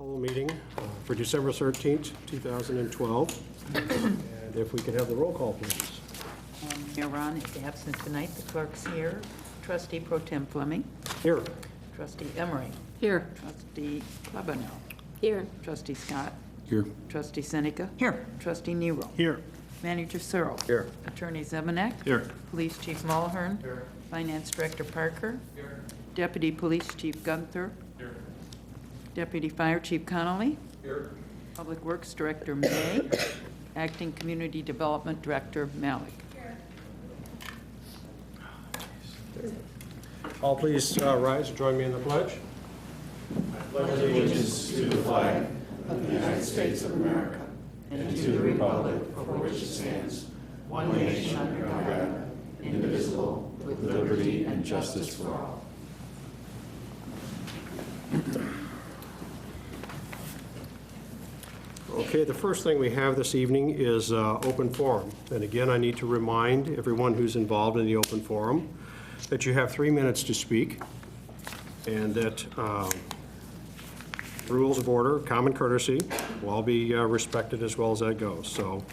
whole meeting for December 13th, 2012. And if we could have the roll call, please. Mayor Ron is absent tonight. The clerk's here. Trustee Pro Tem Fleming. Here. Trustee Emery. Here. Trustee Klebanow. Here. Trustee Scott. Here. Trustee Seneca. Here. Trustee Nero. Here. Manager Searle. Here. Attorney Zemanek. Here. Police Chief Mulhern. Here. Finance Director Parker. Here. Deputy Police Chief Gunther. Here. Deputy Fire Chief Connolly. Here. Public Works Director May. Acting Community Development Director Malik. All please rise and join me in the pledge. Pledge allegiance to the flag of the United States of America and to the republic for which it stands, one nation under God, indivisible, with liberty and justice for all. Okay, the first thing we have this evening is open forum. And again, I need to remind everyone who's involved in the open forum that you have 3 minutes to speak, and that rules of order, common courtesy, will all be respected as well as that goes. So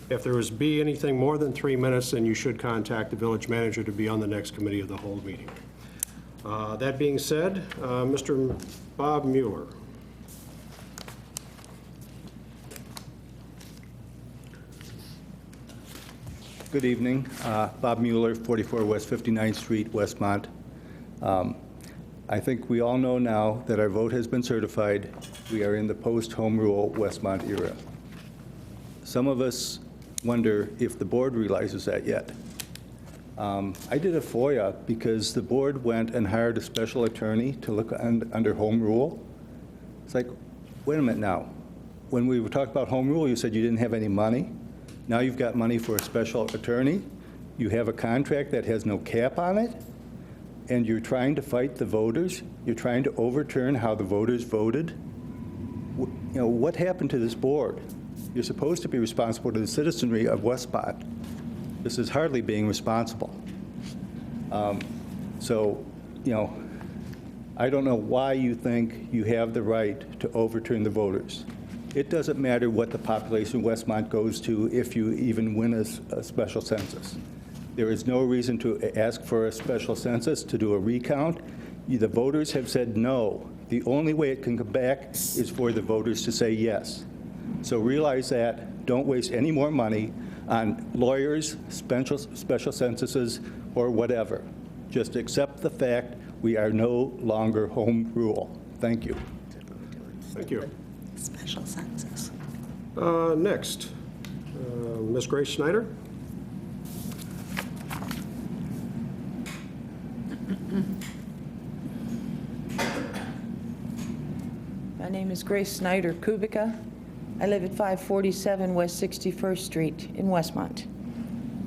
if there is anything more than 3 minutes, then you should contact the village manager to be on the next committee of the whole meeting. That being said, Mr. Bob Mueller. Good evening. Bob Mueller, 44 West 59th Street, Westmont. I think we all know now that our vote has been certified. We are in the post-home rule Westmont era. Some of us wonder if the board realizes that yet. I did a FOIA because the board went and hired a special attorney to look under home rule. It's like, wait a minute now. When we were talking about home rule, you said you didn't have any money. Now you've got money for a special attorney. You have a contract that has no cap on it, and you're trying to fight the voters. You're trying to overturn how the voters voted. You know, what happened to this board? You're supposed to be responsible to the citizenry of Westmont. This is hardly being responsible. So, you know, I don't know why you think you have the right to overturn the voters. It doesn't matter what the population of Westmont goes to if you even win a special census. There is no reason to ask for a special census, to do a recount. The voters have said no. The only way it can come back is for the voters to say yes. So realize that. Don't waste any more money on lawyers, special censuses, or whatever. Just accept the fact we are no longer home rule. Thank you. Thank you. Special census. Next, Ms. Grace Snyder. My name is Grace Snyder Kubica. I live at 547 West 61st Street in Westmont.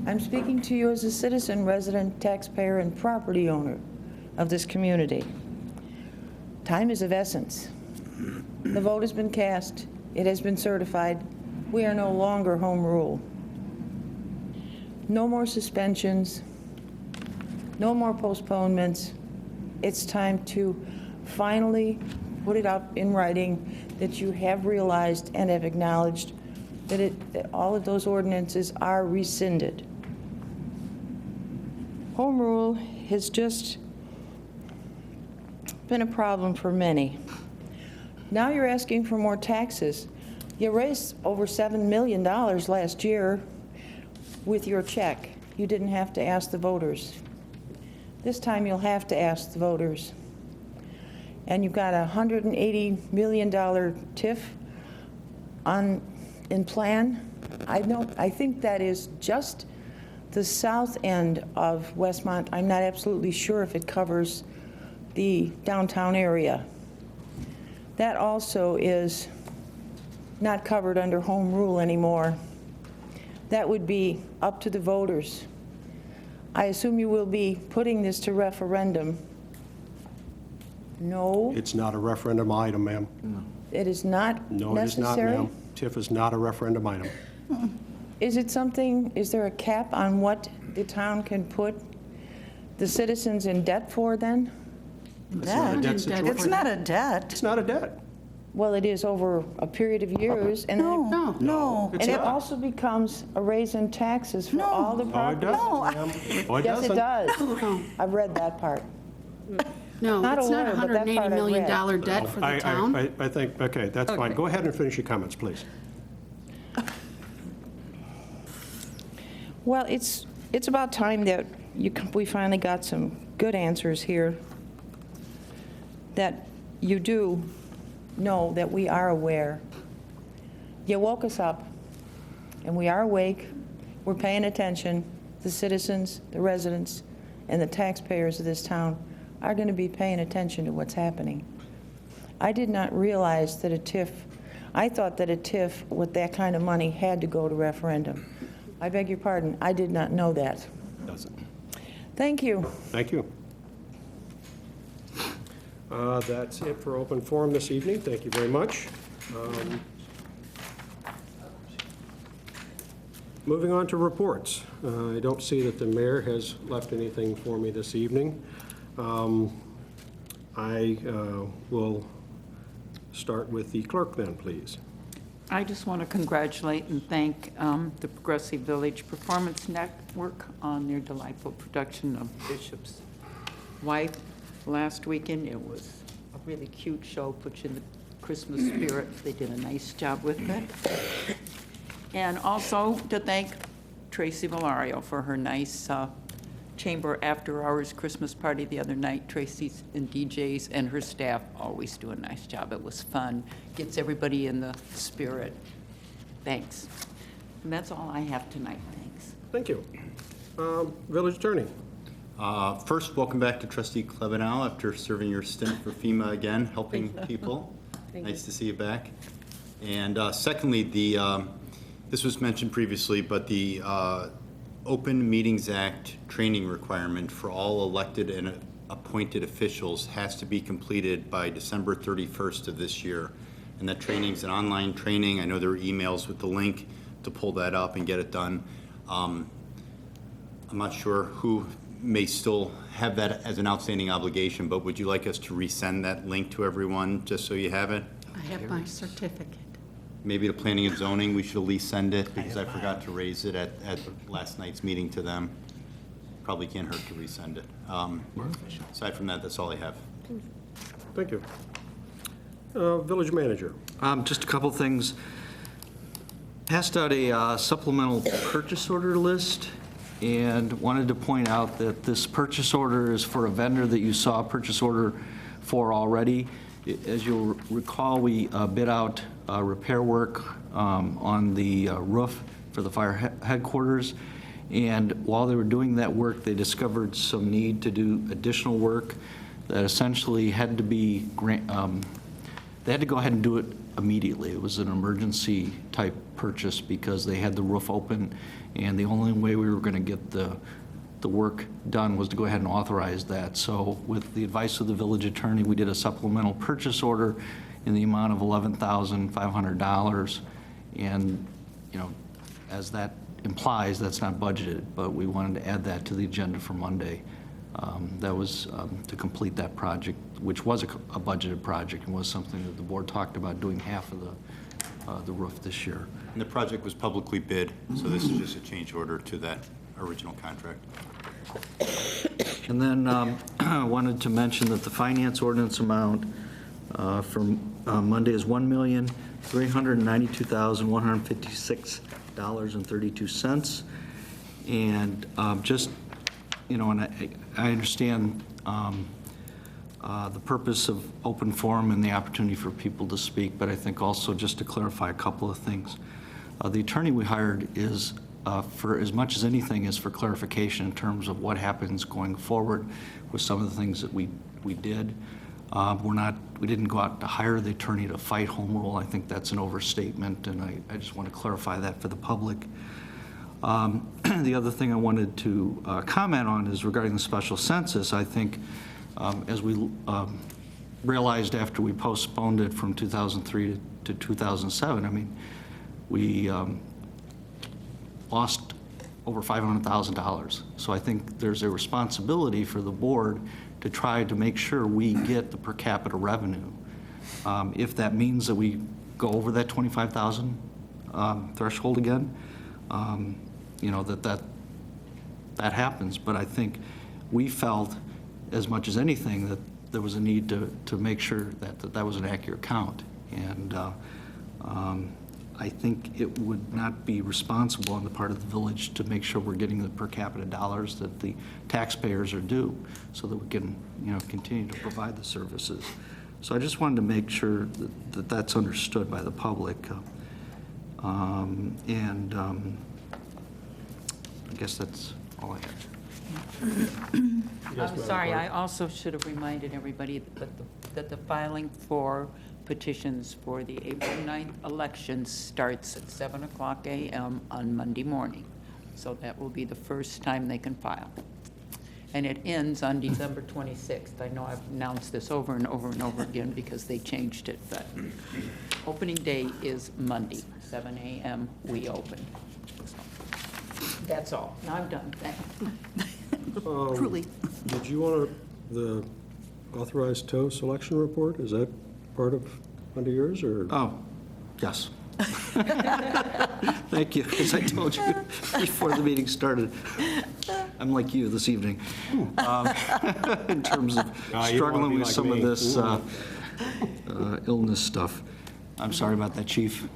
I'm speaking to you as a citizen, resident, taxpayer, and property owner of this community. Time is of essence. The vote has been cast. It has been certified. We are no longer home rule. No more suspensions. No more postponements. It's time to finally put it up in writing that you have realized and have acknowledged that all of those ordinances are rescinded. Home rule has just been a problem for many. Now you're asking for more taxes. You raised over $7 million last year with your check. You didn't have to ask the voters. This time you'll have to ask the voters. And you've got a $180 million TIF in plan. I think that is just the south end of Westmont. I'm not absolutely sure if it covers the downtown area. That also is not covered under home rule anymore. That would be up to the voters. I assume you will be putting this to referendum. No, It's not a referendum item, ma'am. it is not No, it is not, necessary. ma'am. TIF is not a referendum item. Is it something, is there a cap on what the town can put the citizens in debt for then? It's not a debt situation. It's not a debt. It's not a debt. Well, it is over a period of years, and then it- No, no. and it also becomes a raise in taxes for all the No, it properties. doesn't, ma'am. Oh, it Yes, it doesn't. does. I've read that part. No, Not it's not aware, a but that part $180 I million read. debt for the town. I think, okay, that's fine. Go ahead and finish your comments, please. Well, it's about time that we finally got some good answers here, that you do know that we are aware. You woke us up, and we are awake. We're paying attention. The citizens, the residents, and the taxpayers of this town are going to be paying attention to what's happening. I did not realize that a TIF, I thought that a TIF with that kind of money had to go to referendum. I beg your pardon, I did not know that. Doesn't. Thank you. Thank you. That's it for open forum this evening. Thank you very much. Moving on to reports. I don't see that the mayor has left anything for me this evening. I will start with the clerk then, please. I just want to congratulate and thank the Progressive Village Performance Network on their delightful production of Bishop's Wife last weekend. It was a really cute show, put you in the Christmas spirit. They did a nice job with it. And also to thank Tracy Valario for her nice chamber after-hours Christmas party the other night. Tracy's and DJs and her staff always do a nice job. It was fun, gets everybody in the spirit. Thanks. And that's all I have tonight, thanks. Thank you. Village Attorney. First, welcome back to Trustee Klebanow after serving your stint for FEMA again, helping people. Nice to see you back. And secondly, this was mentioned previously, but the Open Meetings Act training requirement for all elected and appointed officials has to be completed by December 31st of this year. And that training is an online training. I know there are emails with the link to pull that up and get it done. I'm not sure who may still have that as an outstanding obligation, but would you like us to resend that link to everyone just so you have it? I have my certificate. Maybe to Planning and Zoning, we should at least send it, because I forgot to raise it at last night's meeting to them. Probably can't hurt to resend it. Aside from that, that's all I have. Thank you. Village Manager. Just a couple things. Passed out a supplemental purchase order list, and wanted to point out that this purchase order is for a vendor that you saw a purchase order for already. As you'll recall, we bid out repair work on the roof for the fire headquarters, and while they were doing that work, they discovered some need to do additional work that essentially had to be, they had to go ahead and do it immediately. It was an emergency type purchase because they had the roof open, and the only way we were going to get the work done was to go ahead and authorize that. So with the advice of the village attorney, we did a supplemental purchase order in the amount of $11,500. And, you know, as that implies, that's not budgeted, but we wanted to add that to the agenda for Monday. That was to complete that project, which was a budgeted project and was something that the board talked about doing half of the roof this year. And the project was publicly bid, so this is just a change order to that original contract. And then I wanted to mention that the finance ordinance amount for Monday is $1,392,156.32. And just, you know, and I understand the purpose of open forum and the opportunity for people to speak, but I think also just to clarify a couple of things. The attorney we hired is for as much as anything is for clarification in terms of what happens going forward with some of the things that we did. We didn't go out to hire the attorney to fight home rule. I think that's an overstatement, and I just want to clarify that for the public. The other thing I wanted to comment on is regarding the special census. I think as we realized after we postponed it from 2003 to 2007, I mean, we lost over $500,000. So I think there's a responsibility for the board to try to make sure we get the per capita revenue If that means that we go over that 25,000 threshold again, that happens. But I think we felt, as much as anything, that there was a need to make sure that was an accurate count. And I think it would not be responsible on the part of the village to make sure we're getting the per capita dollars that the taxpayers are due, so that we can, continue to provide the services. So I just wanted to make sure that that's understood by the public. I guess that's all I have. I'm sorry, I also should have reminded everybody that the filing for petitions for the April 9th election starts at 7:00 a.m. on Monday morning. So that will be the first time they can file. And it ends on December 26th. I know I've announced this over and over and over again because they changed it, but opening day is Monday, 7 a.m. we open. So that's all. Now I'm done. Truly. Did you want the authorized tow selection report? Is that part of, under yours, or? Oh, yes. Thank you, as I told you before the meeting started. I'm like you this evening, in terms of you don't wanna struggling be with like some me. of this illness stuff. I'm sorry about that, Chief.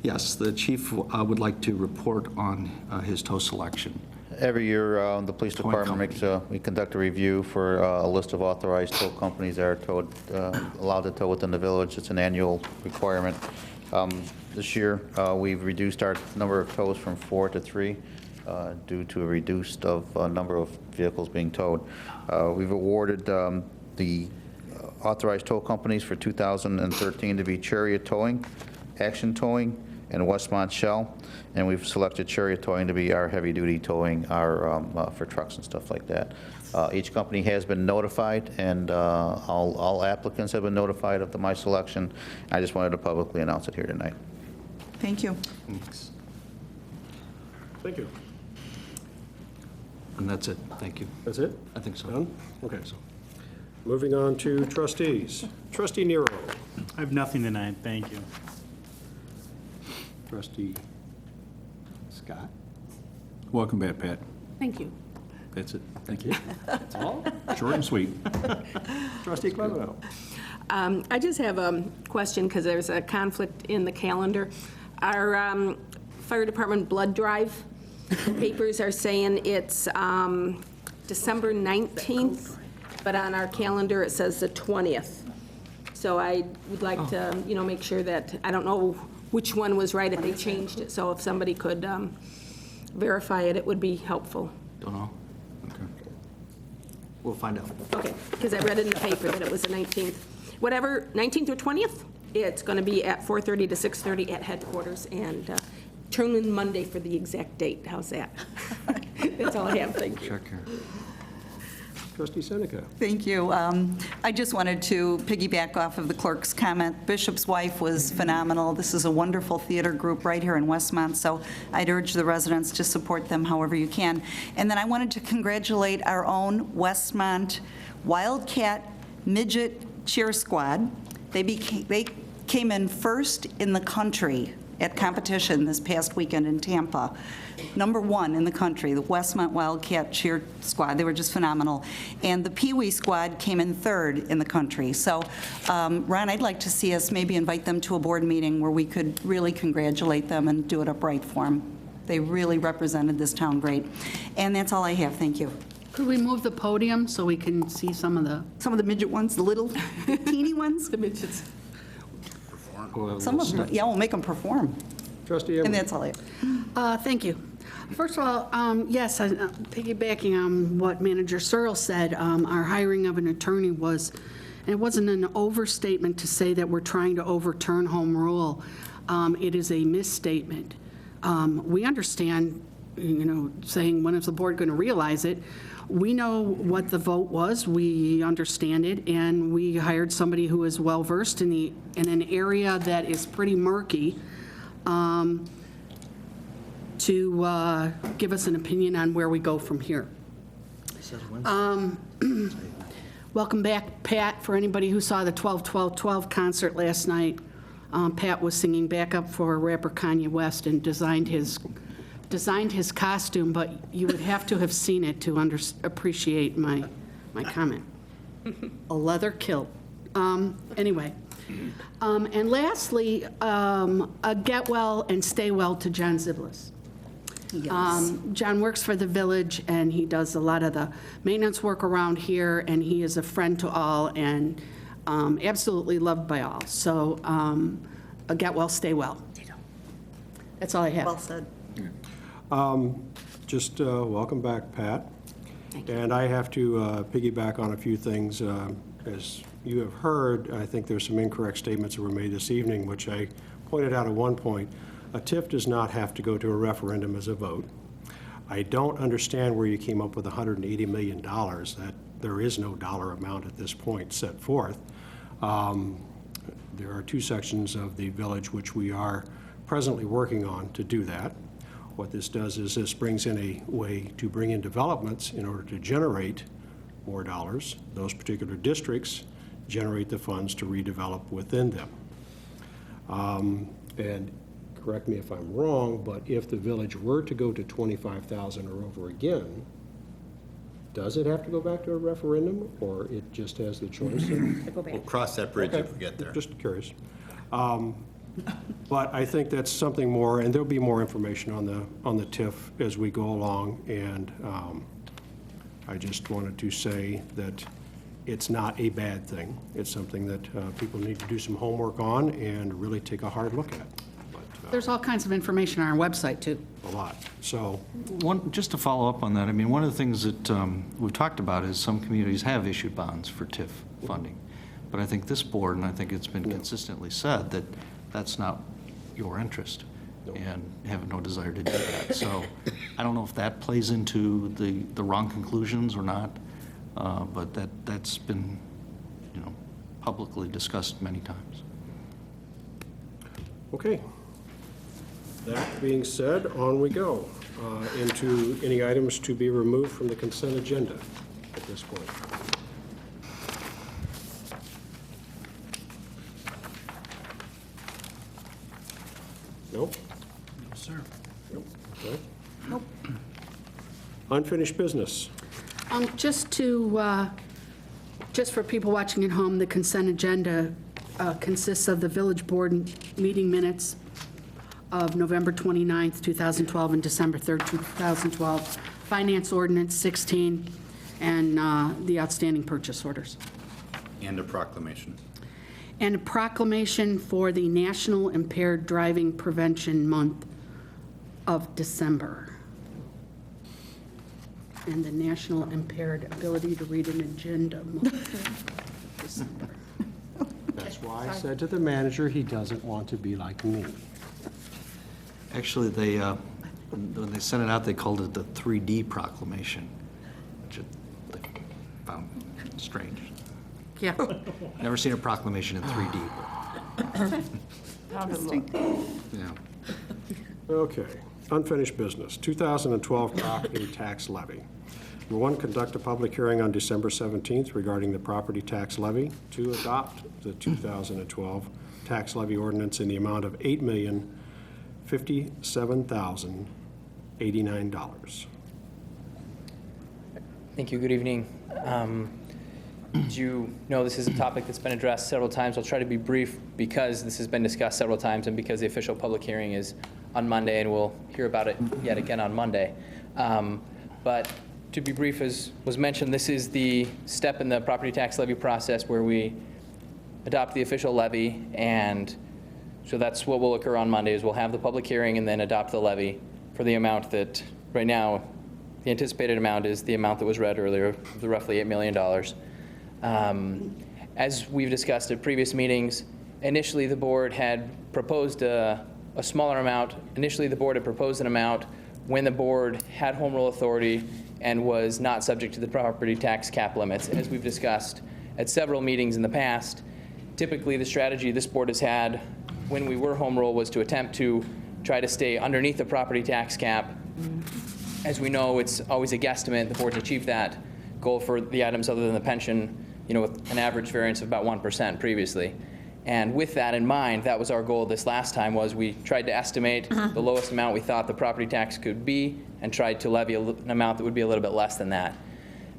Yes, the chief would like to report on his tow selection. Every year, the police department we conduct a review for a list of authorized tow companies that are allowed to tow within the village. It's an annual requirement. This year, we've reduced our number of tows from 4 to 3 due to a reduced number of vehicles being towed. We've awarded the authorized tow companies for 2013 to be Chariot Towing, Action Towing, and Westmont Shell, and we've selected Chariot Towing to be our heavy-duty towing for trucks and stuff like that. Each company has been notified, and all applicants have been notified of my selection. I just wanted to publicly announce it here tonight. Thank you. Thanks. Thank you. And that's it, thank you. That's it? I think so. Done? Okay. Moving on to trustees. Trustee Nero. I have nothing tonight, thank you. Trustee Scott. Welcome back, Pat. Thank you. That's it. Thank you. That's all? Short and sweet. Trustee Clevenow. I just have a question, because there's a conflict in the calendar. Our fire department blood drive, the papers are saying it's December 19th, but on our calendar it says the 20th. So I would like to, make sure that, I don't know which one was right, if they changed it, so if somebody could verify it, it would be helpful. Don't know. Okay. We'll find out. Okay, because I read in the paper that it was the 19th. Whatever, 19th or 20th, it's going to be at 4:30 to 6:30 at headquarters, and turn in Monday for the exact date. How's that? That's all I have, thank you. Check here. Trustee Seneca. Thank you. I just wanted to piggyback off of the clerk's comment. Bishop's Wife was phenomenal. This is a wonderful theater group right here in Westmont, so I'd urge the residents to support them however you can. And then I wanted to congratulate our own Westmont Wildcat Midget Cheer Squad. They came in first in the country at competition this past weekend in Tampa. #1 in the country, the Westmont Wildcat Cheer Squad. They were just phenomenal. And the Pee Wee Squad came in 3rd in the country. So, Ron, I'd like to see us maybe invite them to a board meeting where we could really congratulate them and do it upright for them. They really represented this town great. And that's all I have. Thank you. Could we move the podium so we can see some of the... midget ones, the little teeny ones. The midgets. Some of them, yeah, we'll make them perform. Trustee Emery. And that's all I have. Thank you. First of all, yes, piggybacking on what Manager Searle said, our hiring of an attorney was, it wasn't an overstatement to say that we're trying to overturn home rule. It is a misstatement. We understand, saying when is the board going to realize it. We know what the vote was, we understand it, and we hired somebody who is well-versed in an area that is pretty murky to give us an opinion on where we go from here. welcome back, Pat, for anybody who saw the 12-12-12 concert last night. Pat was singing backup for rapper Kanye West and designed his costume, but you would have to have seen it to appreciate my comment. A leather kilt. Anyway. And lastly, a get well and stay well to John Ziblis. Yes. John works for the village, and he does a lot of the maintenance work around here, and he is a friend to all and absolutely loved by all. So a get well, stay well. That's all I have. Well said. Just welcome back, Pat. And I have to piggyback on a few things. As you have heard, I think there's some incorrect statements that were made this evening, which I pointed out at one point. A TIF does not have to go to a referendum as a vote. I don't understand where you came up with $180 million. That there is no dollar amount at this point set forth. There are two sections of the village which we are presently working on to do that. What this does is this brings in a way to bring in developments in order to generate more dollars. Those particular districts generate the funds to redevelop within them. And correct me if I'm wrong, but if the village were to go to 25,000 or over again, does it have to go back to a referendum, or it just has the choice? We'll cross that bridge if we get there. Just curious. But I think that's something more, and there'll be more information on the TIF as we go along, and I just wanted to say that it's not a bad thing. It's something that people need to do some homework on and really take a hard look at. But, There's all kinds of information on our website, too. a lot. So, Just to follow up on that, I mean, one of the things that we've talked about is some communities have issued bonds for TIF funding. But I think this board, and I think it's been consistently said, that that's not your interest and have no desire to do that. So I don't know if that plays into the wrong conclusions or not, but that's been, publicly discussed many times. okay. That being said, on we go into any items to be removed from the consent agenda at this point. Nope. No, sir. Nope. Okay. Unfinished business. Just for people watching at home, the consent agenda consists of the village board meeting minutes of November 29th, 2012, and December 3rd, 2012, finance ordinance 16, and the outstanding purchase orders. And a proclamation. And a proclamation for the National Impaired Driving Prevention Month of December. And the National Impaired Ability to Read an Agenda Month. December. That's why I said to the manager, he doesn't want to be like me. Actually, when they sent it out, they called it the 3D proclamation, which they found strange. Yeah. Never seen a proclamation in 3D. Yeah. Okay, unfinished business, 2012 property tax levy. Number one, conduct a public hearing on December 17th regarding the property tax levy. Two, adopt the 2012 tax levy ordinance in the amount of $8,057,089. Thank you. Good evening. As you know, this is a topic that's been addressed several times. I'll try to be brief because this has been discussed several times and because the official public hearing is on Monday, and we'll hear about it yet again on Monday. But to be brief, as was mentioned, this is the step in the property tax levy process where we adopt the official levy, and so that's what will occur on Monday, is we'll have the public hearing and then adopt the levy for the amount that, right now, the anticipated amount is the amount that was read earlier, the roughly $8 million. As we've discussed at previous meetings, initially the board had proposed a smaller amount. Initially the board had proposed an amount when the board had home rule authority and was not subject to the property tax cap limits. As we've discussed at several meetings in the past, typically the strategy this board has had when we were home rule was to attempt to try to stay underneath the property tax cap. As we know, it's always a guesstimate. The board's achieved that goal for the items other than the pension with an average variance of about 1% previously. And with that in mind, that was our goal this last time, was we tried to estimate the lowest amount we thought the property tax could be and tried to levy an amount that would be a little bit less than that.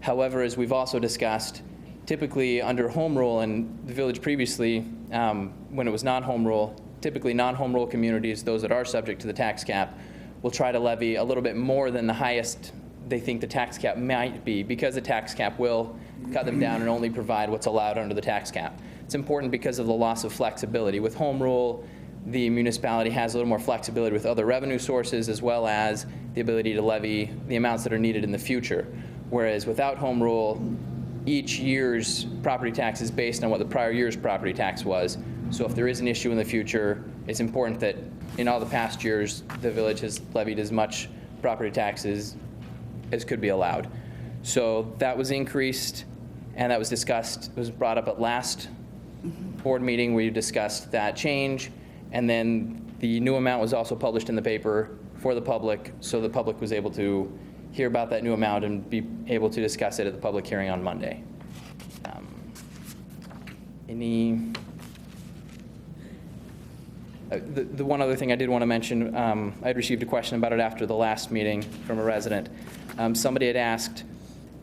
However, as we've also discussed, typically under home rule, and the village previously, when it was non-home rule, typically non-home rule communities, those that are subject to the tax cap, will try to levy a little bit more than the highest they think the tax cap might be, because the tax cap will cut them down and only provide what's allowed under the tax cap. It's important because of the loss of flexibility. With home rule, the municipality has a little more flexibility with other revenue sources, as well as the ability to levy the amounts that are needed in the future. Whereas without home rule, each year's property tax is based on what the prior year's property tax was. So if there is an issue in the future, it's important that in all the past years, the village has levied as much property taxes as could be allowed. So that was increased, and that was discussed, it was brought up at last board meeting. We discussed that change, and then the new amount was also published in the paper for the public, so the public was able to hear about that new amount and be able to discuss it at the public hearing on Monday. The one other thing I did want to mention, I had received a question about it after the last meeting from a resident. Somebody had asked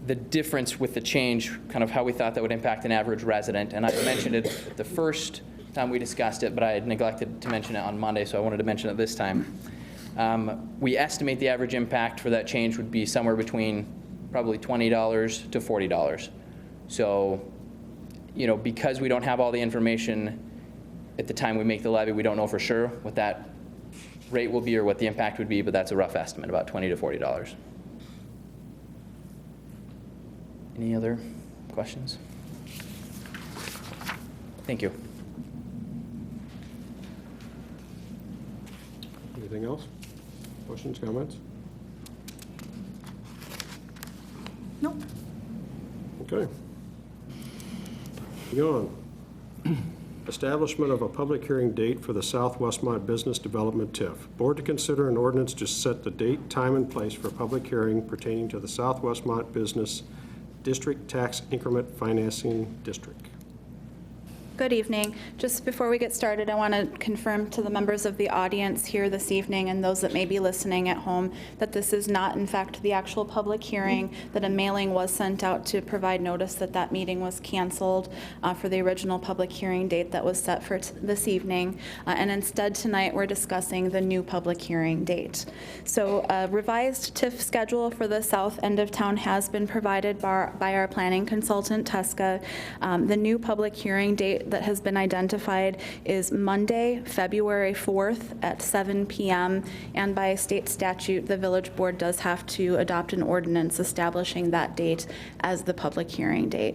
the difference with the change, kind of how we thought that would impact an average resident, and I mentioned it the first time we discussed it, but I had neglected to mention it on Monday, so I wanted to mention it this time. We estimate the average impact for that change would be somewhere between probably $20 to $40. So, because we don't have all the information at the time we make the levy, we don't know for sure what that rate will be or what the impact would be, but that's a rough estimate, about $20 to $40. Any other questions? Thank you. Anything else? Questions, comments? Nope. Okay. Moving on. Establishment of a public hearing date for the South Westmont Business Development TIF. Board to consider an ordinance to set the date, time, and place for public hearing pertaining to the South Westmont Business District Tax Increment Financing District. Good evening. Just before we get started, I want to confirm to the members of the audience here this evening and those that may be listening at home that this is not, in fact, the actual public hearing, that a mailing was sent out to provide notice that that meeting was canceled for the original public hearing date that was set for this evening. And instead, tonight, we're discussing the new public hearing date. So a revised TIF schedule for the south end of town has been provided by our planning consultant, Tesca. The new public hearing date that has been identified is Monday, February 4th at 7 p.m. And by state statute, the village board does have to adopt an ordinance establishing that date as the public hearing date.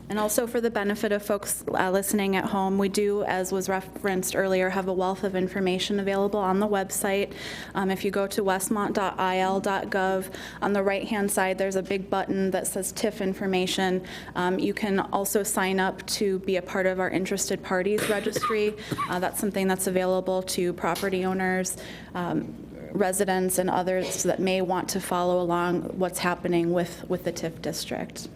And also for the benefit of folks listening at home, we do, as was referenced earlier, have a wealth of information available on the website. If you go to westmont.il.gov, on the right-hand side, there's a big button that says TIF information. You can also sign up to be a part of our interested parties registry. That's something that's available to property owners, residents, and others that may want to follow along what's happening with the TIF district.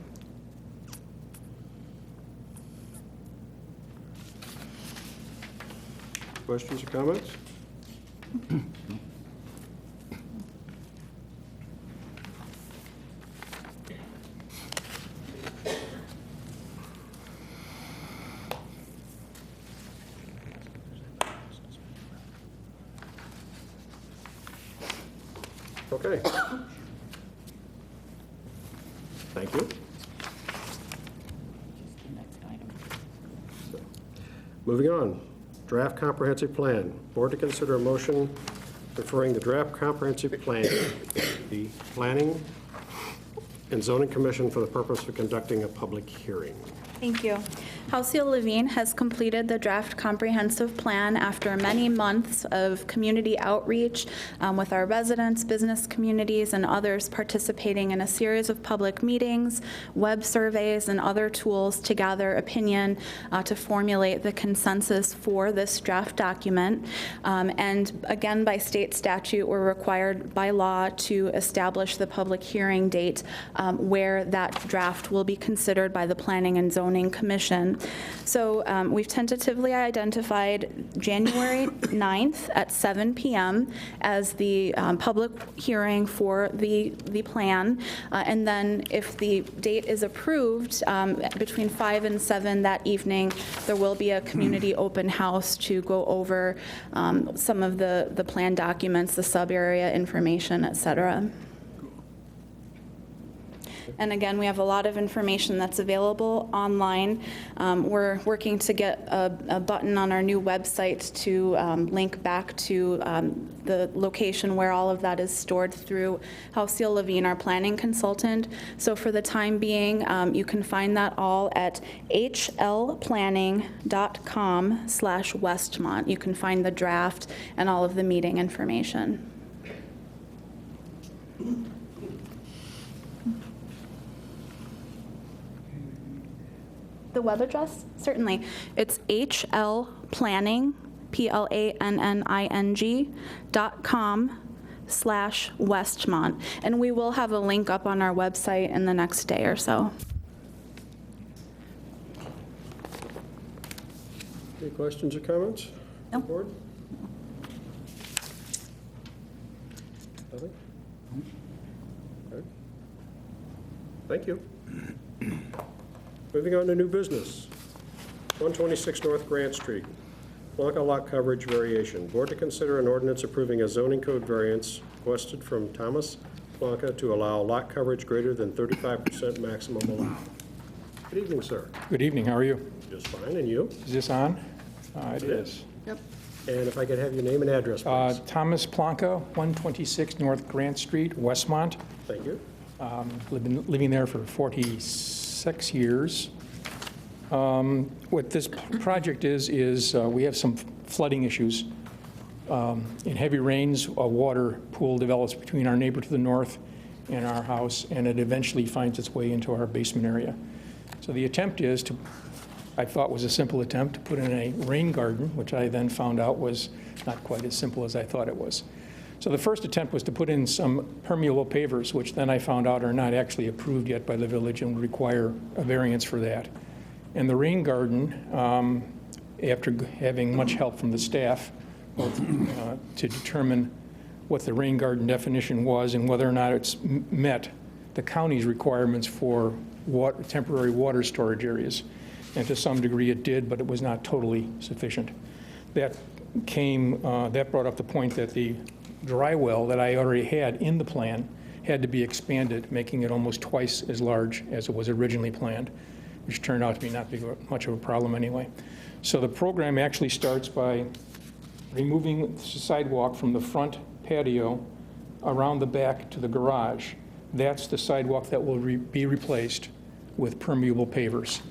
Questions or comments? Okay. Thank you. Moving on. Draft comprehensive plan. Board to consider a motion referring the draft comprehensive plan to the Planning and Zoning Commission for the purpose of conducting a public hearing. Thank you. Halcyon Levine has completed the draft comprehensive plan after many months of community outreach with our residents, business communities, and others participating in a series of public meetings, web surveys, and other tools to gather opinion to formulate the consensus for this draft document. And again, by state statute, we're required by law to establish the public hearing date where that draft will be considered by the Planning and Zoning Commission. So we've tentatively identified January 9th at 7 p.m. as the public hearing for the plan. And then if the date is approved, between 5 and 7 that evening, there will be a community open house to go over some of the plan documents, the sub-area information, et cetera. And again, we have a lot of information that's available online. We're working to get a button on our new website to link back to the location where all of that is stored through Halcyon Levine, our planning consultant. So for the time being, you can find that all at hlplanning.com/Westmont. You can find the draft and all of the meeting information. The web address? Certainly. It's hlplanning, planning.com/Westmont. And we will have a link up on our website in the next day or so. Any questions or comments? No. Board? Nothing? Okay. Thank you. Moving on to new business. 126 North Grant Street, Blanca lot coverage variation. Board to consider an ordinance approving a zoning code variance requested from Thomas Blanca to allow lot coverage greater than 35% maximum allowed. Good evening, sir. Good evening, how are you? Just fine, and you? Is this on? It is. Yep. And if I could have your name and address, please. Thomas Plonka, 126 North Grant Street, Westmont. Thank you. Living there for 46 years. What this project is we have some flooding issues. In heavy rains, a water pool develops between our neighbor to the north and our house, and it eventually finds its way into our basement area. So the attempt is to, I thought was a simple attempt, to put in a rain garden, which I then found out was not quite as simple as I thought it was. So the first attempt was to put in some permeable pavers, which then I found out are not actually approved yet by the village and would require a variance for that. And the rain garden, after having much help from the staff, both to determine what the rain garden definition was and whether or not it's met the county's requirements for temporary water storage areas. And to some degree it did, but it was not totally sufficient. That brought up the point that the dry well that I already had in the plan had to be expanded, making it almost twice as large as it was originally planned, which turned out to be not much of a problem anyway. So the program actually starts by removing the sidewalk from the front patio around the back to the garage. That's the sidewalk that will be replaced with permeable pavers.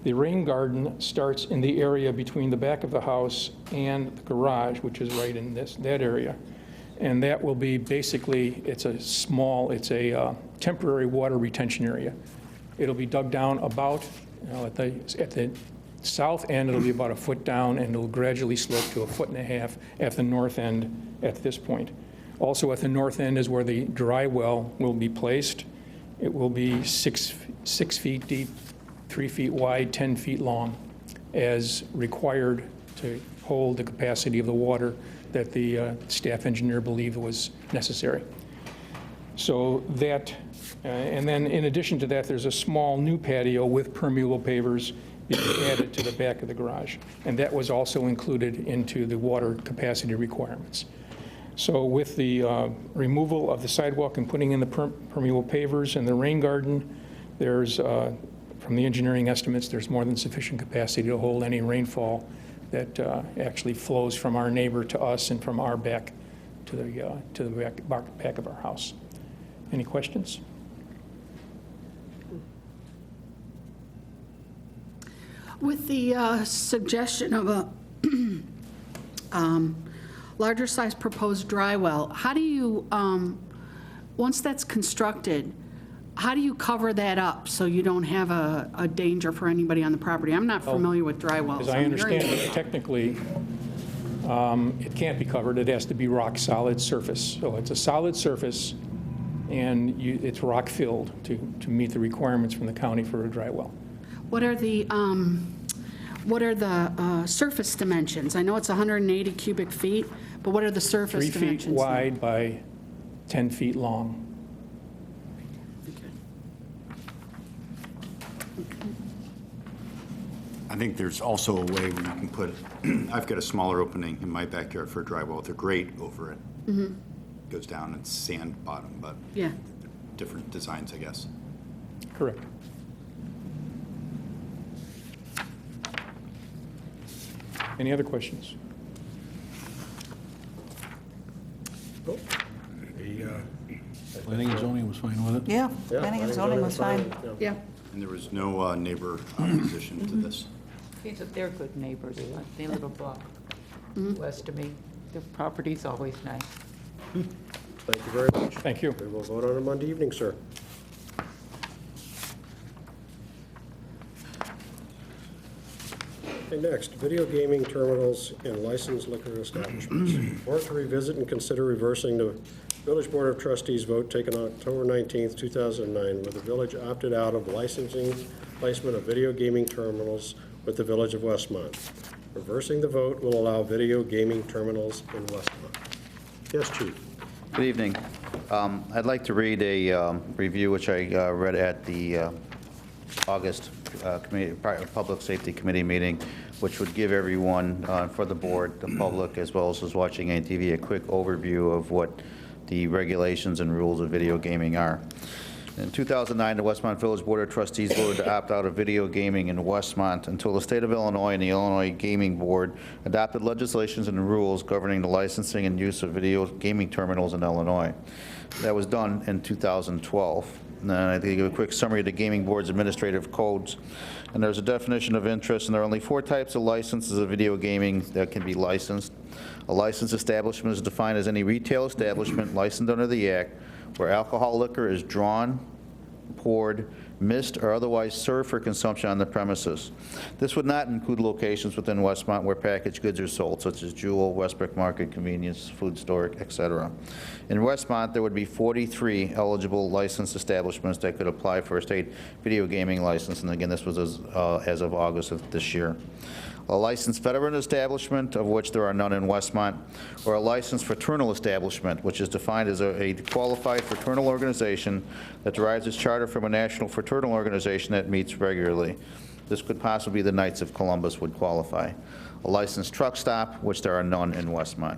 The rain garden starts in the area between the back of the house and the garage, which is right in that area. And that will be basically, it's a temporary water retention area. It'll be dug down about, at the south end, it'll be about a foot down, and it'll gradually slope to 1.5 feet at the north end at this point. Also at the north end is where the dry well will be placed. It will be 6 feet deep, 3 feet wide, 10 feet long, as required to hold the capacity of the water that the staff engineer believed was necessary. So that, and then in addition to that, there's a small new patio with permeable pavers being added to the back of the garage. And that was also included into the water capacity requirements. So with the removal of the sidewalk and putting in the permeable pavers and the rain garden, there's, from the engineering estimates, there's more than sufficient capacity to hold any rainfall that actually flows from our neighbor to us and from our back to the back of our house. Any questions? With the suggestion of a larger size proposed dry well, how do you, once that's constructed, how do you cover that up so you don't have a danger for anybody on the property? I'm not familiar with dry wells. As I understand it, technically, it can't be covered. It has to be rock-solid surface. So it's a solid surface, and it's rock-filled to meet the requirements from the county for a dry well. What are the surface dimensions? I know it's 180 cubic feet, but what are the surface 3 dimensions? feet wide by 10 feet long. I think there's also a way where you can put, I've got a smaller opening in my backyard for a dry well with a grate over it. Goes down, it's sand bottom, but Yeah. different designs, I guess. Correct. Any other questions? Planning and zoning was fine with it? Yeah, planning and zoning was fine. Yeah. And there was no neighbor opposition to this. They're good neighbors. They live a block west of me. Their property's always nice. Thank you very much. Thank you. We will vote on it Monday evening, sir. Okay, next, video gaming terminals and licensed liquor establishments. Or to revisit and consider reversing the Village Board of Trustees vote taken on October 19th, 2009, where the village opted out of licensing placement of video gaming terminals with the Village of Westmont. Reversing the vote will allow video gaming terminals in Westmont. Yes, Chief. Good evening. I'd like to read a review which I read at the August Public Safety Committee meeting, which would give everyone for the board, the public, as well as those watching on TV, a quick overview of what the regulations and rules of video gaming are. In 2009, the Westmont Village Board of Trustees voted to opt out of video gaming in Westmont until the state of Illinois and the Illinois Gaming Board adopted legislations and rules governing the licensing and use of video gaming terminals in Illinois. That was done in 2012. And I think a quick summary of the Gaming Board's administrative codes. And there's a definition of interest, and there are only 4 types of licenses of video gaming that can be licensed. A licensed establishment is defined as any retail establishment licensed under the Act where alcohol liquor is drawn, poured, mixed, or otherwise served for consumption on the premises. This would not include locations within Westmont where packaged goods are sold, such as Jewel, Westbrook Market, convenience, food store, etc. In Westmont, there would be 43 eligible licensed establishments that could apply for a state video gaming license, and again, this was as of August of this year. A licensed veteran establishment, of which there are none in Westmont, or a licensed fraternal establishment, which is defined as a qualified fraternal organization that derives its charter from a national fraternal organization that meets regularly. This could possibly be the Knights of Columbus would qualify. A licensed truck stop, which there are none in Westmont.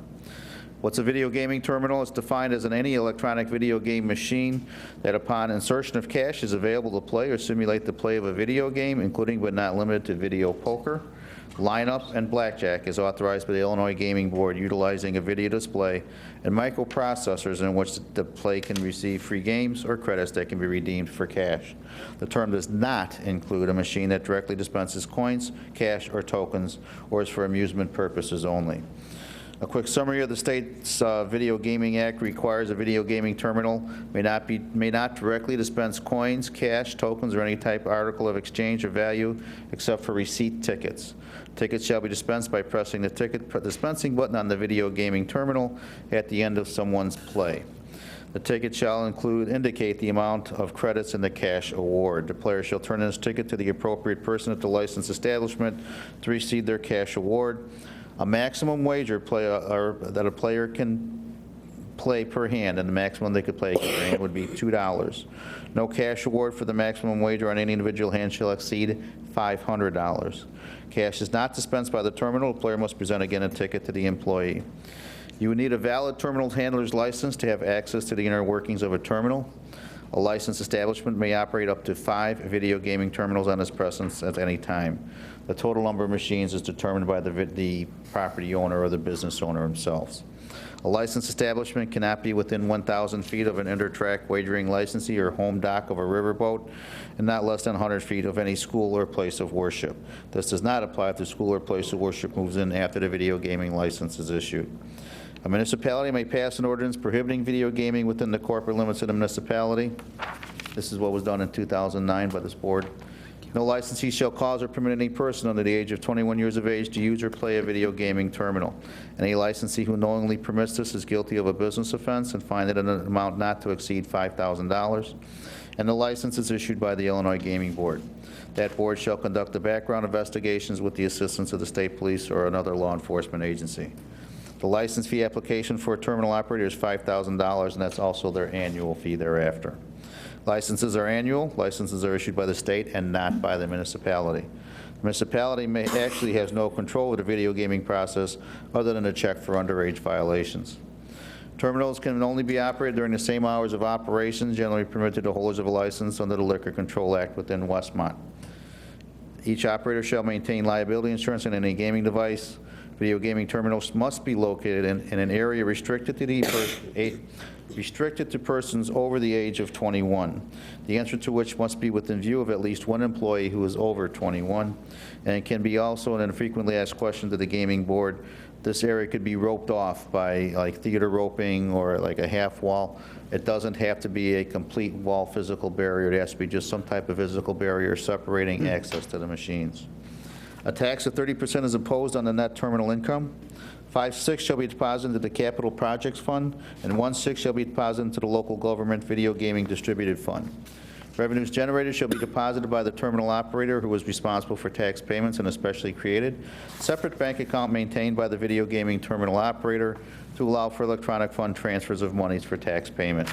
What's a video gaming terminal? It's defined as any electronic video game machine that upon insertion of cash is available to play or simulate the play of a video game, including but not limited to video poker, lineup, and blackjack, is authorized by the Illinois Gaming Board, utilizing a video display and microprocessors in which the play can receive free games or credits that can be redeemed for cash. The term does not include a machine that directly dispenses coins, cash, or tokens, or is for amusement purposes only. A quick summary of the state's Video Gaming Act requires a video gaming terminal may not directly dispense coins, cash, tokens, or any type of article of exchange or value except for receipt tickets. Tickets shall be dispensed by pressing the ticket dispensing button on the video gaming terminal at the end of someone's play. The ticket shall indicate the amount of credits in the cash award. The player shall turn in his ticket to the appropriate person at the licensed establishment to receive their cash award. A maximum wager that a player can play per hand, and the maximum they could play per hand would be $2. No cash award for the maximum wager on any individual hand shall exceed $500. Cash is not dispensed by the terminal. The player must present again a ticket to the employee. You would need a valid terminal handler's license to have access to the inner workings of a terminal. A licensed establishment may operate up to 5 video gaming terminals on its premises at any time. The total number of machines is determined by the property owner or the business owner themselves. A licensed establishment cannot be within 1,000 feet of an inter-track wagering licensee or home dock of a riverboat, and not less than 100 feet of any school or place of worship. This does not apply if the school or place of worship moves in after the video gaming license is issued. A municipality may pass an ordinance prohibiting video gaming within the corporate limits of the municipality. This is what was done in 2009 by this board. No licensee shall cause or permit any person under the age of 21 years of age to use or play a video gaming terminal. Any licensee who knowingly permits this is guilty of a business offense and fined at an amount not to exceed $5,000. And the license is issued by the Illinois Gaming Board. That board shall conduct the background investigations with the assistance of the state police or another law enforcement agency. The license fee application for a terminal operator is $5,000, and that's also their annual fee thereafter. Licenses are annual. Licenses are issued by the state and not by the municipality. The municipality actually has no control of the video gaming process other than to check for underage violations. Terminals can only be operated during the same hours of operations generally permitted to holders of a license under the Liquor Control Act within Westmont. Each operator shall maintain liability insurance on any gaming device. Video gaming terminals must be located in an area restricted to persons over the age of 21, the entrance to which must be within view of at least one employee who is over 21, and it can be also an infrequently asked question to the gaming board. This area could be roped off by like theater roping or like a half wall. It doesn't have to be a complete wall physical barrier. It has to be just some type of physical barrier separating access to the machines. A tax of 30% is imposed on the net terminal income. 5/6 shall be deposited into the Capital Projects Fund, and 1/6 shall be deposited into the local government video gaming distributed fund. Revenues generated shall be deposited by the terminal operator who is responsible for tax payments and especially created separate bank account maintained by the video gaming terminal operator to allow for electronic fund transfers of monies for tax payment.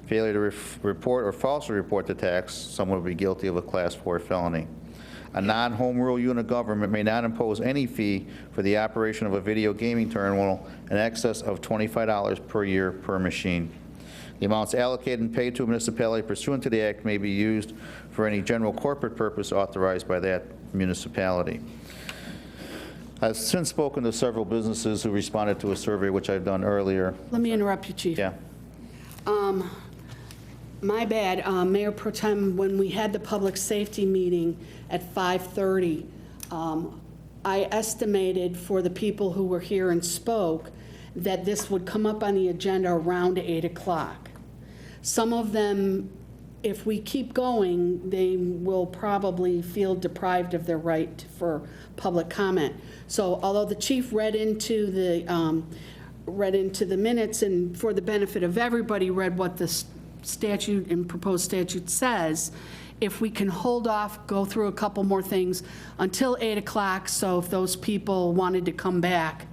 Failure to report or falsely report the tax, someone will be guilty of a Class 4 felony. A non-home rule unit government may not impose any fee for the operation of a video gaming terminal in excess of $25 per year per machine. The amounts allocated and paid to a municipality pursuant to the Act may be used for any general corporate purpose authorized by that municipality. I've since spoken to several businesses who responded to a survey, which I've done earlier. Let me interrupt you, Chief. Yeah. My bad, Mayor Pro Tem, when we had the public safety meeting at 5:30, I estimated for the people who were here and spoke that this would come up on the agenda around 8 o'clock. Some of them, if we keep going, they will probably feel deprived of their right for public comment. So although the chief read into the minutes and for the benefit of everybody, read what the statute and proposed statute says, if we can hold off, go through a couple more things until 8 o'clock, so if those people wanted to come back,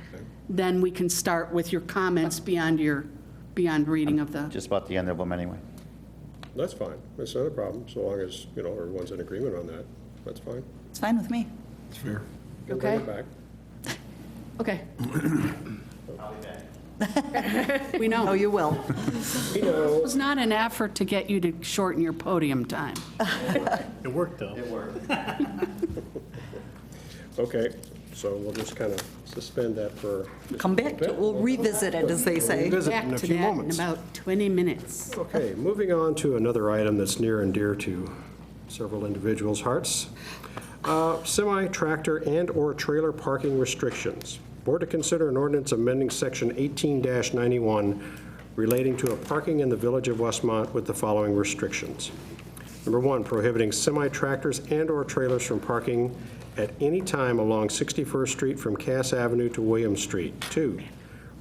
then we can start with your comments beyond reading of the... Just about the end of them anyway. That's fine. That's not a problem, so long as, everyone's in agreement on that. That's fine. It's fine with me. It's fair. We'll bring Okay. it back. Okay. I'll be back. We know. Oh, you will. It was not an effort to get you to shorten your podium time. It worked, though. It worked. Okay, so we'll just kind of suspend that for... Come back to it. We'll revisit it, as they say. Revisit Back in a to few that in moments. about 20 minutes. Okay, moving on to another item that's near and dear to several individuals' hearts. Semi-tractor and/or trailer parking restrictions. Board to consider an ordinance amending Section 18-91 relating to a parking in the Village of Westmont with the following restrictions. Number 1, prohibiting semi-tractors and/or trailers from parking at any time along 61st Street from Cass Avenue to William Street. 2,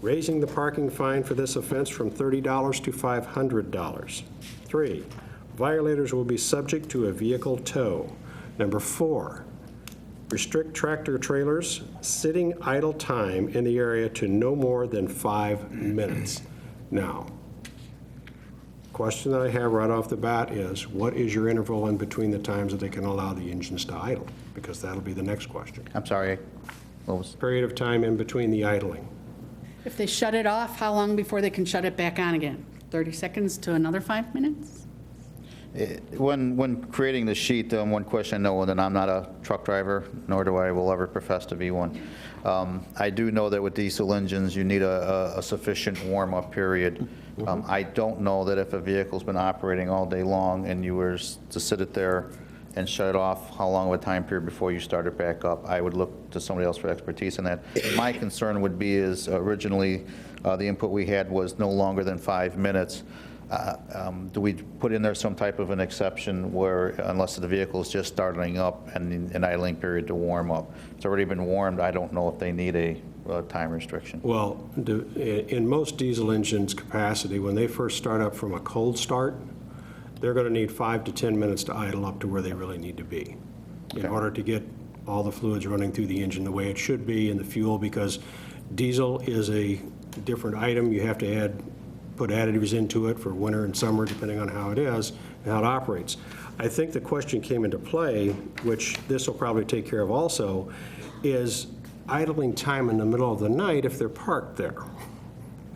raising the parking fine for this offense from $30 to $500. 3, violators will be subject to a vehicle tow. Number 4, restrict tractor trailers sitting idle time in the area to no more than 5 minutes. Now, question that I have right off the bat is, what is your interval in between the times that they can allow the engines to idle? Because that'll be the next question. I'm sorry. What was? Period of time in between the idling. If they shut it off, how long before they can shut it back on again? 30 seconds to another 5 minutes? When creating the sheet, one question I know, and I'm not a truck driver, nor will ever profess to be one. I do know that with diesel engines, you need a sufficient warm-up period. I don't know that if a vehicle's been operating all day long and you were to sit it there and shut it off, how long of a time period before you start it back up? I would look to somebody else for expertise in that. My concern would be is originally the input we had was no longer than 5 minutes. Do we put in there some type of an exception where, unless the vehicle is just starting up and an idling period to warm up? It's already been warmed, I don't know if they need a time restriction. Well, in most diesel engines' capacity, when they first start up from a cold start, they're going to need 5 to 10 minutes to idle up to where they really need to be in order to get all the fluids running through the engine the way it should be, and the fuel, because diesel is a different item. You have to put additives into it for winter and summer, depending on how it is and how it operates. I think the question came into play, which this will probably take care of also, is idling time in the middle of the night if they're parked there.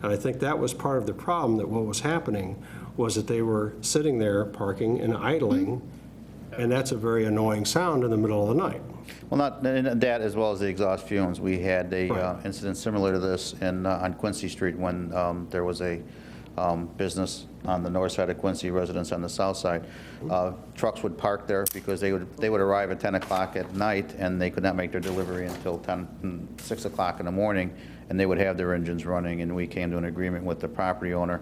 And I think that was part of the problem, that what was happening was that they were sitting there parking and idling, and that's a very annoying sound in the middle of the night. Well, not that, as well as the exhaust fumes. We had a incident similar to this on Quincy Street when there was a business on the north side of Quincy, residents on the south side. Trucks would park there because they would arrive at 10 o'clock at night, and they could not make their delivery until 6 o'clock in the morning, and they would have their engines running, and we came to an agreement with the property owner.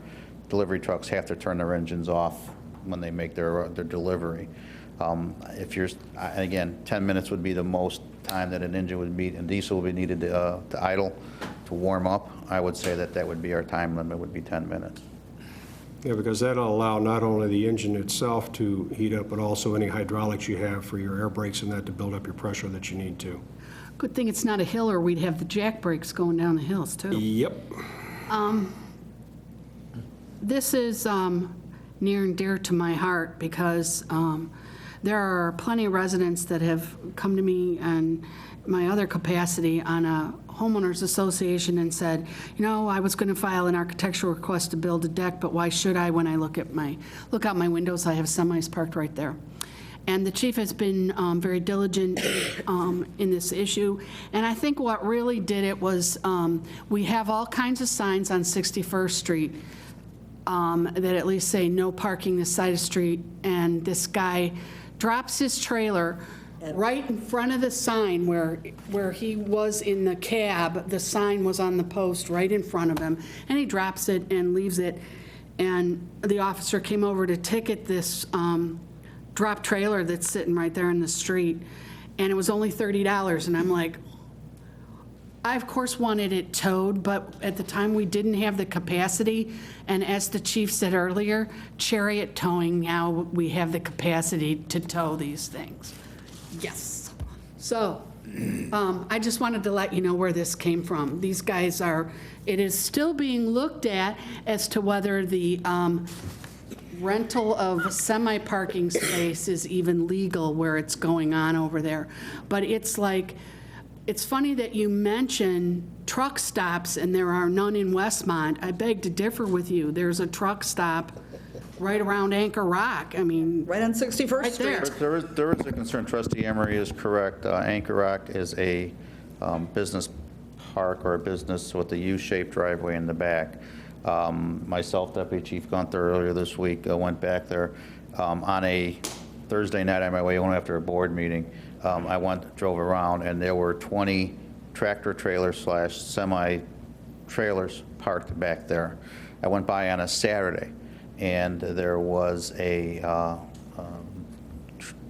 Delivery trucks have to turn their engines off when they make their delivery. If you're, again, 10 minutes would be the most time that an engine would meet, and diesel would be needed to idle, to warm up. I would say that would be our time limit, would be 10 minutes. Yeah, because that'll allow not only the engine itself to heat up, but also any hydraulics you have for your air brakes and that to build up your pressure that you need to. Good thing it's not a hill, or we'd have the jack brakes going down the hills, too. Yep. This is near and dear to my heart because there are plenty of residents that have come to me in my other capacity on a homeowners association and said, you know, I was going to file an architectural request to build a deck, but why should I? When I look out my windows, I have semis parked right there. And the chief has been very diligent in this issue. And I think what really did it was we have all kinds of signs on 61st Street that at least say no parking this side of the street. And this guy drops his trailer right in front of the sign where he was in the cab. The sign was on the post right in front of him. And he drops it and leaves it. And the officer came over to ticket this drop trailer that's sitting right there in the street, and it was only $30. And I'm like, I of course wanted it towed, but at the time we didn't have the capacity. And as the chief said earlier, chariot towing, now we have the capacity to tow these things. Yes. So I just wanted to let you know where this came from. These guys it is still being looked at as to whether the rental of semi-parking space is even legal where it's going on over there. But it's funny that you mention truck stops and there are none in Westmont. I beg to differ with you. There's a truck stop right around Anchor Rock. I mean, Right on 61st right Street. there. There is a concern. Trustee Emery is correct. Anchor Rock is a business park or a business with a U-shaped driveway in the back. Myself, Deputy Chief Gunther, earlier this week went back there on a Thursday night on my way home after a board meeting. I drove around, and there were 20 tractor trailers / semi trailers parked back there. I went by on a Saturday, and there was the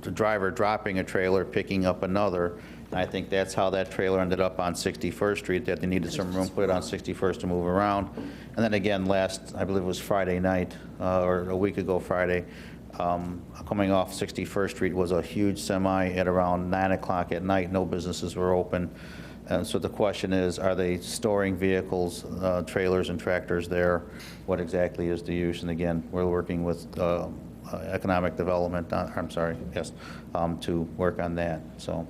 driver dropping a trailer, picking up another. And I think that's how that trailer ended up on 61st Street, that they needed some room put on 61st to move around. And then again, I believe it was Friday night, or a week ago Friday, coming off 61st Street was a huge semi at around 9 o'clock at night. No businesses were open. And so the question is, are they storing vehicles, trailers and tractors there? What exactly is the use? And again, we're working with economic development, to work on that, so.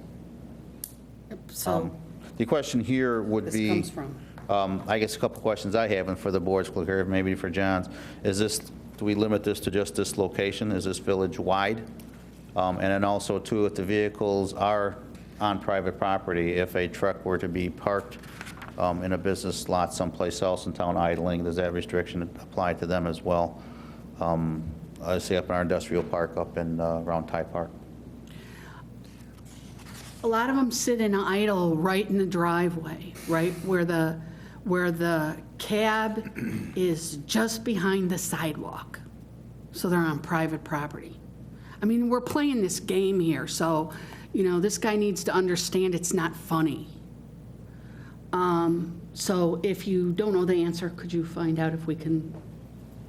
So the question here would this be, comes from. I guess a couple questions I have, and for the board's clear, maybe for John's, do we limit this to just this location? Is this village-wide? And then also, too, if the vehicles are on private property. If a truck were to be parked in a business lot someplace else in town idling, does that restriction apply to them as well? I see up in our industrial park up in around Ty Park. A lot of them sit in idle right in the driveway, right where the cab is just behind the sidewalk. So they're on private property. I mean, we're playing this game here, so, this guy needs to understand it's not funny. So if you don't know the answer, could you find out if we can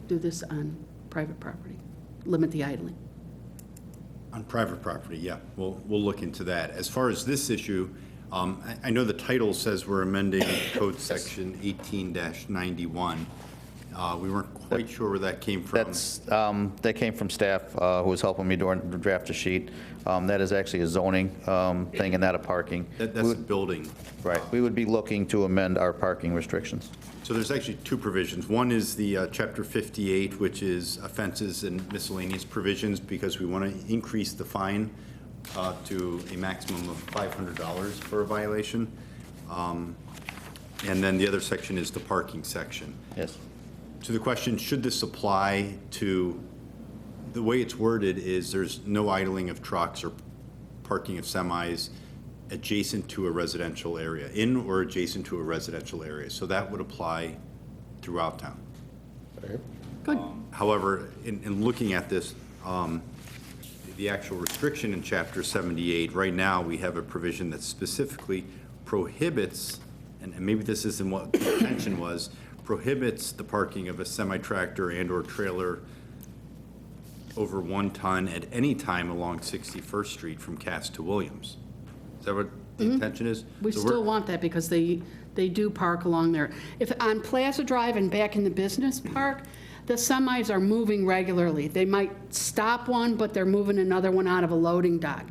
do this on private property? Limit the idling. On private property, yeah, we'll look into that. As far as this issue, I know the title says we're amending code section 18-91. We weren't quite sure where that came from. That came from staff who was helping me during the draft a sheet. That is actually a zoning thing and not a parking. That's a building. Right. We would be looking to amend our parking restrictions. So there's actually two provisions. One is the Chapter 58, which is offenses and miscellaneous provisions, because we want to increase the fine to a maximum of $500 for a violation. And then the other section is the parking section. Yes. So the question, should this apply to, the way it's worded is there's no idling of trucks or parking of semis adjacent to a residential area, in or adjacent to a residential area. So that would apply throughout town. Good. However, in looking at this, the actual restriction in Chapter 78, right now, we have a provision that specifically prohibits, and maybe this isn't what the intention was, prohibits the parking of a semi-tractor and/or trailer over 1 ton at any time along 61st Street from Cass to Williams. Is that what the intention is? We So still want that because they do park along there. If on Plaza Drive and back in the business park, the semis are moving regularly. They might stop one, but they're moving another one out of a loading dock.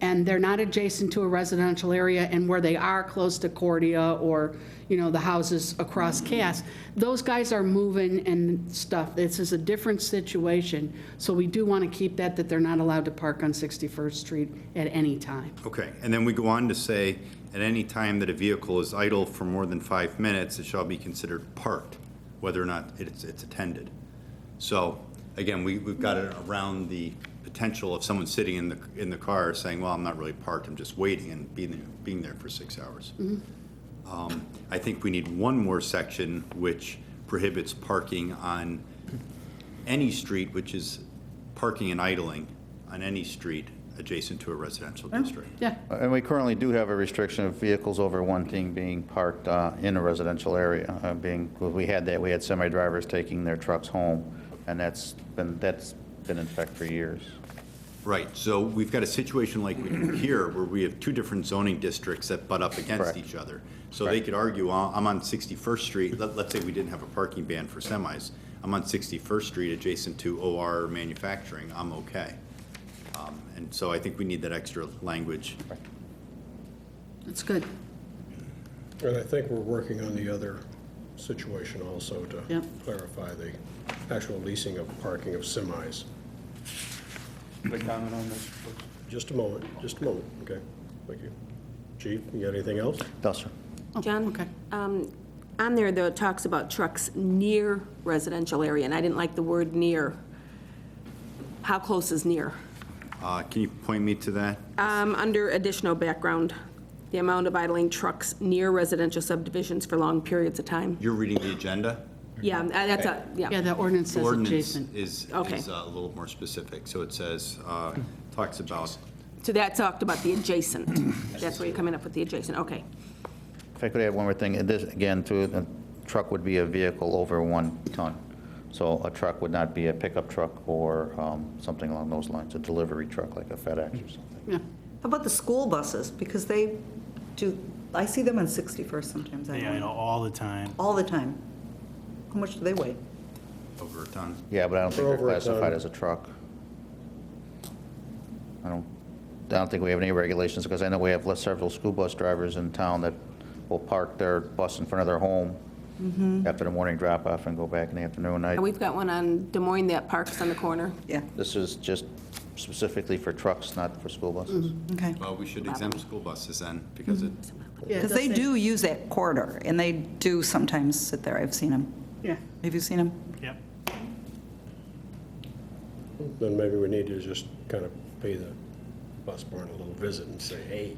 And they're not adjacent to a residential area, and where they are close to Cordia or, the houses across Cass, those guys are moving and stuff. This is a different situation. So we do want to keep that they're not allowed to park on 61st Street at any time. Okay, and then we go on to say, at any time that a vehicle is idle for more than 5 minutes, it shall be considered parked, whether or not it's attended. So, again, we've got it around the potential of someone sitting in the car saying, well, I'm not really parked, I'm just waiting, and being there for 6 hours. I think we need one more section which prohibits parking on any street, which is parking and idling on any street adjacent to a residential district. Yeah. And we currently do have a restriction of vehicles over 1 ton being parked in a residential area. We had semi-drivers taking their trucks home, and that's been in effect for years. Right, so we've got a situation like we do here, where we have 2 different zoning districts that butt up against Correct. each other. So they could argue, well, I'm on 61st Street, let's say we didn't have a parking ban for semis. I'm on 61st Street adjacent to OR manufacturing, I'm okay. And so I think we need that extra language. That's good. And I think we're working on the other situation also to Yep. clarify the actual leasing of parking of semis. Can I comment on this? Just a moment, okay? Thank you. Chief, you got anything else? No, sir. John? Okay. On there, though, it talks about trucks near residential area, and I didn't like the word near. How close is near? Can you point me to that? Under additional background, the amount of idling trucks near residential subdivisions for long periods of time. You're reading the agenda? Yeah, that's a, Yeah, yeah. the ordinance The says ordinance adjacent. is Okay. a little more specific. So it says, talks about, So that talked about the adjacent. That's where you're coming up with the adjacent, okay. If I could add one more thing, and this, again, too, a truck would be a vehicle over 1 ton. So a truck would not be a pickup truck or something along those lines, a delivery truck like a FedEx or something. Yeah. How about the school buses? Because they do, I see them on 61st sometimes. I Yeah, I don't know, all the time. All the time. How much do they weigh? over a ton. Yeah, but I don't think they're Over a ton. classified as a truck. I don't think we have any regulations, because I know we have several school bus drivers in town that will park their bus in front of their home after the morning drop-off and go back in the afternoon. And we've got one on Des Moines that parks on the corner. Yeah. This is just specifically for trucks, not for school buses. Okay. Well, we should exempt school buses then, because it, Yeah, Because they do use that corridor, and they do sometimes sit there. I've seen them. Yeah. Have you seen them? Yep. Then maybe we need to just kind of pay the bus barn a little visit and say, hey.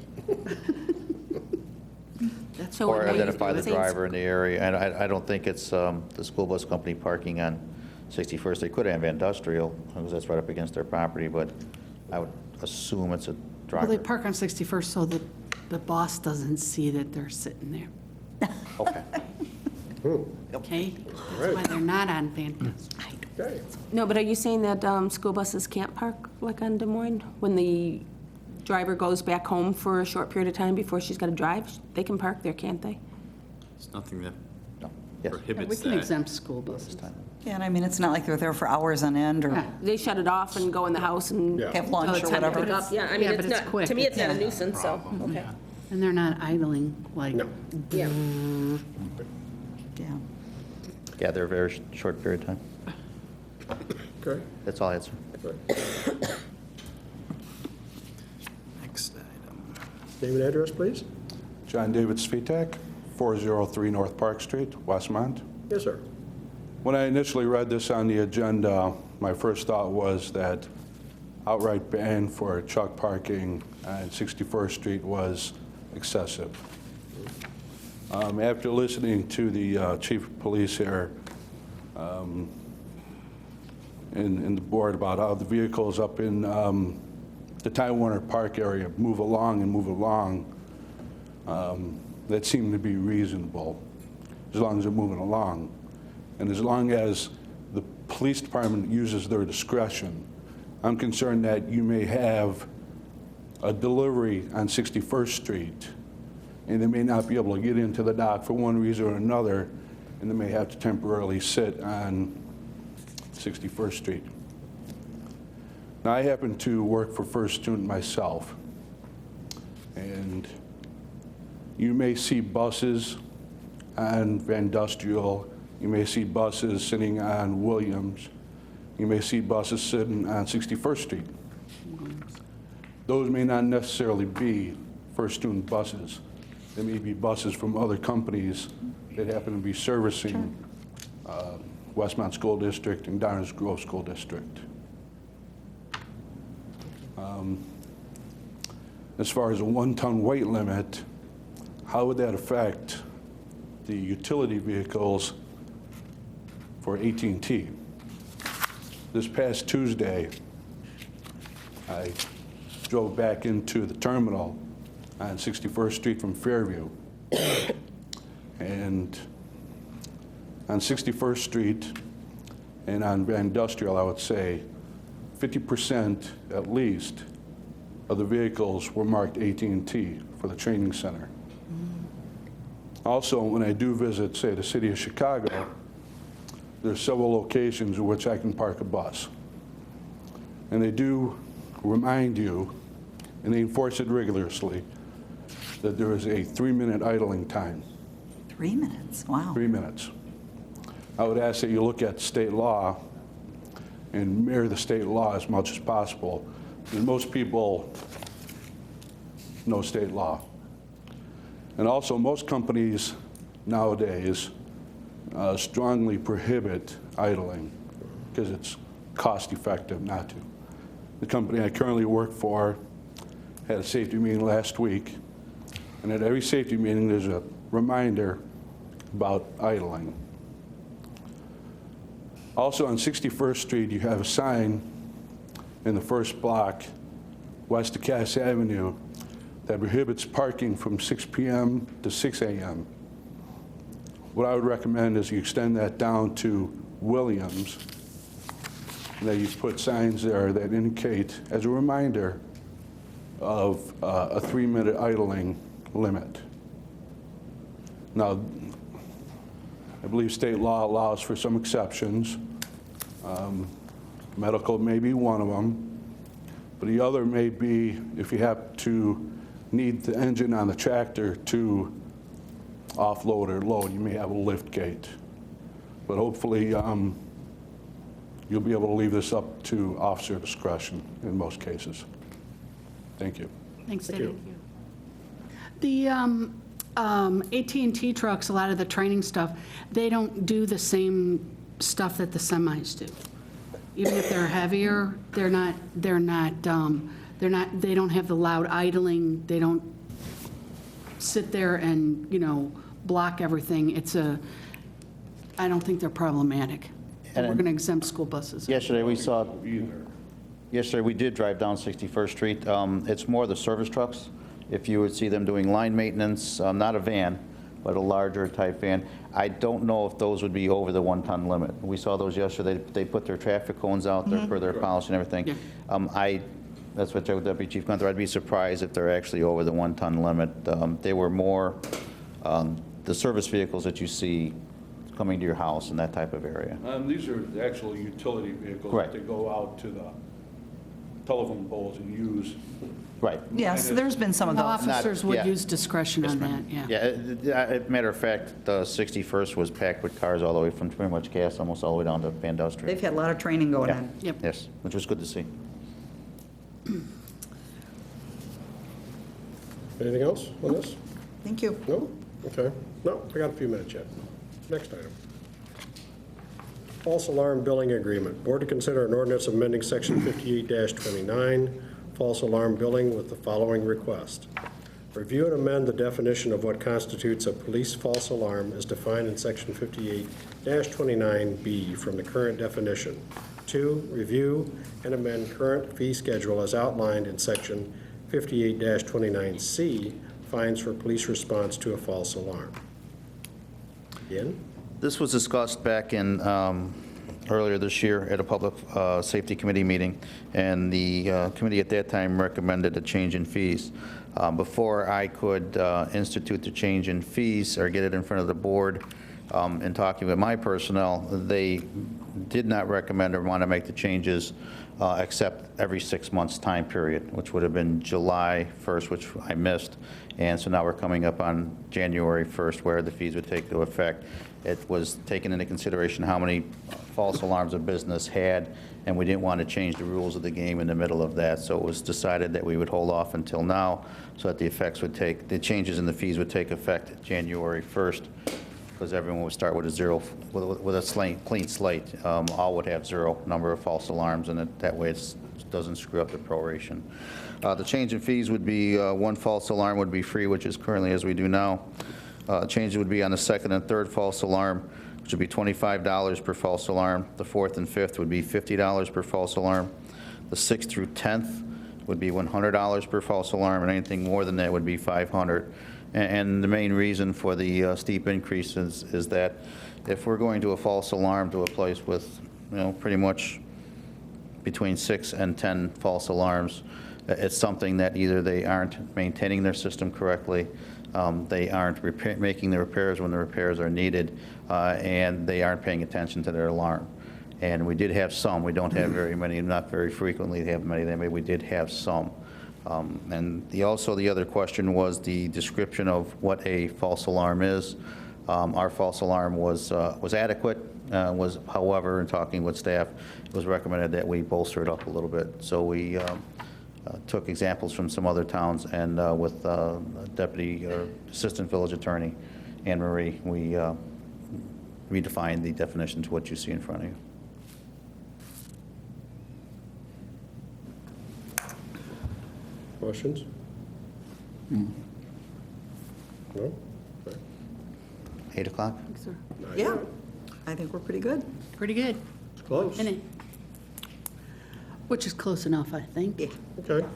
That's Or what they identify the do. driver in the area. And I don't think it's the school bus company parking on 61st. They could have industrial, because that's right up against their property, but I would assume it's a Well, they driver. park on 61st so that the boss doesn't see that they're sitting there, Okay. okay? That's why they're not on Van Ness. Okay. No, but are you saying that school buses can't park like on Des Moines? When the driver goes back home for a short period of time before she's got to drive, they can park there, can't they? it's nothing that No. Yes. We prohibits can that. exempt school buses. Yeah, and I mean, it's not like they're there for hours on end or Yeah. They shut it off and go in the house and Yeah. have lunch or Time to whatever. pick up. Yeah, I mean, Yeah, but it's it's not, quick. to me, it's not a Yeah. nuisance, so, okay. And they're not idling like, No. Yeah. Yeah. Yeah, they're a very short period of time. Okay. That's all I had, sir. Next item. Name and address, please? John David Svitak, 403 North Park Street, Westmont. Yes, sir. When I initially read this on the agenda, my first thought was that outright ban for truck parking on 61st Street was excessive. After listening to the chief of police here and the board about how the vehicles up in the Time Warner Park area move along, that seemed to be reasonable, as long as they're moving along. And as long as the police department uses their discretion, I'm concerned that you may have a delivery on 61st Street, and they may not be able to get into the dock for one reason or another, and they may have to temporarily sit on 61st Street. Now, I happen to work for First Student myself, and you may see buses on Van Industrial, you may see buses sitting on Williams, you may see buses sitting on 61st Street. Those may not necessarily be First Student buses. They may be buses from other companies that happen to be servicing Westmont School District and Downers Grove School District. As far as a one-ton weight limit, how would that affect the utility vehicles for AT&T? This past Tuesday, I drove back into the terminal on 61st Street from Fairview. And on 61st Street and on Van Industrial, I would say 50% at least of the vehicles were marked AT&T for the training center. Also, when I do visit, say, the city of Chicago, there's several locations in which I can park a bus. And they do remind you, and they enforce it rigorously, that there is a 3-minute idling time. 3 minutes, wow. 3 minutes. I would ask that you look at state law and mirror the state law as much as possible, because most people know state law. And also, most companies nowadays strongly prohibit idling because it's cost-effective not to. The company I currently work for had a safety meeting last week, and at every safety meeting, there's a reminder about idling. Also, on 61st Street, you have a sign in the first block, west of Cass Avenue, that prohibits parking from 6 p.m. to 6 a.m. What I would recommend is you extend that down to Williams, and that you put signs there that indicate, as a reminder, of a 3-minute idling limit. Now, I believe state law allows for some exceptions. Medical may be one of them, but the other may be if you have to need the engine on the tractor to offload or load, you may have a lift gate. But hopefully you'll be able to leave this up to officer discretion in most cases. Thank you. Thanks, Thank David. you. The AT&T trucks, a lot of the training stuff, they don't do the same stuff that the semis do. Even if they're heavier, they don't have the loud idling, they don't sit there and, block everything. I don't think they're problematic. We're going to exempt school buses. Yesterday, we did drive down 61st Street. It's more the service trucks. If you would see them doing line maintenance, not a van, but a larger type van. I don't know if those would be over the 1-ton limit. We saw those yesterday. They put their traffic cones out there for their policy and everything. Yeah. That's what Deputy Chief Gunther, I'd be surprised if they're actually over the 1-ton limit. They were more the service vehicles that you see coming to your house in that type of area. These are actual utility vehicles Correct. that go out to the telephone poles and use. Right. Yes, there's been some of The those. officers would yeah. use discretion on that, yeah. Yeah, matter of fact, the 61st was packed with cars all the way from pretty much Cass, almost all the way down to Vandell Street. They've had a lot of training going Yeah. on. Yep. Yes, which was good to see. Anything else on this? Thank you. No? Okay. No, I got a few minutes yet. Next item. False alarm billing agreement. Board to consider an ordinance amending section 58-29, false alarm billing with the following request. Review and amend the definition of what constitutes a police false alarm as defined in section 58-29B from the current definition. 2, review and amend current fee schedule as outlined in section 58-29C, fines for police response to a false alarm. Ian? This was discussed back in, earlier this year at a Public Safety Committee meeting, and the committee at that time recommended a change in fees. Before I could institute the change in fees or get it in front of the board, in talking with my personnel, they did not recommend or want to make the changes except every 6 months time period, which would have been July 1st, which I missed. And so now we're coming up on January 1st where the fees would take into effect. It was taken into consideration how many false alarms a business had, and we didn't want to change the rules of the game in the middle of that. So it was decided that we would hold off until now so that the changes in the fees would take effect January 1st, because everyone would start with a zero, with a clean slate. All would have zero number of false alarms, and that way it doesn't screw up the proration. The change in fees would be one false alarm would be free, which is currently as we do now. Change would be on the second and third false alarm, which would be $25 per false alarm. The fourth and fifth would be $50 per false alarm. The 6th through 10th would be $100 per false alarm, and anything more than that would be $500. And the main reason for the steep increases is that if we're going to a false alarm to a place with, pretty much between 6 and 10 false alarms, it's something that either they aren't maintaining their system correctly, they aren't making the repairs when the repairs are needed, and they aren't paying attention to their alarm. And we did have some. We don't have very many, not very frequently have many of them, but we did have some. And the other question was the description of what a false alarm is. Our false alarm was adequate. However, in talking with staff, it was recommended that we bolster it up a little bit. So we took examples from some other towns, and with Deputy or Assistant Village Attorney Anne Marie, we redefined the definition to what you see in front of you. Questions? No? Okay. 8 o'clock? Not Yeah, yet. I think we're pretty good. Pretty good. It's close. Which is close enough, I think. Okay.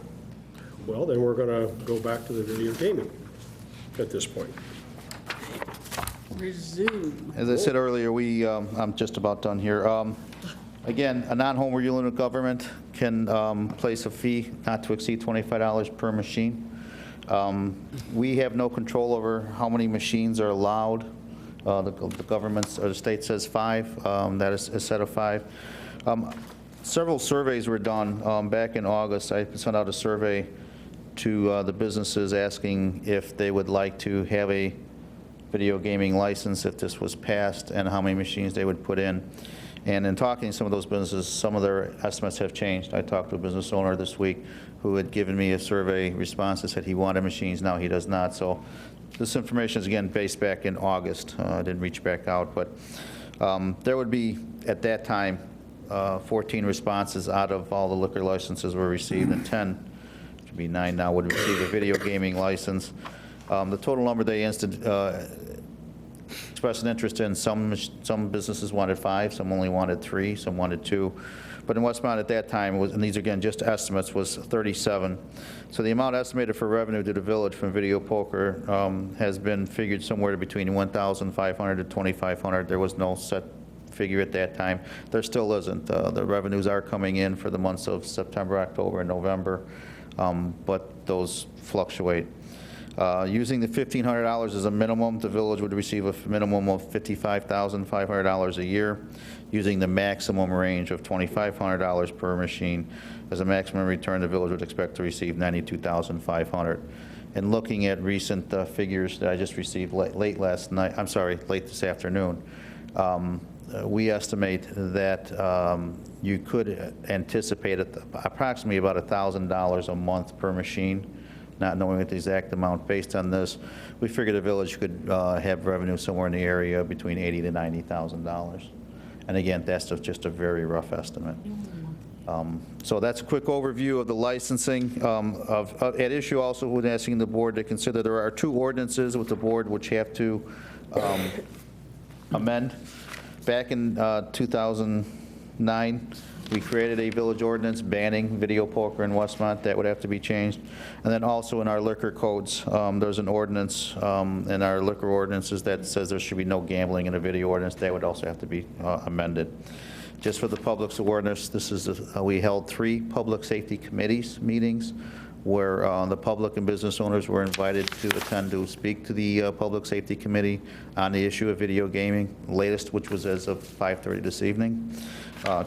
Well, then we're going to go back to the video gaming at this point. Resume. As I said earlier, I'm just about done here. Again, a non-home rule unit of government can place a fee not to exceed $25 per machine. We have no control over how many machines are allowed. The government or the state says 5. That is a set of 5. Several surveys were done back in August. I sent out a survey to the businesses asking if they would like to have a video gaming license if this was passed, and how many machines they would put in. And in talking to some of those businesses, some of their estimates have changed. I talked to a business owner this week who had given me a survey response that said he wanted machines, now he does not. So this information is, again, based back in August. I didn't reach back out, but there would be, at that time, 14 responses out of all the liquor licenses were received, and 10, which would be 9 now, would receive a video gaming license. The total number they expressed an interest in, some businesses wanted 5, some only wanted 3, some wanted 2. But in Westmont at that time, was, and these again just estimates, was 37. So the amount estimated for revenue to the village from video poker has been figured somewhere between $1,500 to $2,500. There was no set figure at that time. There still isn't. The revenues are coming in for the months of September, October, and November, but those fluctuate. Using the $1,500 as a minimum, the village would receive a minimum of $55,500 a year, using the maximum range of $2,500 per machine. As a maximum return, the village would expect to receive $92,500. And looking at recent figures that I just received late this afternoon, we estimate that you could anticipate approximately about $1,000 a month per machine. Not knowing what the exact amount. Based on this, we figured the village could have revenue somewhere in the area between $80,000 to $90,000. And again, that's just a very rough estimate. So that's a quick overview of the licensing. At issue also, we're asking the board to consider there are 2 ordinances with the board which have to amend. Back in 2009, we created a village ordinance banning video poker in Westmont. That would have to be changed. And then also in our liquor codes, there's an ordinance in our liquor ordinances that says there should be no gambling in a video ordinance. That would also have to be amended. Just for the public's awareness, this is we held 3 public safety committees meetings where the public and business owners were invited to attend to speak to the Public Safety Committee on the issue of video gaming, latest which was as of 5:30 this evening.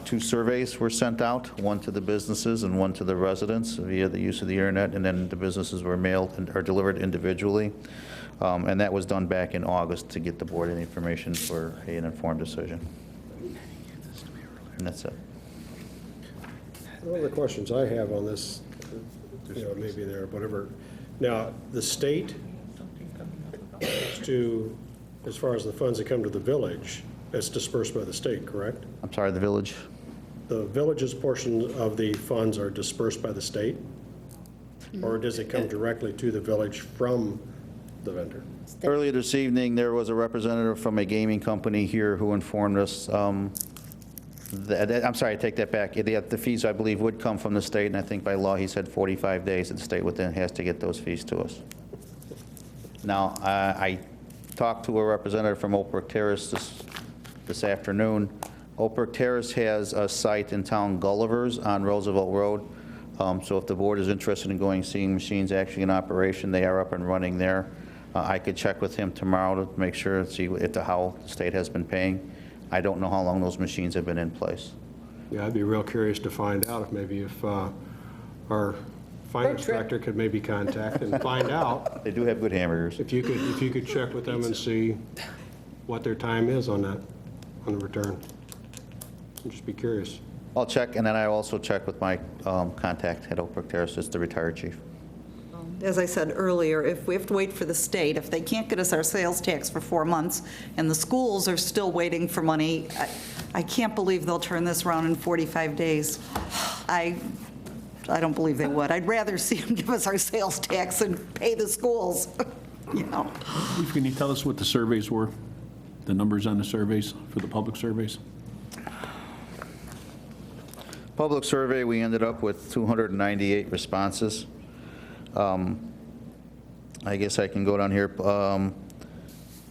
2 surveys were sent out, one to the businesses and one to the residents via the use of the internet, and then the businesses were mailed or delivered individually. And that was done back in August to get the board any information for an informed decision. And that's it. One of the questions I have on this, maybe there, whatever. Now, the state, as far as the funds that come to the village, that's dispersed by the state, correct? I'm sorry, the village? The village's portion of the funds are dispersed by the state? Or does it come directly to the village from the vendor? Earlier this evening, there was a representative from a gaming company here who informed us, I'm sorry, I take that back. The fees, I believe, would come from the state, and I think by law, he said 45 days, and the state has to get those fees to us. Now, I talked to a representative from Oak Brook Terrace this afternoon. Oak Brook Terrace has a site in town, Gulliver's, on Roosevelt Road. So if the board is interested in seeing machines actually in operation, they are up and running there. I could check with him tomorrow to make sure and see how the state has been paying. I don't know how long those machines have been in place. Yeah, I'd be real curious to find out if our finance director could maybe contact and find out. They do have good hamburgers. If you could check with them and see what their time is on that, on the return. I'd just be curious. I'll check, and then I also check with my contact at Oak Brook Terrace, it's the retired chief. As I said earlier, if we have to wait for the state, if they can't get us our sales tax for 4 months, and the schools are still waiting for money, I can't believe they'll turn this around in 45 days. I don't believe they would. I'd rather see them give us our sales tax and pay the schools, Can you tell us what the surveys were? The numbers on the surveys, for the public surveys? Public survey, we ended up with 298 responses. I guess I can go down here.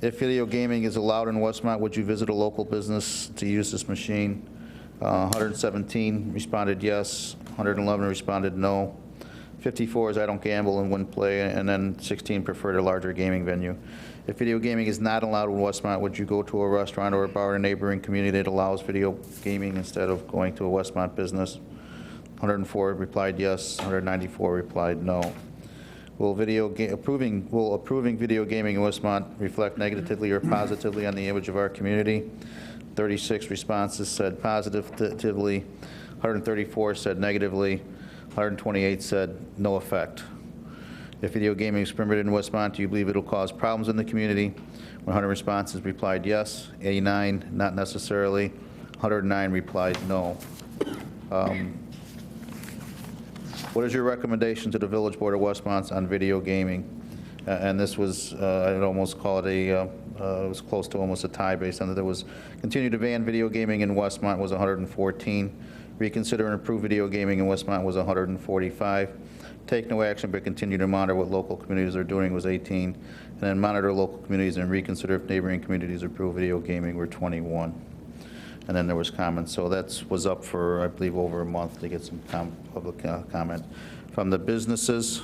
If video gaming is allowed in Westmont, would you visit a local business to use this machine? 117 responded yes, 111 responded no. 54 is I don't gamble and wouldn't play, and then 16 preferred a larger gaming venue. If video gaming is not allowed in Westmont, would you go to a restaurant or a bar in a neighboring community that allows video gaming instead of going to a Westmont business? 104 replied yes, 194 replied no. Will approving video gaming in Westmont reflect negatively or positively on the image of our community? 36 responses said positively, 134 said negatively, 128 said no effect. If video gaming is permitted in Westmont, do you believe it'll cause problems in the community? 100 responses replied yes, 89 not necessarily, 109 replied no. What is your recommendation to the Village Board of Westmont on video gaming? And this was, I'd almost call it it was close to almost a tie based on that. There was continue to ban video gaming in Westmont was 114. Reconsider and approve video gaming in Westmont was 145. Take no action but continue to monitor what local communities are doing was 18. And then monitor local communities and reconsider if neighboring communities approve video gaming were 21. And then there was comments. So that was up for, I believe, over a month to get some public comment. From the businesses,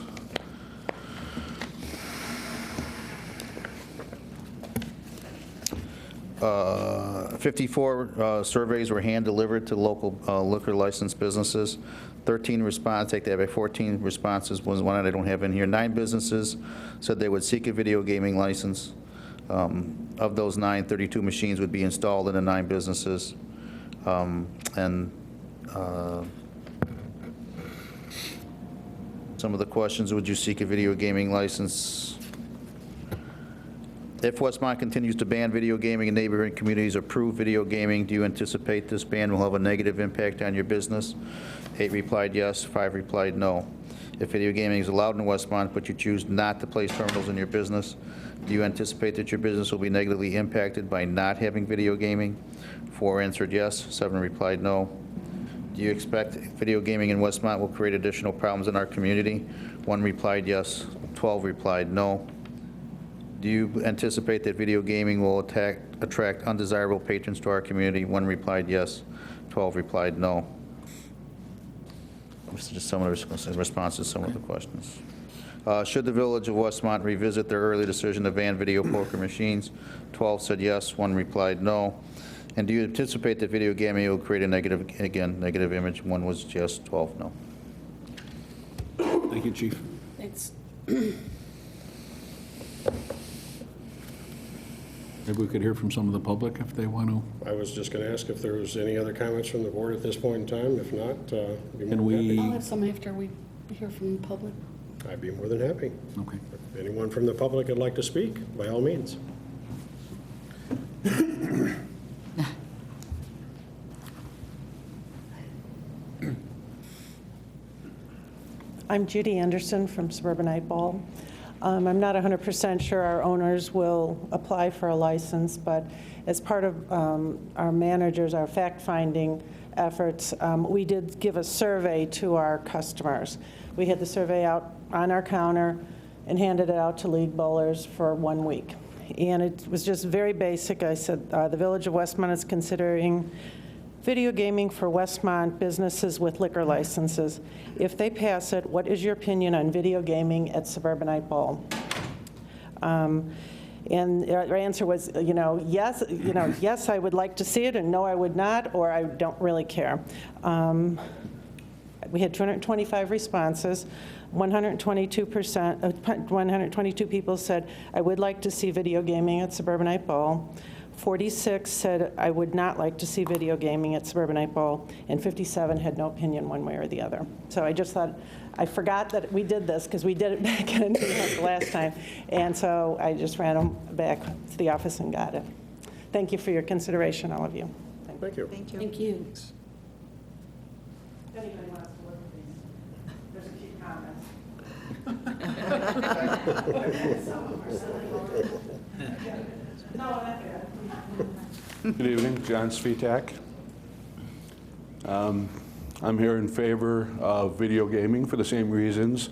54 surveys were hand-delivered to local liquor license businesses. 13 response, take that back, 14 responses was one I don't have in here. 9 businesses said they would seek a video gaming license. Of those 9, 32 machines would be installed in the 9 businesses. Some of the questions, would you seek a video gaming license? If Westmont continues to ban video gaming in neighboring communities, approve video gaming, do you anticipate this ban will have a negative impact on your business? 8 replied yes, 5 replied no. If video gaming is allowed in Westmont, but you choose not to place terminals in your business, do you anticipate that your business will be negatively impacted by not having video gaming? 4 answered yes, 7 replied no. Do you expect video gaming in Westmont will create additional problems in our community? 1 replied yes, 12 replied no. Do you anticipate that video gaming will attract undesirable patrons to our community? 1 replied yes, 12 replied no. This is just some of the responses to some of the questions. Should the Village of Westmont revisit their early decision to ban video poker machines? 12 said yes, 1 replied no. And do you anticipate that video gaming will create a negative image? 1 was yes, 12 no. Thank you, Chief. Thanks. Maybe we could hear from some of the public if they want to. I was just going to ask if there was any other comments from the board at this point in time. If not, be more Can than we- happy. I'll have some after we hear from the public. I'd be more than happy. Okay. If anyone from the public would like to speak, by all means. I'm Judy Anderson from Suburbanite Ball. I'm not 100% sure our owners will apply for a license, but as part of our managers, our fact-finding efforts, we did give a survey to our customers. We had the survey out on our counter and handed it out to league bowlers for 1 week. And it was just very basic. I said, the Village of Westmont is considering video gaming for Westmont businesses with liquor licenses. If they pass it, what is your opinion on video gaming at Suburbanite Ball? And their answer was, yes, yes, I would like to see it, and no, I would not, or I don't really care. We had 225 responses. 122 people said, I would like to see video gaming at Suburbanite Ball. 46 said, I would not like to see video gaming at Suburbanite Ball, and 57 had no opinion one way or the other. So I just thought, I forgot that we did this because we did it back in the last time, and so I just ran them back to the office and got it. Thank you for your consideration, all of you. Thank you. Thank you. Thank you. If anybody wants to look at these, there's a few comments. Some of them are silly. No, not bad. Good evening, John Svitak. I'm here in favor of video gaming for the same reasons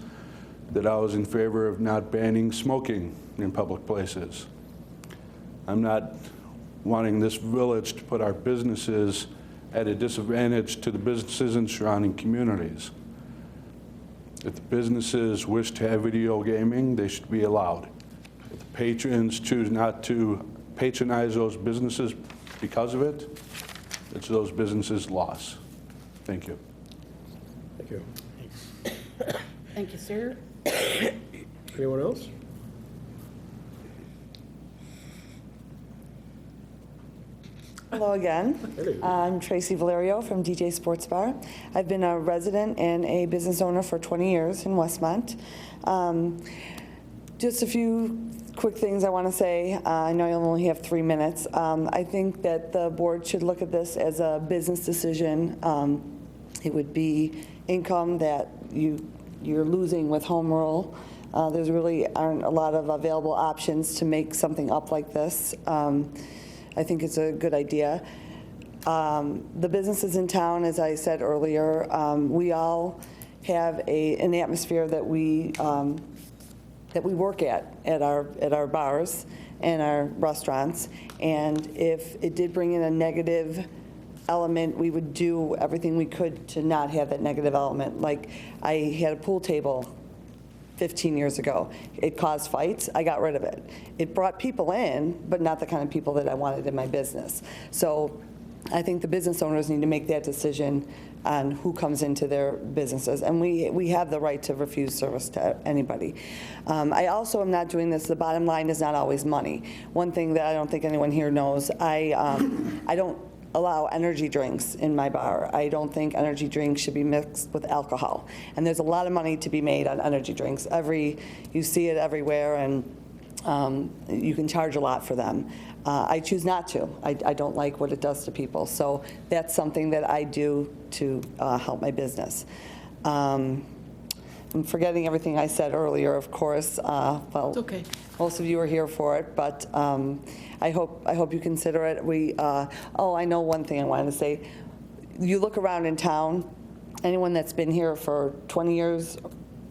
that I was in favor of not banning smoking in public places. I'm not wanting this village to put our businesses at a disadvantage to the businesses in surrounding communities. If the businesses wish to have video gaming, they should be allowed. If the patrons choose not to patronize those businesses because of it, it's those businesses' loss. Thank you. Thank you. Thank you, sir. Anyone else? Hello again. I'm Tracy Valerio from DJ Sports Bar. I've been a resident and a business owner for 20 years in Westmont. Just a few quick things I want to say. I know you only have 3 minutes. I think that the board should look at this as a business decision. It would be income that you're losing with home rule. There's really aren't a lot of available options to make something up like this. I think it's a good idea. The businesses in town, as I said earlier, we all have an atmosphere that we work at our bars and our restaurants. And if it did bring in a negative element, we would do everything we could to not have that negative element. Like, I had a pool table 15 years ago. It caused fights. I got rid of it. It brought people in, but not the kind of people that I wanted in my business. So I think the business owners need to make that decision on who comes into their businesses. And we have the right to refuse service to anybody. I also am not doing this. The bottom line is not always money. One thing that I don't think anyone here knows, I don't allow energy drinks in my bar. I don't think energy drinks should be mixed with alcohol. And there's a lot of money to be made on energy drinks. You see it everywhere, and you can charge a lot for them. I choose not to. I don't like what it does to people. So that's something that I do to help my business. I'm forgetting everything I said earlier, of course. Well, It's okay. Most of you are here for it, but I hope you consider it. I know one thing I wanted to say. You look around in town, anyone that's been here for 20 years,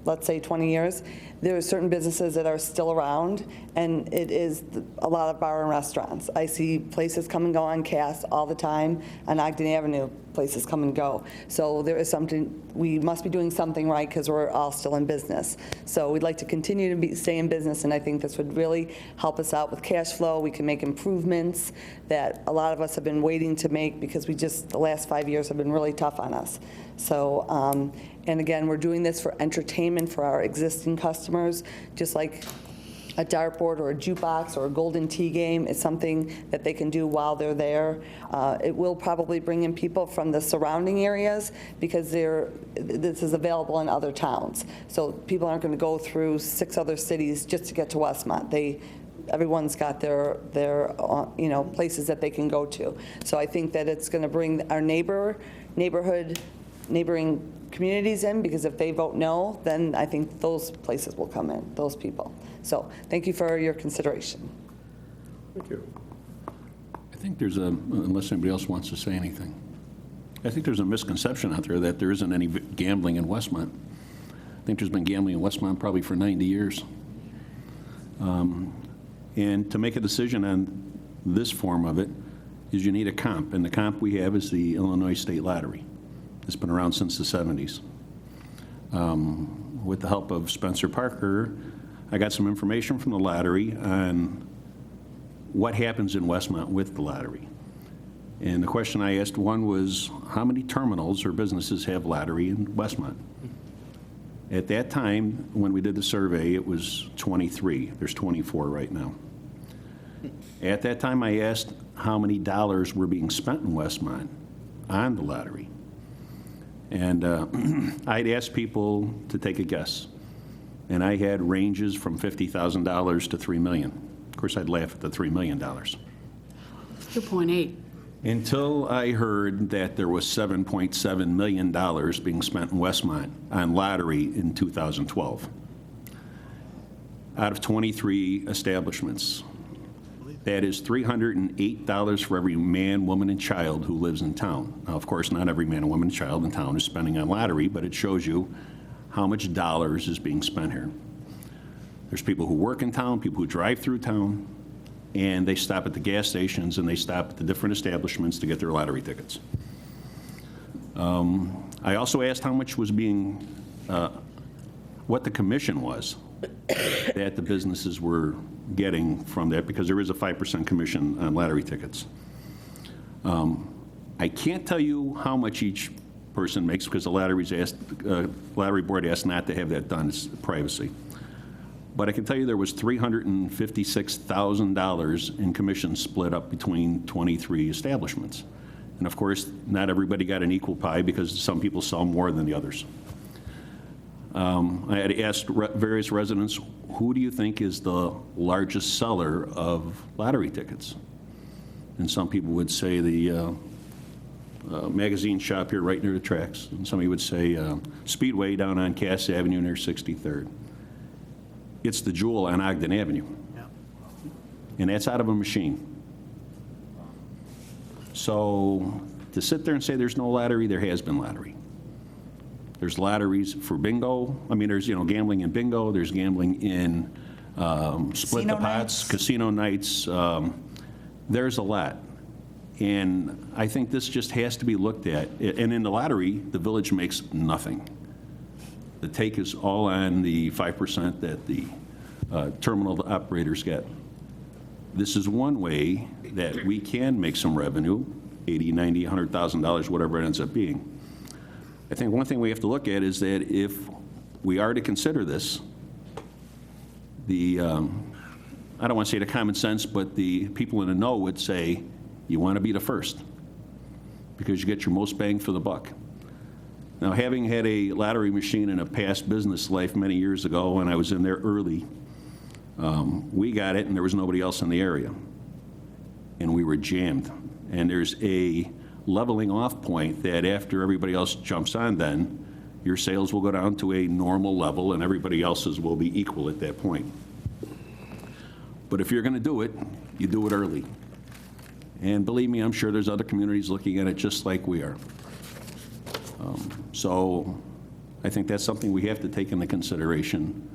let's say 20 years, there are certain businesses that are still around, and it is a lot of bar and restaurants. I see places come and go on Cass all the time, on Ogden Avenue, places come and go. So there is something, we must be doing something right because we're all still in business. So we'd like to continue to stay in business, and I think this would really help us out with cash flow. We can make improvements that a lot of us have been waiting to make because the last 5 years have been really tough on us. So, and again, we're doing this for entertainment for our existing customers, just like a dartboard or a jukebox or a golden tea game is something that they can do while they're there. It will probably bring in people from the surrounding areas because this is available in other towns. So people aren't going to go through 6 other cities just to get to Westmont. Everyone's got their places that they can go to. So I think that it's going to bring our neighboring communities in, because if they vote no, then I think those places will come in, those people. So thank you for your consideration. Thank you. I think unless anybody else wants to say anything, I think there's a misconception out there that there isn't any gambling in Westmont. I think there's been gambling in Westmont probably for 90 years. And to make a decision on this form of it is you need a comp, and the comp we have is the Illinois State Lottery. It's been around since the 70s. With the help of Spencer Parker, I got some information from the lottery on what happens in Westmont with the lottery. And the question I asked one was, how many terminals or businesses have lottery in Westmont? At that time, when we did the survey, it was 23. There's 24 right now. At that time, I asked how many dollars were being spent in Westmont on the lottery. And I'd ask people to take a guess. And I had ranges from $50,000 to $3 million. Of course, I'd laugh at the $3 million. 2.8. Until I heard that there was $7.7 million being spent in Westmont on lottery in 2012. Out of 23 establishments. That is $308 for every man, woman, and child who lives in town. Now, of course, not every man, woman, and child in town is spending on lottery, but it shows you how much dollars is being spent here. There's people who work in town, people who drive through town, and they stop at the gas stations and they stop at the different establishments to get their lottery tickets. I also asked how much was being, what the commission was that the businesses were getting from that, because there is a 5% commission on lottery tickets. I can't tell you how much each person makes because the lottery board asked not to have that done. It's privacy. But I can tell you there was $356,000 in commissions split up between 23 establishments. And of course, not everybody got an equal pie because some people sell more than the others. I had asked various residents, who do you think is the largest seller of lottery tickets? And some people would say the magazine shop here right near the tracks. And somebody would say Speedway down on Cass Avenue near 63rd. It's the Jewel on Ogden Avenue. And that's out of a machine. So to sit there and say there's no lottery, there has been lottery. There's lotteries for bingo. I mean, there's, gambling in bingo. There's gambling in split the pots, casino nights. There's a lot. And I think this just has to be looked at. And in the lottery, the village makes nothing. The take is all on the 5% that the terminal operators get. This is one way that we can make some revenue, $80,000, $90,000, $100,000, whatever it ends up being. I think one thing we have to look at is that if we are to consider this, the, I don't want to say the common sense, but the people in the know would say, you want to be the first because you get your most bang for the buck. Now, having had a lottery machine in a past business life many years ago when I was in there early, we got it and there was nobody else in the area. And we were jammed. And there's a leveling off point that after everybody else jumps on, then your sales will go down to a normal level and everybody else's will be equal at that point. But if you're going to do it, you do it early. And believe me, I'm sure there's other communities looking at it just like we are. So I think that's something we have to take into consideration,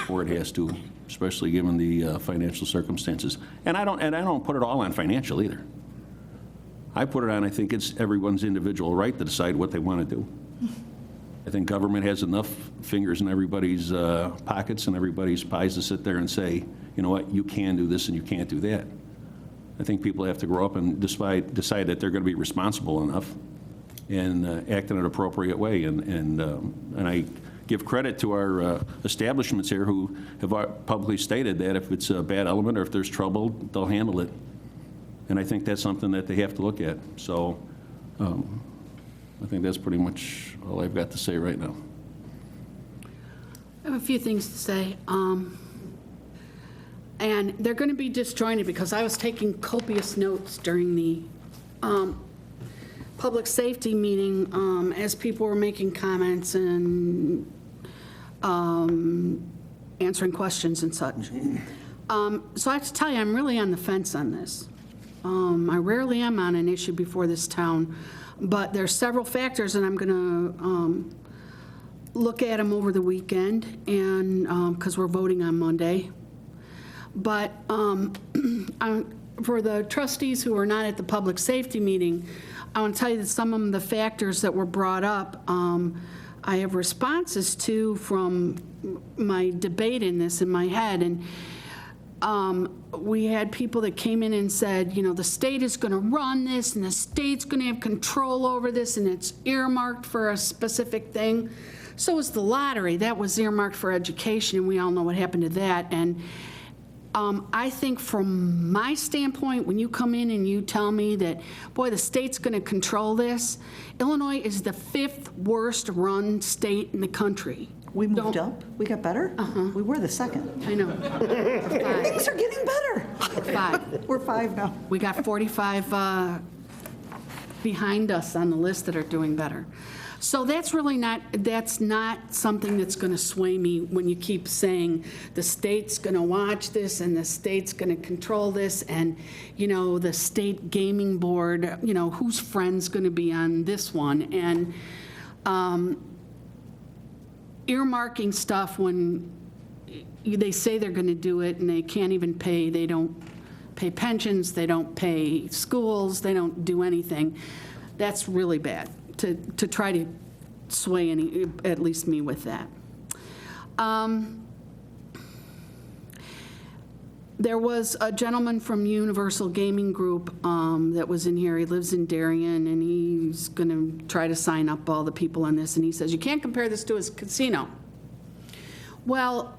or it has to, especially given the financial circumstances. And I don't put it all on financial either. I put it on, I think it's everyone's individual right to decide what they want to do. I think government has enough fingers in everybody's pockets and everybody's pies to sit there and say, you know what, you can do this and you can't do that. I think people have to grow up and decide that they're going to be responsible enough and act in an appropriate way. And I give credit to our establishments here who have publicly stated that if it's a bad element or if there's trouble, they'll handle it. And I think that's something that they have to look at. So I think that's pretty much all I've got to say right now. I have a few things to say. And they're going to be disjointed because I was taking copious notes during the public safety meeting as people were making comments and answering questions and such. So I have to tell you, I'm really on the fence on this. I rarely am on an issue before this town, but there's several factors, and I'm going to look at them over the weekend, and because we're voting on Monday. But for the trustees who are not at the public safety meeting, I want to tell you that some of the factors that were brought up, I have responses to from my debate in this in my head. And we had people that came in and said, the state is going to run this and the state's going to have control over this and it's earmarked for a specific thing. So is the lottery. That was earmarked for education, and we all know what happened to that. And I think from my standpoint, when you come in and you tell me that, boy, the state's going to control this, Illinois is the 5th worst run state in the country. We moved up? We got better? We were the 2nd. I know. We're 5. Things are getting better. We're 5. We're 5 now. We got 45 behind us on the list that are doing better. So that's not something that's going to sway me when you keep saying the state's going to watch this and the state's going to control this and, the state gaming board, whose friend's going to be on this one. And earmarking stuff when they say they're going to do it and they can't even pay, they don't pay pensions, they don't pay schools, they don't do anything. That's really bad. To try to sway at least me with that. There was a gentleman from Universal Gaming Group that was in here. He lives in Darien, and he's going to try to sign up all the people on this. And he says, you can't compare this to a casino. Well,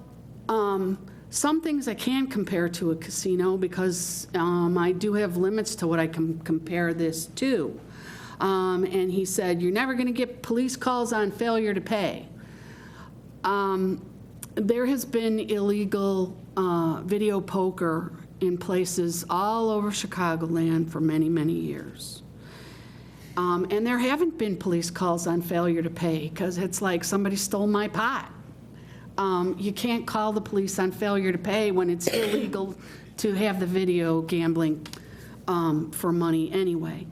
Some things I can compare to a casino because I do have limits to what I can compare this to. And he said, you're never going to get police calls on failure to pay. There has been illegal video poker in places all over Chicagoland for many, many years. And there haven't been police calls on failure to pay because it's like somebody stole my pot. You can't call the police on failure to pay when it's illegal to have the video gambling for money anyway.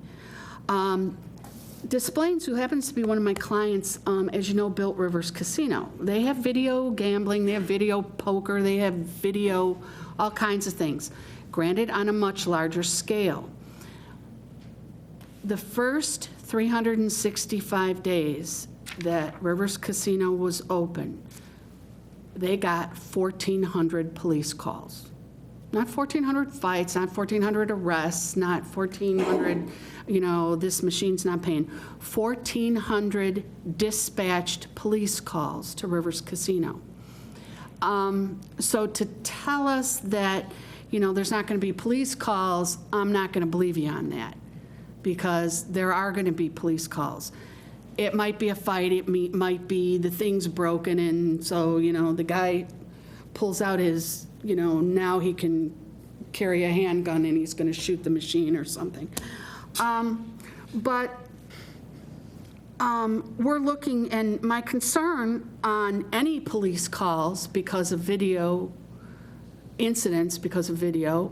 Des Plaines, who happens to be one of my clients, as you know, built Rivers Casino. They have video gambling, they have video poker, they have video, all kinds of things, granted on a much larger scale. The first 365 days that Rivers Casino was open, they got 1,400 police calls. Not 1,400 fights, not 1,400 arrests, not 1,400, this machine's not paying. 1,400 dispatched police calls to Rivers Casino. So to tell us that, there's not going to be police calls, I'm not going to believe you on that, because there are going to be police calls. It might be a fight, it might be the thing's broken, and so, the guy pulls out his, now he can carry a handgun and he's going to shoot the machine or something. But we're looking, and my concern on any police calls because of video incidents, because of video,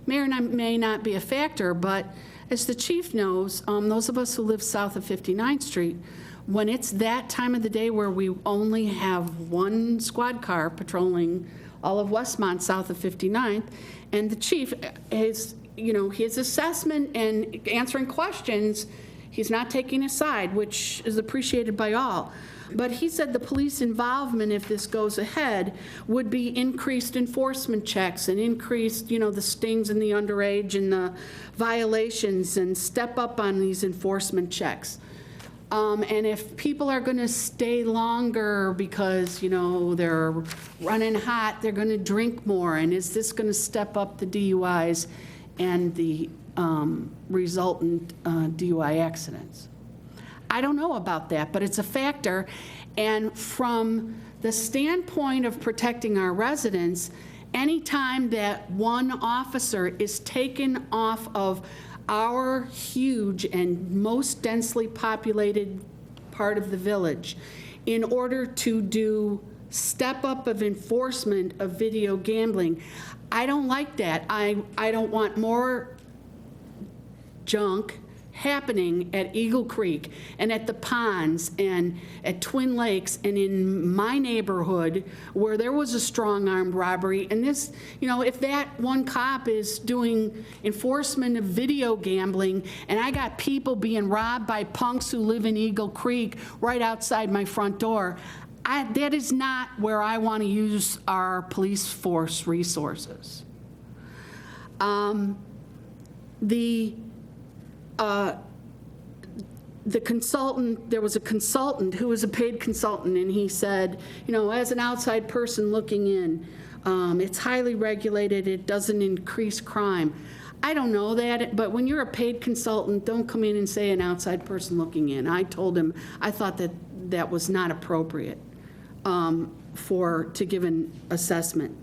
may or may not be a factor, but as the chief knows, those of us who live south of 59th Street, when it's that time of the day where we only have one squad car patrolling all of Westmont south of 59th, and the chief is, his assessment and answering questions, he's not taking a side, which is appreciated by all. But he said the police involvement, if this goes ahead, would be increased enforcement checks and increased, the stings and the underage and the violations, and step up on these enforcement checks. And if people are going to stay longer because, they're running hot, they're going to drink more, and is this going to step up the DUIs and the resultant DUI accidents? I don't know about that, but it's a factor. And from the standpoint of protecting our residents, anytime that one officer is taken off of our huge and most densely populated part of the village in order to do step up of enforcement of video gambling, I don't like that. I don't want more junk happening at Eagle Creek and at the ponds and at Twin Lakes and in my neighborhood where there was a strong armed robbery. And this, if that one cop is doing enforcement of video gambling and I got people being robbed by punks who live in Eagle Creek right outside my front door, that is not where I want to use our police force resources. The consultant, there was a consultant who was a paid consultant, and he said, as an outside person looking in, it's highly regulated, it doesn't increase crime. I don't know that, but when you're a paid consultant, don't come in and say an outside person looking in. I told him I thought that was not appropriate to give an assessment.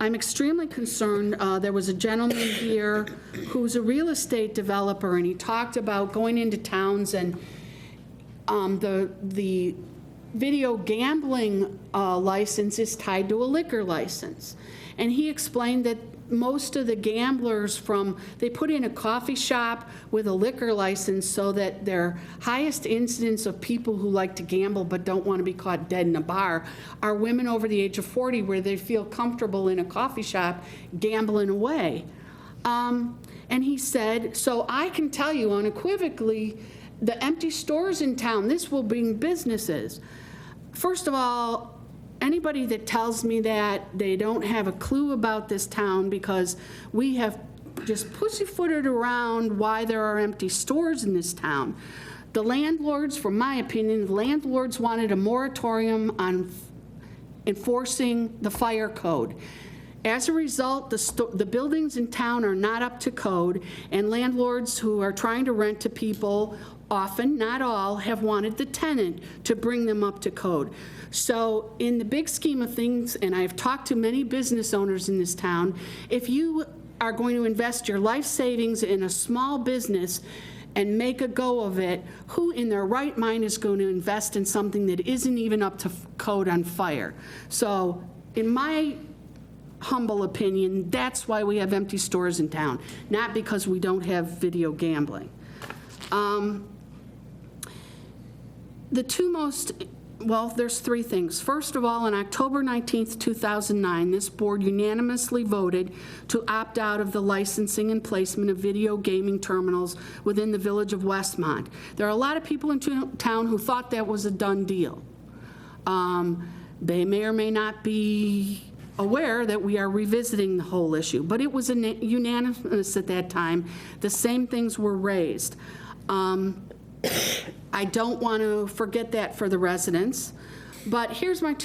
I'm extremely concerned. There was a gentleman here who's a real estate developer, and he talked about going into towns and the video gambling license is tied to a liquor license. And he explained that most of the gamblers they put in a coffee shop with a liquor license so that their highest incidence of people who like to gamble but don't want to be caught dead in a bar are women over the age of 40 where they feel comfortable in a coffee shop gambling away. And he said, so I can tell you unequivocally, the empty stores in town, this will bring businesses. First of all, anybody that tells me that, they don't have a clue about this town, because we have just pussyfooted around why there are empty stores in this town. The landlords, from my opinion, the landlords wanted a moratorium on enforcing the fire code. As a result, the buildings in town are not up to code, and landlords who are trying to rent to people, often, not all, have wanted the tenant to bring them up to code. So in the big scheme of things, and I've talked to many business owners in this town, if you are going to invest your life savings in a small business and make a go of it, who in their right mind is going to invest in something that isn't even up to code on fire? So in my humble opinion, that's why we have empty stores in town, not because we don't have video gambling. The two most, well, there's three things. First of all, on October 19th, 2009, this board unanimously voted to opt out of the licensing and placement of video gaming terminals within the village of Westmont. There are a lot of people in town who thought that was a done deal. They may or may not be aware that we are revisiting the whole issue, but it was unanimous at that time. The same things were raised. I don't want to forget that for the residents, but here's my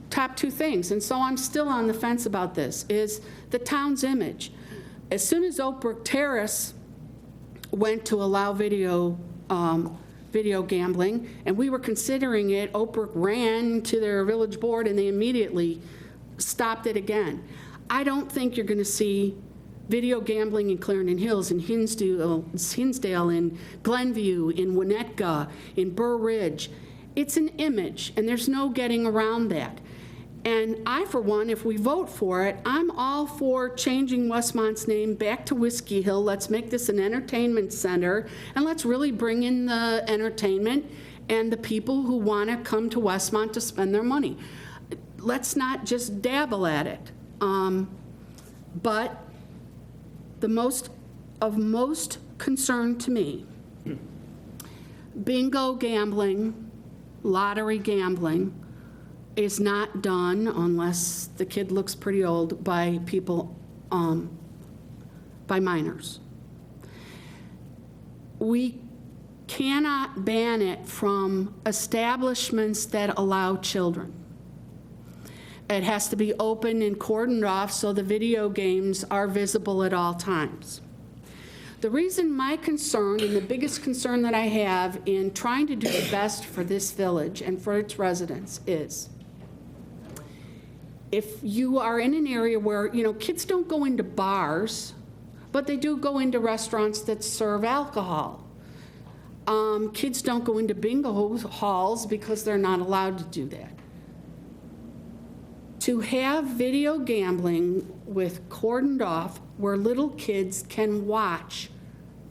top two things, and so I'm still on the fence about this, is the town's image. As soon as Oak Brook Terrace went to allow video gambling, and we were considering it, Oak Brook ran to their village board and they immediately stopped it again. I don't think you're going to see video gambling in Clarendon Hills, in Hinsdale, in Glenview, in Winnetka, in Burr Ridge. It's an image, and there's no getting around that. And I, for one, if we vote for it, I'm all for changing Westmont's name back to Whiskey Hill. Let's make this an entertainment center, and let's really bring in the entertainment and the people who want to come to Westmont to spend their money. Let's not just dabble at it. But the most concern to me, bingo gambling, lottery gambling, is not done unless the kid looks pretty old by people, by minors. We cannot ban it from establishments that allow children. It has to be open and cordoned off so the video games are visible at all times. The reason my concern, and the biggest concern that I have in trying to do the best for this village and for its residents, is if you are in an area where, kids don't go into bars, but they do go into restaurants that serve alcohol. Kids don't go into bingo halls because they're not allowed to do that. To have video gambling with cordoned off where little kids can watch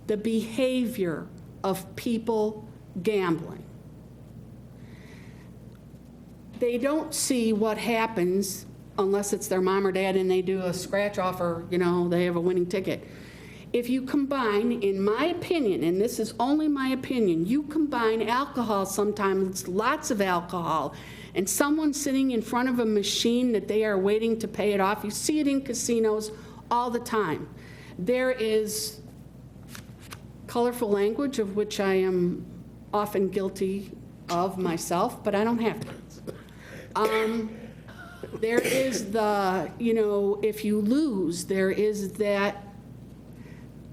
the behavior of people gambling. They don't see what happens unless it's their mom or dad and they do a scratch off or, they have a winning ticket. If you combine, in my opinion, and this is only my opinion, you combine alcohol sometimes, lots of alcohol, and someone sitting in front of a machine that they are waiting to pay it off. You see it in casinos all the time. There is colorful language, of which I am often guilty of myself, but I don't have kids. There is the, if you lose, there is that,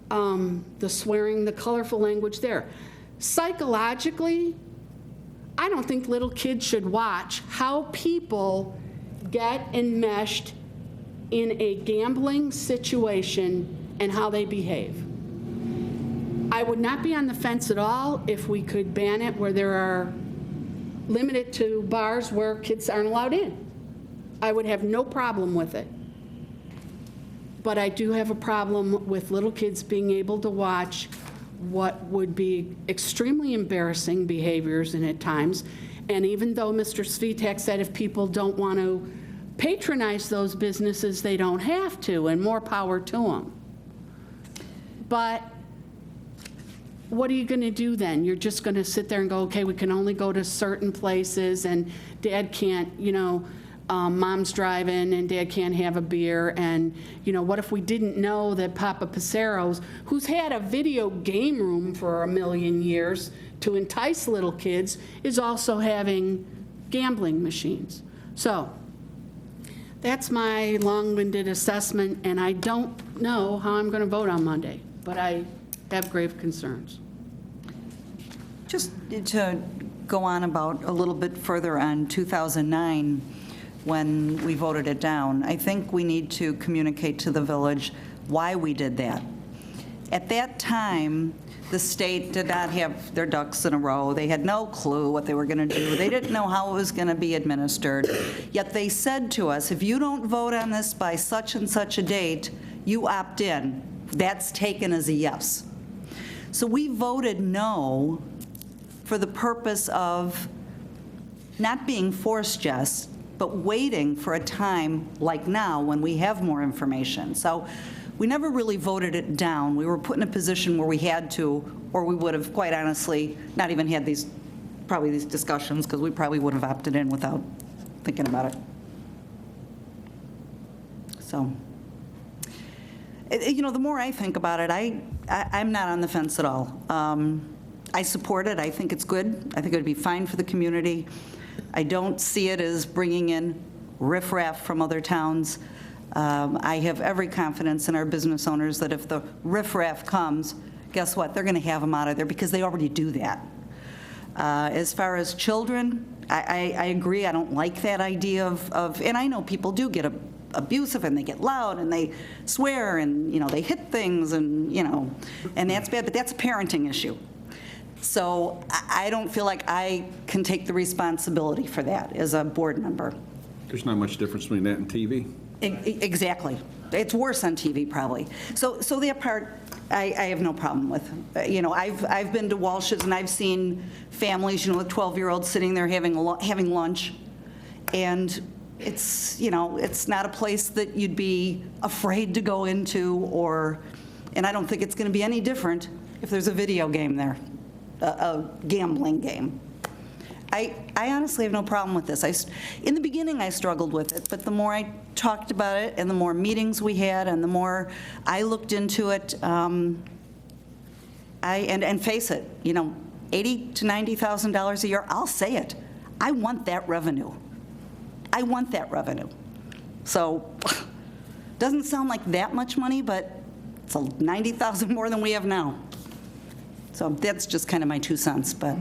the swearing, the colorful language there. Psychologically, I don't think little kids should watch how people get enmeshed in a gambling situation and how they behave. I would not be on the fence at all if we could ban it where there are limited to bars where kids aren't allowed in. I would have no problem with it. But I do have a problem with little kids being able to watch what would be extremely embarrassing behaviors and at times. And even though Mr. Svitek said if people don't want to patronize those businesses, they don't have to, and more power to them. But what are you going to do then? You're just going to sit there and go, okay, we can only go to certain places, and Dad can't, Mom's driving and Dad can't have a beer, and what if we didn't know that Papa Pacero's, who's had a video game room for a million years to entice little kids, is also having gambling machines. So that's my long-winded assessment, and I don't know how I'm going to vote on Monday, but I have grave concerns. Just to go on about a little bit further on 2009, when we voted it down, I think we need to communicate to the village why we did that. At that time, the state did not have their ducks in a row. They had no clue what they were going to do. They didn't know how it was going to be administered. Yet they said to us, if you don't vote on this by such and such a date, you opt in. That's taken as a yes. So we voted no for the purpose of not being forced yes, but waiting for a time like now when we have more information. So we never really voted it down. We were put in a position where we had to, or we would have, quite honestly, not even had these discussions, because we probably would have opted in without thinking about it. So, the more I think about it, I'm not on the fence at all. I support it. I think it's good. I think it would be fine for the community. I don't see it as bringing in riffraff from other towns. I have every confidence in our business owners that if the riffraff comes, guess what? They're going to have them out of there because they already do that. As far as children, I agree. I don't like that idea of and I know people do get abusive and they get loud and they swear and, they hit things and, and that's bad, but that's a parenting issue. So I don't feel like I can take the responsibility for that as a board member. There's not much difference between that and TV. Exactly. It's worse on TV, probably. So that part, I have no problem with. I've been to Walsh's, and I've seen families, with 12-year-olds sitting there having lunch, and it's not a place that you'd be afraid to go into, and I don't think it's going to be any different if there's a video game there, a gambling game. I honestly have no problem with this. In the beginning, I struggled with it, but the more I talked about it and the more meetings we had and the more I looked into it, and face it, $80,000 to $90,000 a year, I'll say it. I want that revenue. I want that revenue. So, doesn't sound like that much money, but it's $90,000 more than we have now. So that's just kind of my 2 cents, but.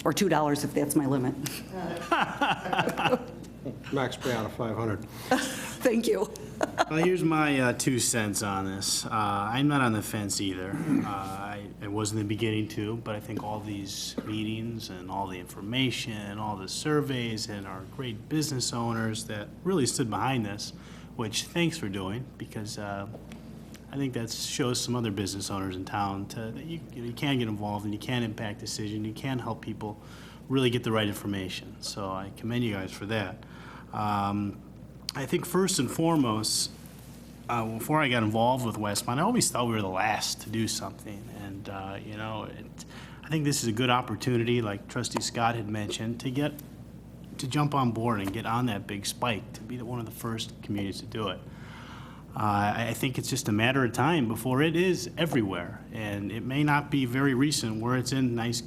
Or $2 if that's my limit. Max payout of 500. Thank you. Well, here's my 2 cents on this. I'm not on the fence either. I was in the beginning too, but I think all these meetings and all the information and all the surveys and our great business owners that really stood behind this, which thanks for doing, because I think that shows some other business owners in town that you can get involved and you can impact decision, you can help people really get the right information. So I commend you guys for that. I think first and foremost, before I got involved with Westmont, I always thought we were the last to do something. And, I think this is a good opportunity, like Trustee Scott had mentioned, to jump on board and get on that big spike, to be one of the first communities to do it. I think it's just a matter of time before it is everywhere, and it may not be very recent where it's in nice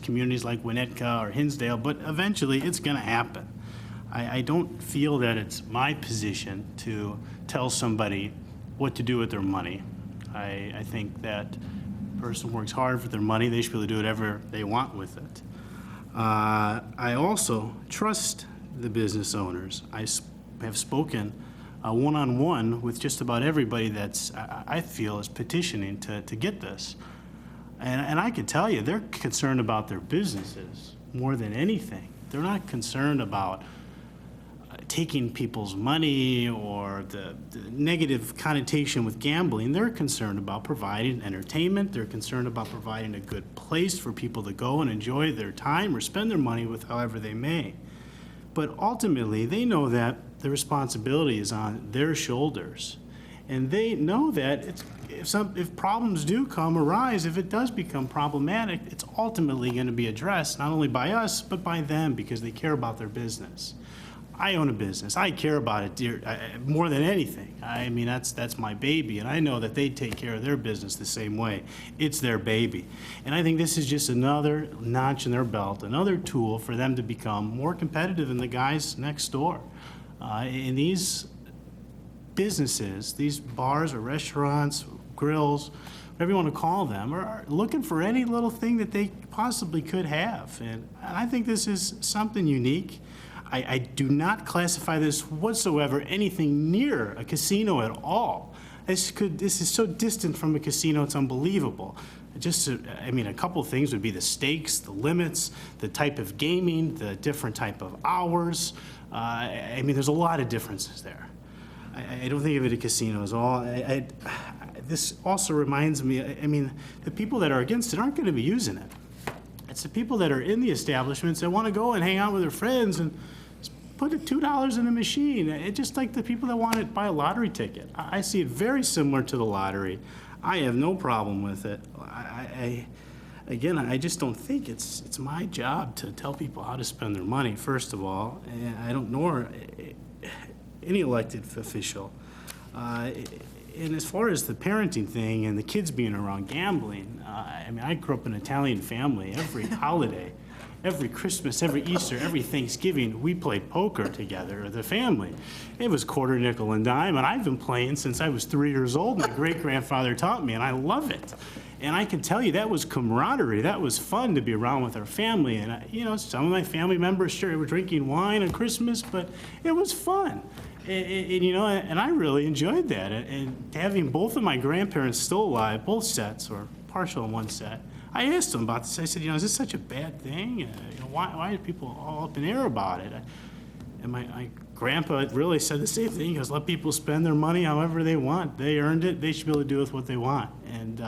communities like Winnetka or Hinsdale, but eventually it's going to happen. I don't feel that it's my position to tell somebody what to do with their money. I think that a person works hard for their money, they should be able to do whatever they want with it. I also trust the business owners. I have spoken one-on-one with just about everybody that's, I feel, is petitioning to get this. And I can tell you, they're concerned about their businesses more than anything. They're not concerned about taking people's money or the negative connotation with gambling. They're concerned about providing entertainment. They're concerned about providing a good place for people to go and enjoy their time or spend their money with however they may. But ultimately, they know that the responsibility is on their shoulders. And they know that if problems do arise, if it does become problematic, it's ultimately going to be addressed not only by us, but by them, because they care about their business. I own a business. I care about it more than anything. I mean, that's my baby, and I know that they take care of their business the same way. It's their baby. And I think this is just another notch in their belt, another tool for them to become more competitive than the guys next door. And these businesses, these bars or restaurants, grills, whatever you want to call them, are looking for any little thing that they possibly could have. And I think this is something unique. I do not classify this whatsoever anything near a casino at all. This is so distant from a casino, it's unbelievable. I mean, a couple of things would be the stakes, the limits, the type of gaming, the different type of hours. I mean, there's a lot of differences there. I don't think of it as a casino at all. This also reminds me, I mean, the people that are against it aren't going to be using it. It's the people that are in the establishments that want to go and hang out with their friends and put $2 in a machine. It's just like the people that want to buy a lottery ticket. I see it very similar to the lottery. I have no problem with it. Again, I just don't think it's my job to tell people how to spend their money, first of all. I don't know any elected official. And as far as the parenting thing and the kids being around gambling, I mean, I grew up in an Italian family. Every holiday, every Christmas, every Easter, every Thanksgiving, we played poker together, the family. It was quarter, nickel, and dime, and I've been playing since I was 3 years old. My great-grandfather taught me, and I love it. And I can tell you that was camaraderie. That was fun to be around with our family. And, you know, some of my family members sure were drinking wine on Christmas, but it was fun. And, you know, and I really enjoyed that. And having both of my grandparents still alive, both sets, or partial in one set, I asked them about this. I said, you know, is this such a bad thing? You know, why are people all up in the air about it? And my grandpa really said the same thing. He goes, let people spend their money however they want. They earned it. They should be able to do with what they want. And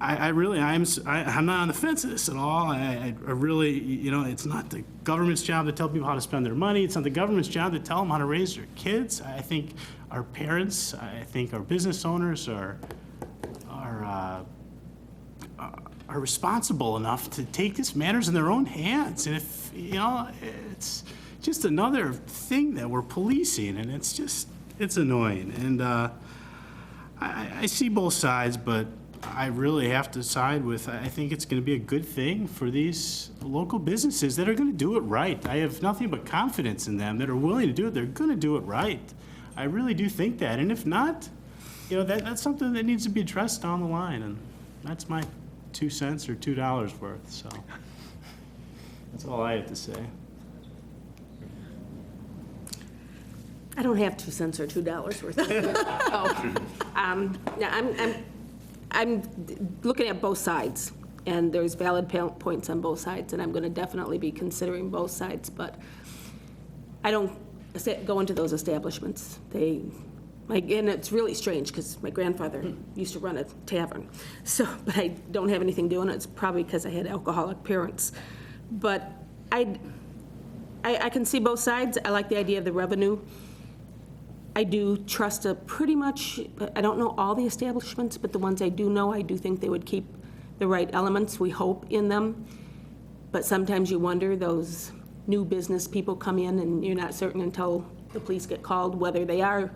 I'm not on the fence of this at all. I really, you know, it's not the government's job to tell people how to spend their money. It's not the government's job to tell them how to raise their kids. I think our parents, I think our business owners are responsible enough to take these matters in their own hands. And if, you know, it's just another thing that we're policing, and it's annoying. And I see both sides, but I really have to side with, I think it's going to be a good thing for these local businesses that are going to do it right. I have nothing but confidence in them that are willing to do it. They're going to do it right. I really do think that. And if not, you know, that's something that needs to be addressed down the line. And that's my 2 cents or $2 worth. So that's all I have to say. I don't have 2 cents or $2 worth. I'm looking at both sides, and there's valid points on both sides, and I'm going to definitely be considering both sides, but I don't go into those establishments. And it's really strange, because my grandfather used to run a tavern, but I don't have anything doing it. It's probably because I had alcoholic parents. But I can see both sides. I like the idea of the revenue. I do trust pretty much, I don't know all the establishments, but the ones I do know, I do think they would keep the right elements, we hope, in them. But sometimes you wonder, those new business people come in and you're not certain until the police get called whether they are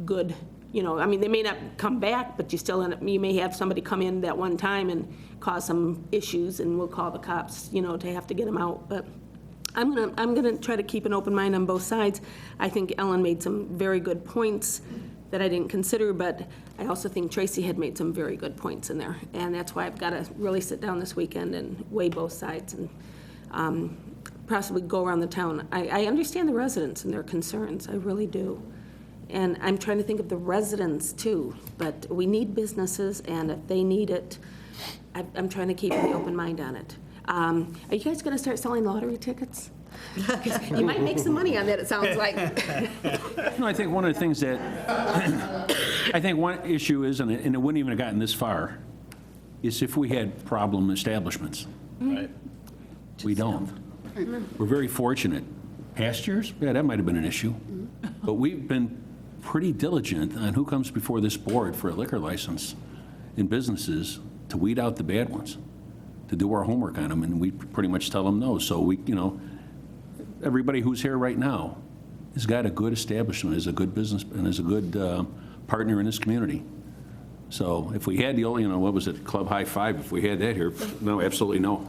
good. You know, I mean, they may not come back, but you may have somebody come in that one time and cause some issues, and we'll call the cops, you know, to have to get them out. But I'm gonna try to keep an open mind on both sides. I think Ellen made some very good points that I didn't consider, but I also think Tracy had made some very good points in there. And that's why I've got to really sit down this weekend and weigh both sides and possibly go around the town. I understand the residents and their concerns, I really do. And I'm trying to think of the residents too, but we need businesses, and if they need it, I'm trying to keep an open mind on it. Are you guys going to start selling lottery tickets? You might make some money on that, it sounds like. No, I think one of the things that, I think one issue is, and it wouldn't even have gotten this far, is if we had problem establishments. Right. We don't. We're very fortunate. Past years, yeah, that might have been an issue. But we've been pretty diligent on who comes before this board for a liquor license in businesses to weed out the bad ones, to do our homework on them, and we pretty much tell them no. So we, you know, everybody who's here right now has got a good establishment, is a good business, and is a good partner in this community. So if we had the old, what was it, Club High Five, if we had that here, no, absolutely no.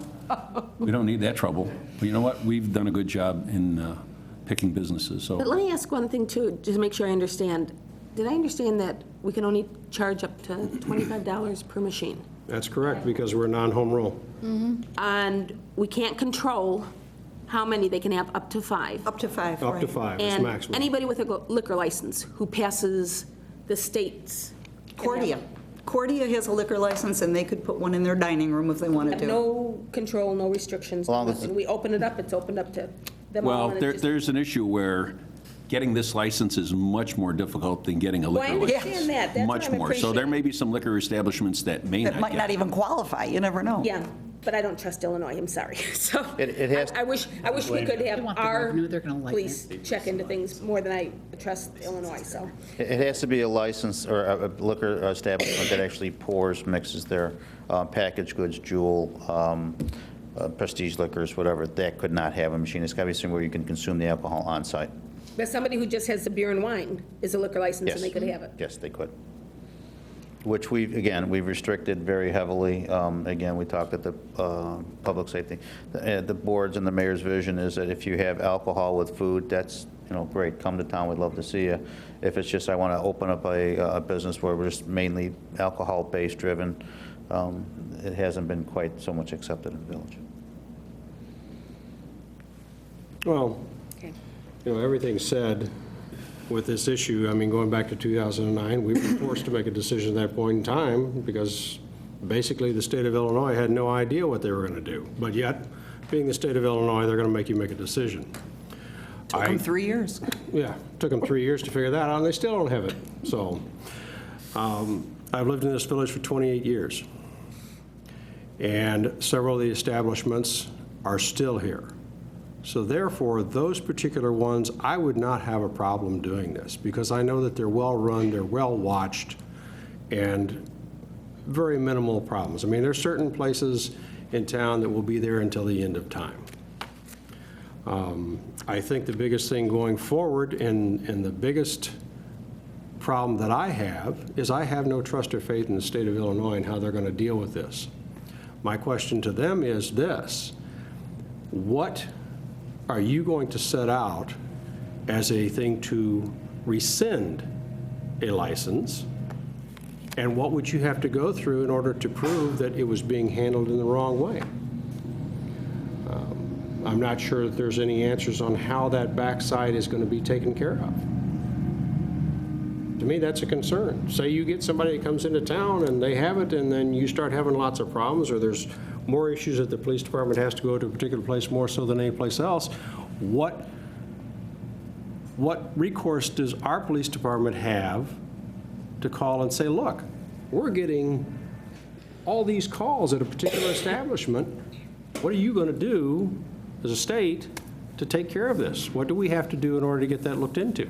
We don't need that trouble. But you know what? We've done a good job in picking businesses, so. But let me ask one thing too, just to make sure I understand. Did I understand that we can only charge up to $25 per machine? That's correct, because we're non-home rule. And we can't control how many they can have, up to 5? Up to 5, Up to 5 is And maximum. anybody with a liquor license who passes the state's. Cordia has a liquor license, and they could put one in their dining room if they wanted to. No control, no restrictions, long as nothing. We open it up, it's opened up to them all. Well, and it just- there's an issue where getting this license is much more difficult than getting a Well, I liquor license. understand that. That's what Much I'm more. So there appreciating. may be some liquor establishments that may That not might not get. even qualify, you never know. Yeah, but I don't trust Illinois, I'm sorry. So It has- I wish we could have want the our revenue, they're gonna like police check into things more than I trust Illinois, so. It has to be a license or a liquor establishment that actually pours, mixes their packaged goods, jewel, prestige liquors, whatever. That could not have a machine. It's got to be somewhere you can consume the alcohol on site. But somebody who just has the beer and wine is a liquor license Yes. and they could have it. Yes, they could. Which we've restricted very heavily. Again, we talked at the public safety. The boards and the mayor's vision is that if you have alcohol with food, that's, great, come to town, we'd love to see you. If it's just, I want to open up a business where we're just mainly alcohol-based driven, it hasn't been quite so much accepted in the village. Well, Okay. Everything said with this issue, going back to 2009, we were forced to make a decision at that point in time because basically the state of Illinois had no idea what they were going to do. But yet, being the state of Illinois, they're going to make you make a decision. Took them 3 years. Yeah, took them 3 years to figure that out, and they still don't have it. So I've lived in this village for 28 years, and several of the establishments are still here. So therefore, those particular ones, I would not have a problem doing this, because I know that they're well-run, they're well-watched, and very minimal problems. There's certain places in town that will be there until the end of time. I think the biggest thing going forward, and the biggest problem that I have, is I have no trust or faith in the state of Illinois and how they're going to deal with this. My question to them is this: what are you going to set out as a thing to rescind a license? And what would you have to go through in order to prove that it was being handled in the wrong way? I'm not sure that there's any answers on how that backside is going to be taken care of. To me, that's a concern. Say you get somebody that comes into town and they have it, and then you start having lots of problems, or there's more issues that the police department has to go to a particular place more so than any place else. What recourse does our police department have to call and say, look, we're getting all these calls at a particular establishment. What are you going to do as a state to take care of this? What do we have to do in order to get that looked into?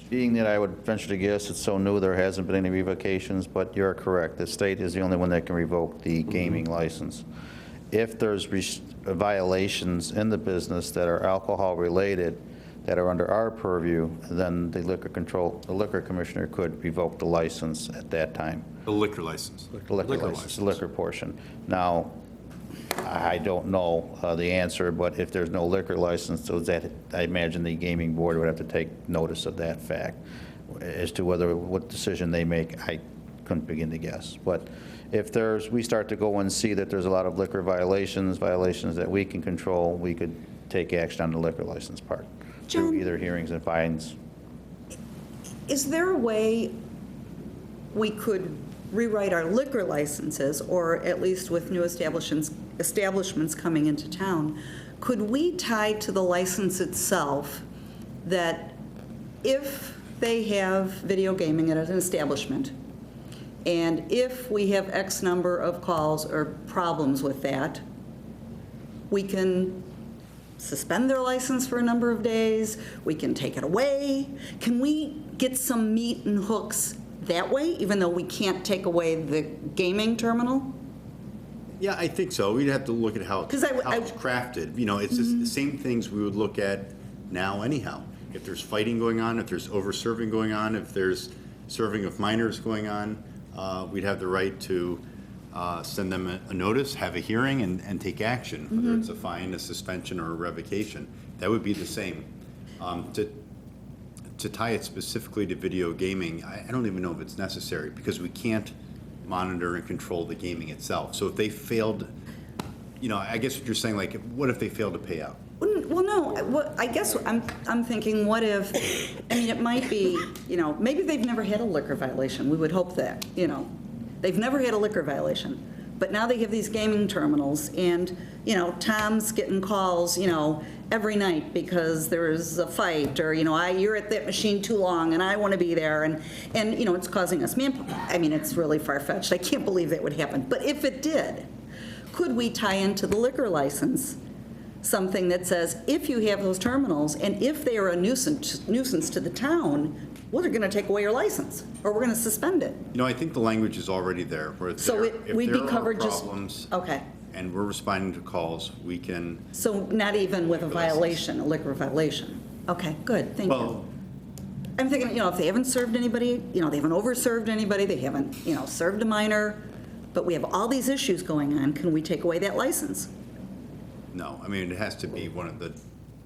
Being that I would venture to guess it's so new, there hasn't been any revocations, but you're correct. The state is the only one that can revoke the gaming license. If there's violations in the business that are alcohol-related, that are under our purview, then the liquor commissioner could revoke the license at that time. The liquor license. The liquor license, the liquor portion. Now, I don't know the answer, but if there's no liquor license, so that, I imagine the gaming board would have to take notice of that fact. As to what decision they make, I couldn't begin to guess. But if we start to go and see that there's a lot of liquor violations that we can control, we could take action on the liquor license part through either hearings and fines. Is there a way we could rewrite our liquor licenses, or at least with new establishments coming into town, could we tie to the license itself that if they have video gaming at an establishment, and if we have X number of calls or problems with that, we can suspend their license for a number of days, we can take it away? Can we get some meat and hooks that way, even though we can't take away the gaming terminal? Yeah, I think so. We'd have to look at how it's crafted. You know, it's just the same things we would look at now anyhow. If there's fighting going on, if there's over-serving going on, if there's serving of minors going on, we'd have the right to send them a notice, have a hearing, and take action, whether it's a fine, a suspension, or a revocation. That would be the same. To tie it specifically to video gaming, I don't even know if it's necessary, because we can't monitor and control the gaming itself. So if they failed, you know, I guess what you're saying, like, what if they failed to pay out? Well, no, I guess I'm thinking, what if, I mean, it might be, you know, maybe they've never had a liquor violation. We would hope that, you know. They've never had a liquor violation. But now they have these gaming terminals, and, you know, Tom's getting calls, you know, every night because there's a fight, or, you know, you're at that machine too long and I want to be there, and you know, it's causing us I mean, it's really far-fetched. I can't believe that would happen. But if it did, could we tie into the liquor license something that says, if you have those terminals and if they are a nuisance to the town, well, they're going to take away your license, or we're going to suspend it. You know, I think the language is already there. Where it's So there. we'd be covered If there are just- problems, Okay. and we're responding to calls, we can. So not even with a violation, a liquor violation? Okay, good, thank you. I'm thinking, you know, if they haven't served anybody, you know, they haven't overserved anybody, they haven't, you know, served a minor, but we have all these issues going on, can we take away that license? No, I mean, it has to be one of the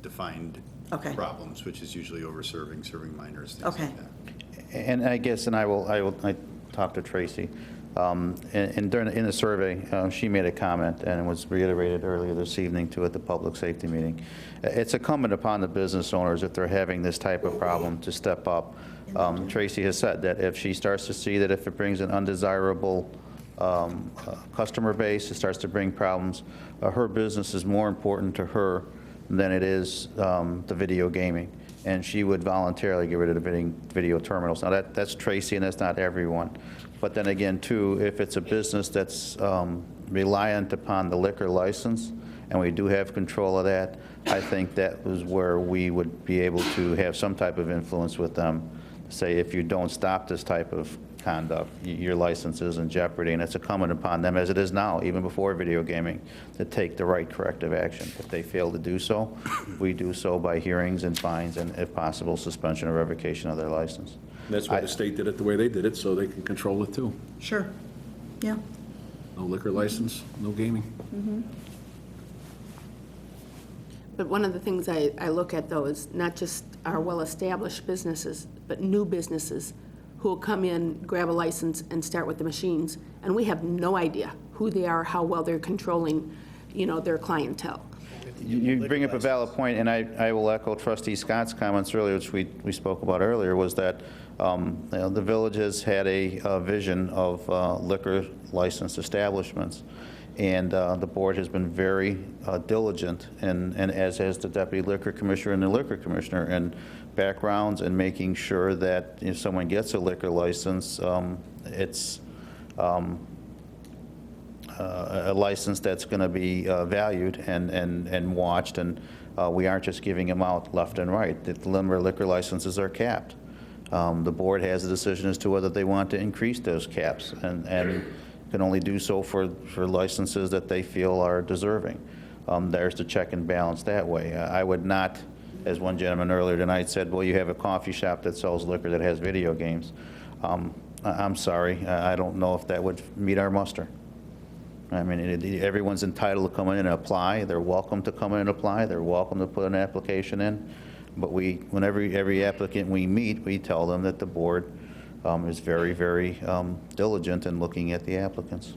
defined Okay. problems, which is usually over-serving, serving minors, things Okay. like that. And I guess, and I talked to Tracy, and in the survey, she made a comment, and it was reiterated earlier this evening too at the public safety meeting. It's incumbent upon the business owners, if they're having this type of problem, to step up. Tracy has said that if she starts to see that if it brings an undesirable customer base, it starts to bring problems, her business is more important to her than it is the video gaming. And she would voluntarily get rid of the video terminals. Now, that's Tracy, and that's not everyone. But then again, too, if it's a business that's reliant upon the liquor license, and we do have control of that, I think that was where we would be able to have some type of influence with them. Say, if you don't stop this type of conduct, your license is in jeopardy, and it's incumbent upon them, as it is now, even before video gaming, to take the right corrective action. If they fail to do so, we do so by hearings and fines, and if possible, suspension or revocation of their license. That's why the state did it the way they did it, so they can control it too. Sure, yeah. No liquor license, no gaming. But one of the things I look at, though, is not just our well-established businesses, but new businesses who will come in, grab a license, and start with the machines, and we have no idea who they are, how well they're controlling, you know, their clientele. You bring up a valid point, and I will echo Trustee Scott's comments earlier, which we spoke about earlier, was that you know, the village has had a vision of liquor licensed establishments, and the board has been very diligent, and as has the deputy liquor commissioner and the liquor commissioner, and backgrounds and making sure that if someone gets a liquor license, it's a license that's going to be valued and watched, and we aren't just giving them out left and right. The number of liquor licenses are capped. The board has a decision as to whether they want to increase those caps, and can only do so for licenses that they feel are deserving. There's the check and balance that way. I would not, as one gentleman earlier tonight said, well, you have a coffee shop that sells liquor that has video games. I'm sorry, I don't know if that would meet our muster. I mean, everyone's entitled to come in and apply. They're welcome to come in and apply. They're welcome to put an application in. But whenever every applicant we meet, we tell them that the board is very, very diligent in looking at the applicants.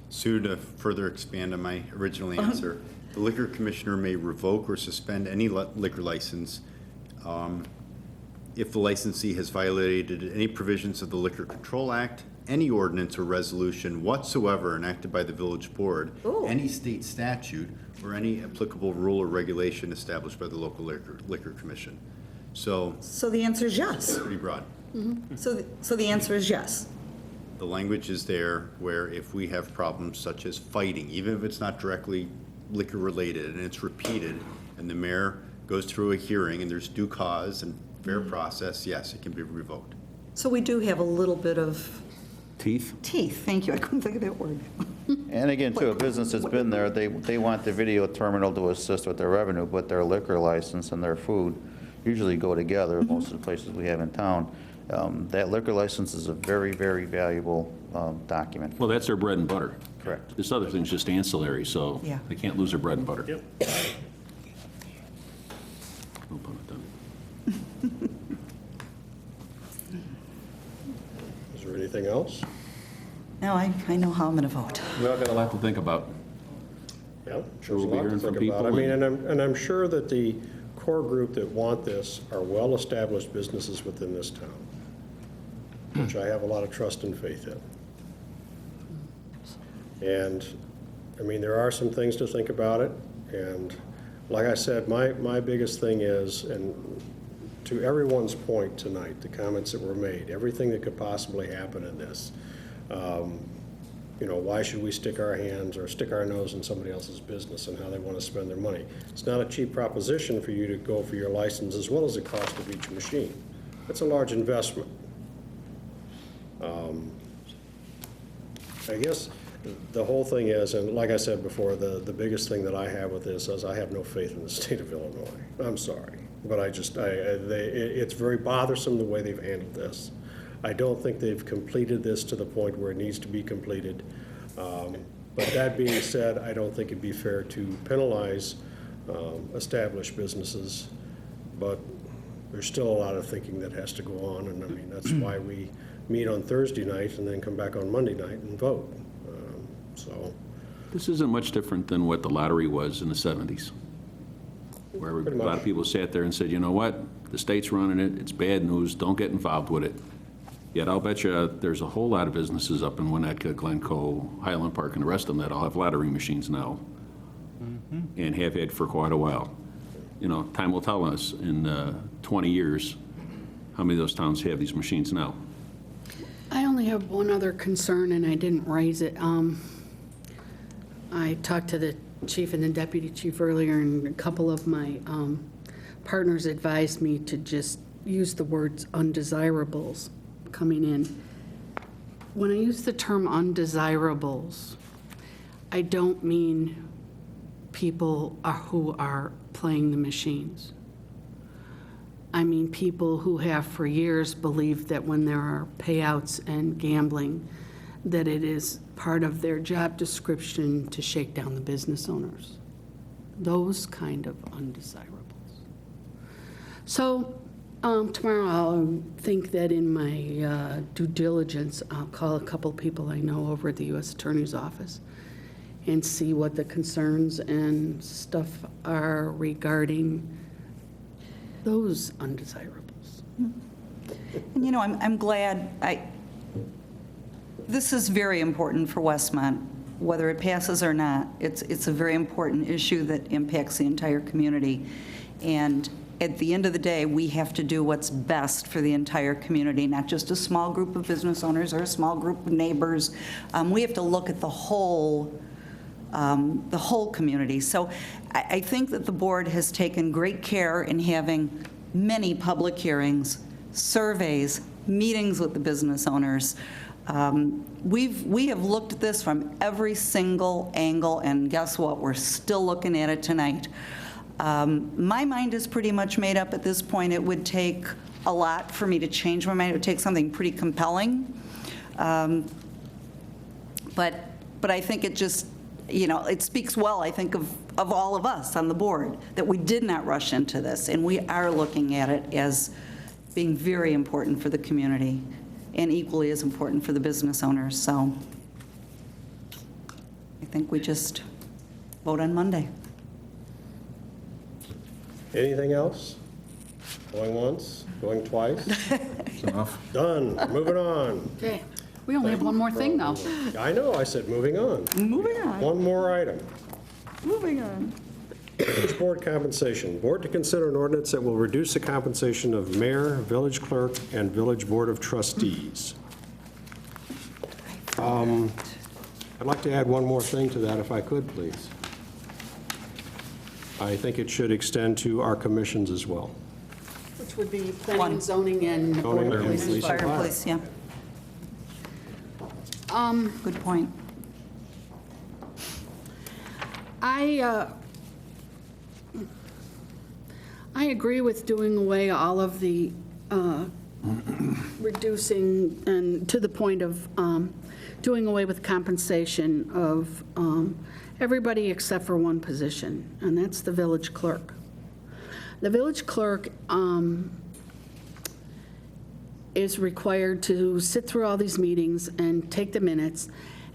Sue, to further expand on my original answer, the liquor commissioner may revoke or suspend any liquor license if the licensee has violated any provisions of the Liquor Control Act, any ordinance or resolution whatsoever enacted by the village board, any state statute, or any applicable rule or regulation established by the local liquor commission. So the answer is yes. Pretty broad. So the answer is yes. The language is there where if we have problems such as fighting, even if it's not directly liquor related and it's repeated, and the mayor goes through a hearing and there's due cause and fair process, yes, it can be revoked. So we do have a little bit of teeth. Teeth, thank you, I couldn't think of that word. And again, too, a business that's been there, they want the video terminal to assist with their revenue, but their liquor license and their food usually go together, most of the places we have in town. That liquor license is a very, very valuable document. Well, that's their bread and butter. Correct. This other thing's just ancillary, so Yeah. they can't lose their bread and butter. Yep. No pun intended. Is there anything else? No, I know how I'm going to vote. We all got a lot to think about. Yeah, Sure, there's we'll a be lot to hearing from think about. people. I mean, and I'm sure that the core group that want this are well-established businesses within this town, which I have a lot of trust and faith in. And, I mean, there are some things to think about it, and like I said, my biggest thing is, and to everyone's point tonight, the comments that were made, everything that could possibly happen in this, you know, why should we stick our hands or stick our nose in somebody else's business and how they want to spend their money? It's not a cheap proposition for you to go for your license as well as the cost of each machine. It's a large investment. I guess the whole thing is, and like I said before, the biggest thing that I have with this is I have no faith in the state of Illinois. I'm sorry, but it's very bothersome the way they've handled this. I don't think they've completed this to the point where it needs to be completed. But that being said, I don't think it'd be fair to penalize established businesses, but there's still a lot of thinking that has to go on, and I mean, that's why we meet on Thursday night and then come back on Monday night and vote. So This isn't much different than what the lottery was in the 70s, where a Pretty lot much. of people sat there and said, you know what, the state's running it, it's bad news, don't get involved with it. Yet I'll bet you there's a whole lot of businesses up in Winnetka, Glencoe, Highland Park, and the rest of them that all have lottery machines now, and have had for quite a while. You know, time will tell us in 20 years how many of those towns have these machines now. I only have one other concern, and I didn't raise it. I talked to the chief and the deputy chief earlier, and a couple of my partners advised me to just use the words undesirables coming in. When I use the term undesirables, I don't mean people who are playing the machines. I mean people who have for years believed that when there are payouts and gambling, that it is part of their job description to shake down the business owners. Those kind of undesirables. So tomorrow I'll think that in my due diligence, I'll call a couple people I know over at the U.S. Attorney's Office and see what the concerns and stuff are regarding those undesirables. And, you know, I'm glad, this is very important for Westmont, whether it passes or not. It's a very important issue that impacts the entire community. And at the end of the day, we have to do what's best for the entire community, not just a small group of business owners or a small group of neighbors. We have to look at the whole community. So I think that the board has taken great care in having many public hearings, surveys, meetings with the business owners. We have looked at this from every single angle, and guess what? We're still looking at it tonight. My mind is pretty much made up at this point. It would take a lot for me to change my mind. It would take something pretty compelling. But I think it just, you know, it speaks well, I think, of all of us on the board, that we did not rush into this, and we are looking at it as being very important for the community and equally as important for the business owners. So I think we just vote on Monday. anything else? Going once, going twice? That's enough. Done, moving on. Okay, we only have one more thing, though. I know, I said moving on. Moving on. One more item. Moving on. Village board compensation. Board to consider an ordinance that will reduce the compensation of mayor, village clerk, and village board of trustees. I'd like to add one more thing to that, if I could, please. I think it should extend to our commissions as well. Which would be planning and zoning and Zoning board of and police. police. Fire and police, yeah. Good point. I agree with doing away all of the reducing, and to the point of doing away with compensation of everybody except for one position, and that's the village clerk. The village clerk is required to sit through all these meetings and take the minutes,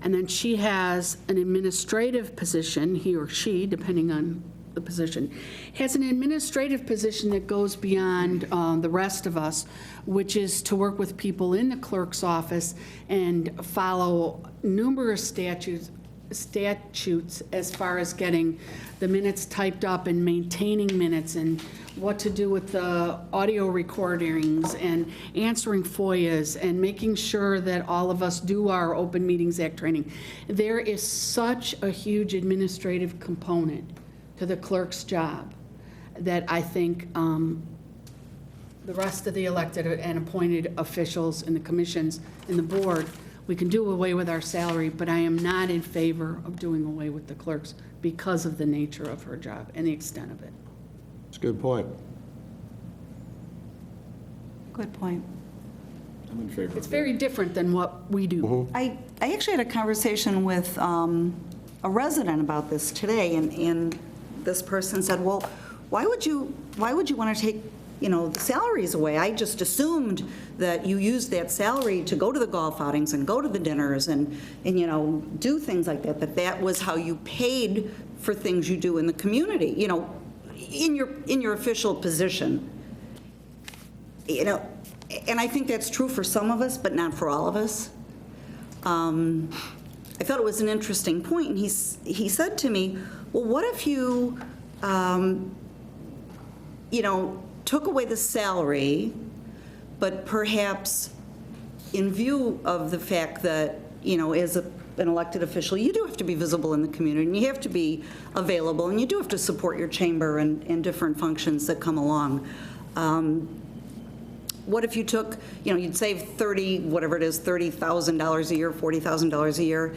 and then she has an administrative position, he or she, depending on the position, has an administrative position that goes beyond the rest of us, which is to work with people in the clerk's office and follow numerous statutes as far as getting the minutes typed up and maintaining minutes and what to do with the audio recordings and answering FOIAs and making sure that all of us do our Open Meetings Act training. There is such a huge administrative component to the clerk's job that I think the rest of the elected and appointed officials and the commissions and the board, we can do away with our salary, but I am not in favor of doing away with the clerks because of the nature of her job and the extent of it. It's a good point. Good point. I'm in favor. It's very different than what we do. I actually had a conversation with a resident about this today, and this person said, well, why would you want to take, the salaries away? I just assumed that you used that salary to go to the golf outings and go to the dinners and do things like that that was how you paid for things you do in the community, in your official position. And I think that's true for some of us, but not for all of us. I thought it was an interesting point, and he said to me, well, what if you, took away the salary, but perhaps in view of the fact that, as an elected official, you do have to be visible in the community, and you have to be available, and you do have to support your chamber and different functions that come along. What if you took, you'd save $30,000 a year, $40,000 a year,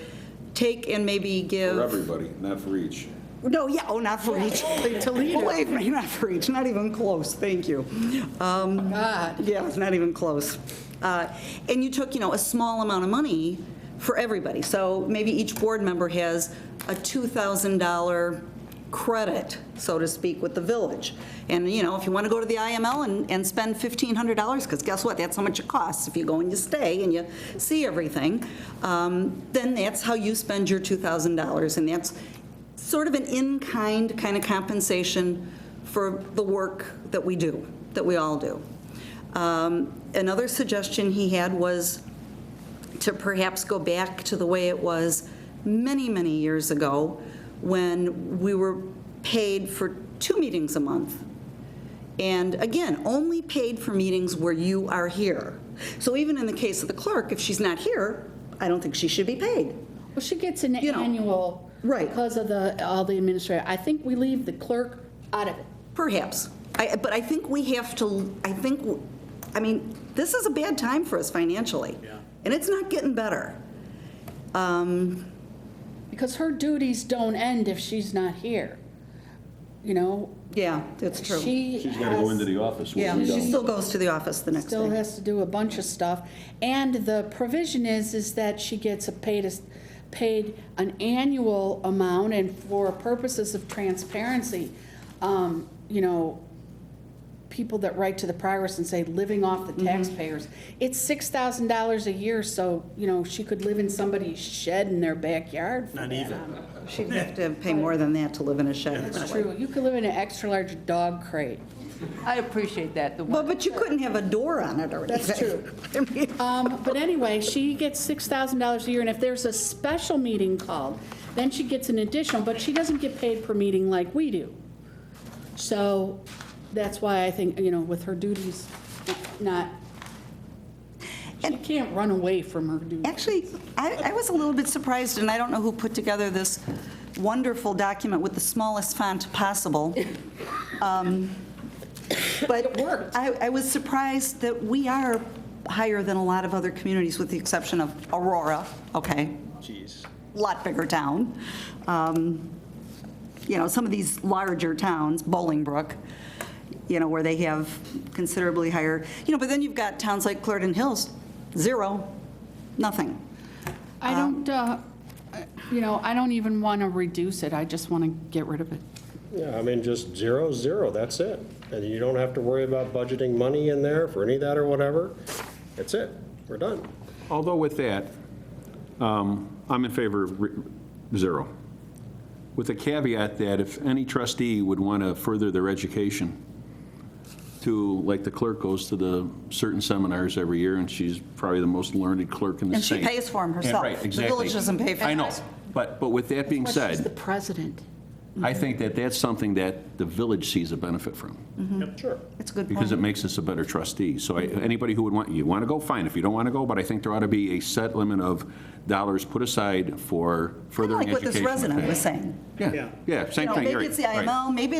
take and maybe give... For everybody, not for each. No, not for each. Toledo. Believe me, not for each, not even close, thank you. God. Yeah, it's not even close. And you took, a small amount of money for everybody. So maybe each board member has a $2,000 credit, so to speak, with the village. And, if you want to go to the IML and spend $1,500, because guess what, that's how much it costs if you go and you stay and you see everything, then that's how you spend your $2,000. And that's sort of an in-kind kind of compensation for the work that we do, that we all do. Another suggestion he had was to perhaps go back to the way it was many, many years ago when we were paid for 2 meetings a month. And again, only paid for meetings where you are here. So even in the case of the clerk, if she's not here, I don't think she should be paid. Well, she gets an annual right, because of all the administrative. I think we leave the clerk out of it. Perhaps. But I think we have to, this is a bad time for us financially. Yeah. And it's not getting better. Because her duties don't end if she's not here. Yeah, that's true. She's got to go into the office. Yeah, she still goes to the office the next day. Still has to do a bunch of stuff. And the provision is that she gets paid an annual amount, and for purposes of transparency, people that write to the progress and say living off the taxpayers, it's $6,000 a year, so, she could live in somebody's shed in their backyard. Not even. She'd have to pay more than that to live in a shed. That's true. You could live in an extra-large dog crate. I appreciate that. But you couldn't have a door on it or anything. That's true. But anyway, she gets $6,000 a year, and if there's a special meeting called, then she gets an additional, but she doesn't get paid per meeting like we do. So that's why I think, with her duties, she can't run away from her duties. Actually, I was a little bit surprised, and I don't know who put together this wonderful document with the smallest font possible. But it worked. I was surprised that we are higher than a lot of other communities, with the exception of Aurora, okay? Jeez. Lot bigger town. some of these larger towns, Bolingbrook, where they have considerably higher, but then you've got towns like Clarendon Hills, 0, nothing. I don't, I don't even want to reduce it. I just want to get rid of it. Yeah, I mean, just 0, 0, that's it. And you don't have to worry about budgeting money in there for any of that or whatever. That's it. We're done. Although with that, I'm in favor of 0, with a caveat that if any trustee would want to further their education to, like the clerk goes to the certain seminars every year, and she's probably the most learned clerk in the And state. she pays for them herself. Right, The exactly. village doesn't pay for I know, those. but with that being Plus, she's said, the president. I think that that's something that the village sees a benefit from, Yep, sure. It's a good point. because it makes us a better trustee. So anybody who would you want to go, fine. If you don't want to go, but I think there ought to be a set limit of dollars put aside for furthering Like what education. this resident was saying. Yeah, same thing. Maybe You're it's the right. IML, maybe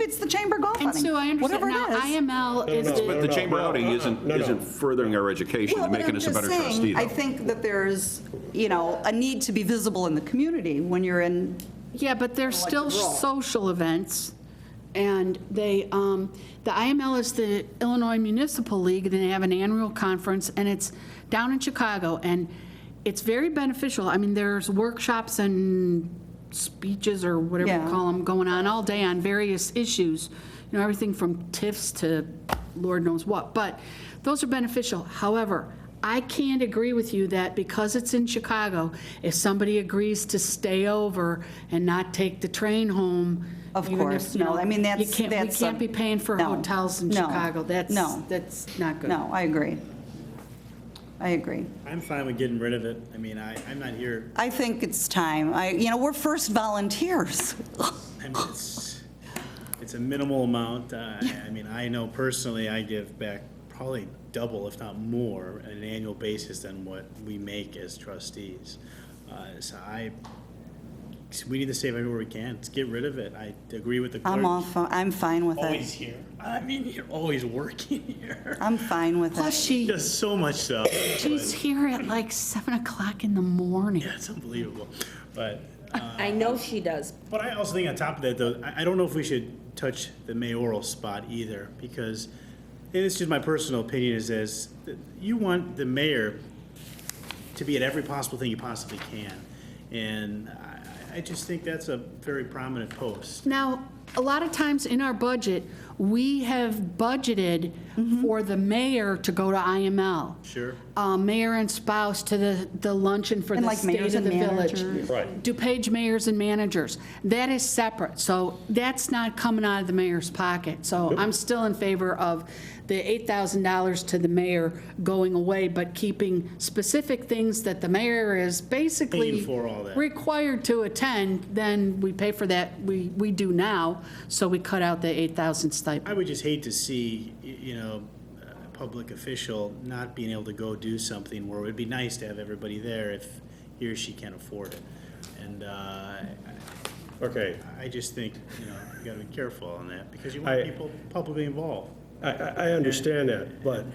it's the chamber golf And outing. Sue, I understand. Whatever Now, it is. IML is But the, the chamber outing isn't furthering our education Well, and but making I'm us a just better trustee, saying, though. I think that there's, a need to be visible in the community when you're in. yeah, but they're still role. social events. And they, the IML is the Illinois Municipal League. They have an annual conference, and it's down in Chicago. And it's very beneficial. I mean, there's workshops and speeches or whatever you Yeah. call them going on all day on various issues. Everything from TIFs to Lord knows what. But those are beneficial. However, I can't agree with you that because it's in Chicago, if somebody agrees to stay over and not take the train home. Of even course, if, you no, know, I mean, we that's can't be paying for no, hotels in no, Chicago. That's not good. No, I agree. I'm fine with getting rid of it. I mean, I'm not here, I think it's time. We're first volunteers. I mean, it's a minimal amount. I mean, I know personally I give back probably double, if not more, on an annual basis than what we make as trustees. So we need to save everywhere we can. Let's get rid of it. I agree with the clerk. I'm fine with Always it. here. I mean, you're always working here. I'm fine with Plus, it. she, Just so much stuff. she's here at like 7 o'clock in the morning. Yeah, it's unbelievable. But I know she does. But I also think on top of that, though, I don't know if we should touch the mayoral spot either, because, and it's just my personal opinion, is as you want the mayor to be at every possible thing you possibly can. And I just think that's a very prominent post. Now, a lot of times in our budget, we have budgeted for the mayor to go to IML. Sure. Mayor and spouse to the luncheon for And the like state mayors of the and village. managers. Right. DuPage mayors and managers. That is separate, so that's not coming out of the mayor's pocket. So I'm still in favor of the $8,000 to the mayor going away, but keeping specific things that the mayor is basically Paying for all that. required to attend, then we pay for that, we do now, so we cut out the 8,000 stipend. I would just hate to see, a public official not being able to go do something where it would be nice to have everybody there if he or she can afford it. And Okay. I just think, you got to be careful on that, because you want people publicly involved. I understand that, but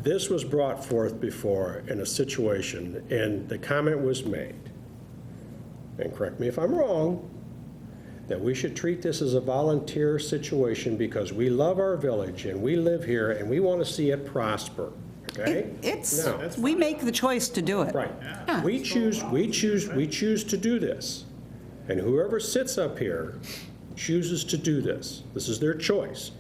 this was brought forth before in a situation, and the comment was made, and correct me if I'm wrong, that we should treat this as a volunteer situation because we love our village and we live here and we want to see it prosper, okay? Now, We make the choice to do it. right. We choose to do this. And whoever sits up here chooses to do this. This is their choice.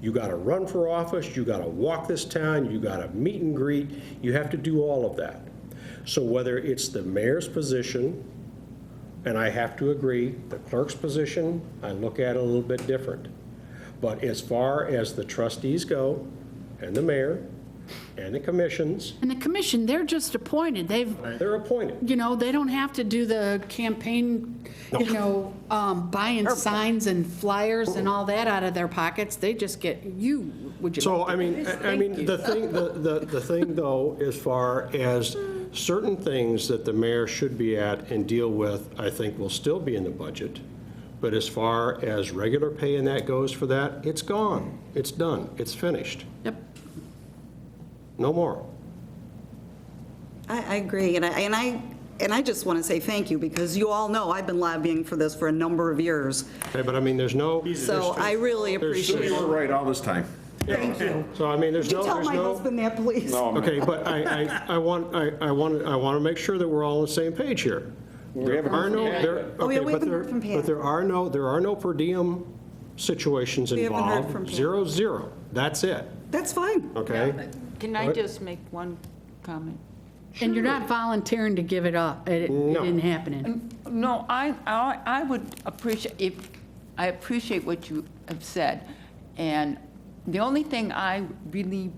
You got to run for office, you got to walk this town, you got to meet and greet, you have to do all of that. So whether it's the mayor's position, and I have to agree, the clerk's position, I look at it a little bit different. But as far as the trustees go, and the mayor, and the commissions, And the commission, they're just appointed, they're appointed. they don't have to do the campaign, buying signs and flyers and all that out of their pockets, they just get, would you So, like I to mean, do this? Thank you. the thing though, as far as certain things that the mayor should be at and deal with, I think will still be in the budget. But as far as regular pay and that goes for that, it's gone. It's done. It's finished. Yep. No more. I agree, and And I just want to say thank you, because you all know I've been lobbying for this for a number of years. Okay, but I mean, there's no. So I really appreciate You were it. right all this time. Thank you. So, I mean, there's Would you no, tell there's my no. husband that, please? Okay, but I want to make sure that we're all on the same page here. There are no, there, Oh, yeah, okay, we but haven't there, heard from Pat. but there are no per diem situations We haven't heard involved. from Pat. 0, that's it, That's fine. okay? Can I What? just make one comment? And you're not volunteering to give it up. It No. didn't happen. No, I would appreciate, I appreciate what you have said, and the only thing I really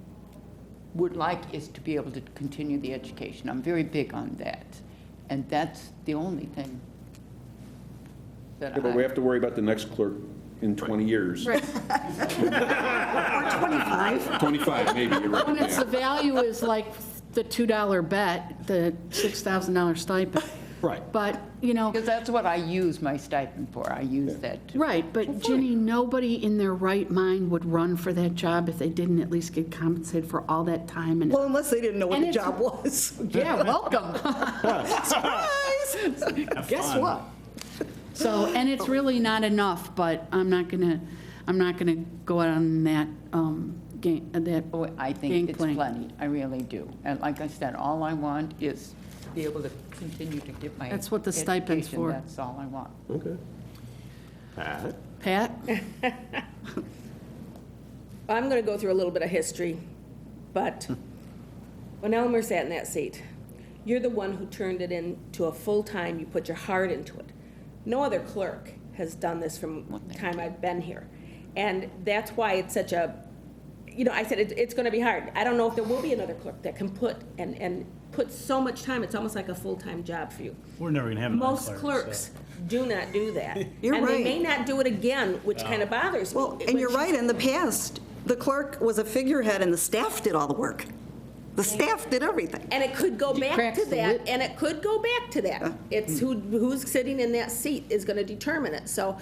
would like is to be able to continue the education. I'm very big on that, and that's the only thing that Yeah, but we have to worry about the next clerk in 20 years. Right. Or 25. 25, maybe, you're right. When it's yeah. the value is like the $2 bet, the $6,000 stipend. Right. But, you know, Because that's what I use my stipend for. I use that to. right, but Ginny, nobody in their right mind would run for that job if they didn't at least get compensated for all that time. And Well, unless they didn't know what And the it's- job was. yeah, welcome. Surprise! Guess what? So, and it's really not enough, but I'm not gonna go out on that, Oh, I think it's gangplank. plenty. I really do. And like I said, all I want is to be able to continue to get my. That's what the stipend's education. for. That's all I want. Okay. Pat? Pat? I'm going to go through a little bit of history, but when Elmer sat in that seat, you're the one who turned it into a full-time, you put your heart into it. No other clerk has done this from the time I've been here. And that's why it's such a, you know, I said it's going to be hard. I don't know if there will be another clerk that can put and put so much time, it's almost like a full-time job for you. We're never going to have another Most clerk, clerks do not do that. You're And they right. may not do it again, which kind of bothers me. Well, and you're right, in the past, the clerk was a figurehead and the staff did all the work. The staff did everything. And it could go back cracks to the that, whip. and it could go back to that. It's who's sitting in that seat is gonna determine it. So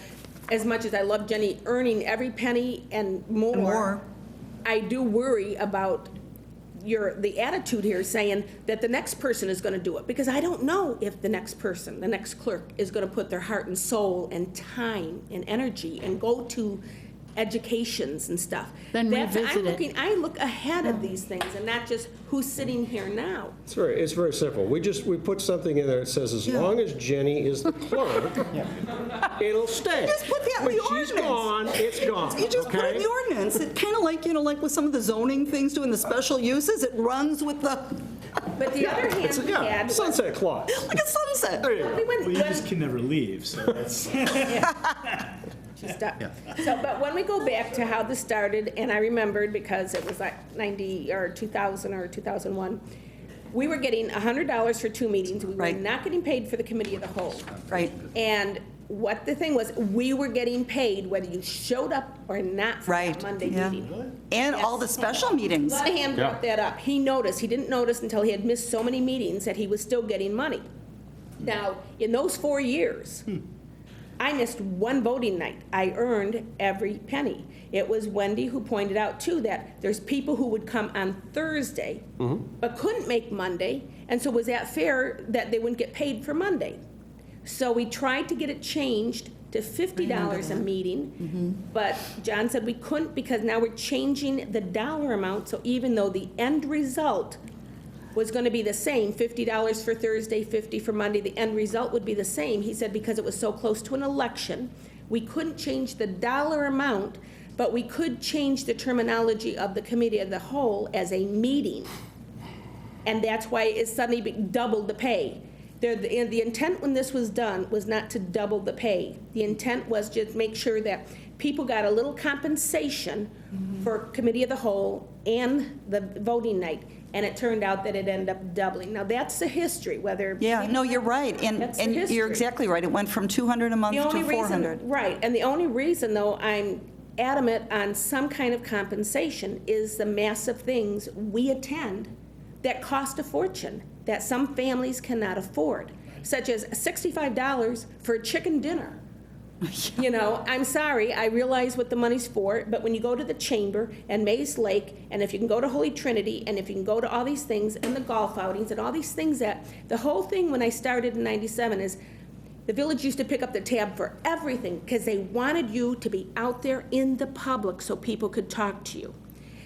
as much as I love Jenny earning every penny and more, I do worry about the attitude here saying that the next person is gonna do it. Because I don't know if the next person, the next clerk, is gonna put their heart and soul and time and energy and go to educations and stuff. Then That's- revisit it. I look ahead of these things and not just who's sitting here now. It's very simple. We put something in there that says, as long as Jenny is the clerk, it'll stay. Just put that in When the she's ordinance. gone, it's gone, You just put it in okay? the ordinance. It kind of like, you know, like with some of the zoning things doing the special uses, it runs with the, But the other hand we Yeah, had was, sunset clause. like a sunset. There you go. Well, you just can never leave, so that's. so, but when we go back to how this started, and I remembered because it was like 90 or 2000 or 2001, we were getting $100 for 2 meetings. We were Right. not getting paid for the committee of the whole. Right. And what the thing was, we were getting paid whether you showed up or not for Right, that Monday yeah. meeting. And all the special meetings. Lenahan brought that up. He didn't notice until he had missed so many meetings that he was still getting money. Now, in those 4 years, I missed one voting night. I earned every penny. It was Wendy who pointed out, too, that there's people who would come on Thursday but couldn't make Monday, and so was that fair that they wouldn't get paid for Monday? So we tried to get it changed to $50 a meeting, but John said we couldn't because now we're changing the dollar amount, so even though the end result was going to be the same, $50 for Thursday, $50 for Monday, the end result would be the same. He said because it was so close to an election, we couldn't change the dollar amount, but we could change the terminology of the committee of the whole as a meeting. And that's why it suddenly doubled the pay. The intent when this was done was not to double the pay. The intent was just make sure that people got a little compensation for committee of the whole and the voting night. And it turned out that it ended up doubling. Now, that's the history, whether. Yeah, no, you're right. And That's the and history. you're exactly right. It went from 200 a month The to only 400. reason, right, and the only reason, though, I'm adamant on some kind of compensation is the massive things we attend that cost a fortune, that some families cannot afford, such as $65 for a chicken dinner. You know, I'm sorry, I realize what the money's for, but when you go to the Chamber and Mays Lake, and if you can go to Holy Trinity, and if you can go to all these things, and the golf outings, and all these things that, the whole thing when I started in 97 is, the village used to pick up the tab for everything, because they wanted you to be out there in the public so people could talk to you.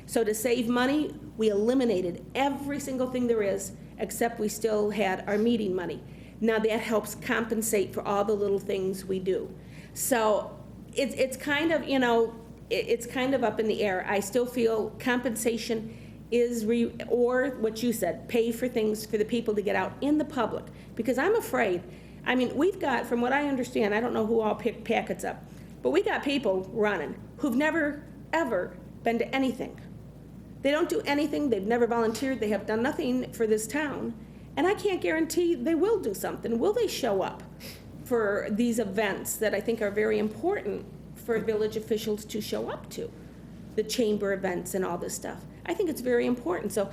So to save money, we eliminated every single thing there is, except we still had our meeting money. Now that helps compensate for all the little things we do. So it's kind of, you know, it's kind of up in the air. I still feel compensation is, or what you said, pay for things for the people to get out in the public. Because I'm afraid, I mean, we've got, from what I understand, I don't know who all picked packets up, but we got people running who've never, ever been to anything. They don't do anything, they've never volunteered, they have done nothing for this town, and I can't guarantee they will do something. Will they show up for these events that I think are very important for village officials to show up to? The chamber events and all this stuff. I think it's very important. So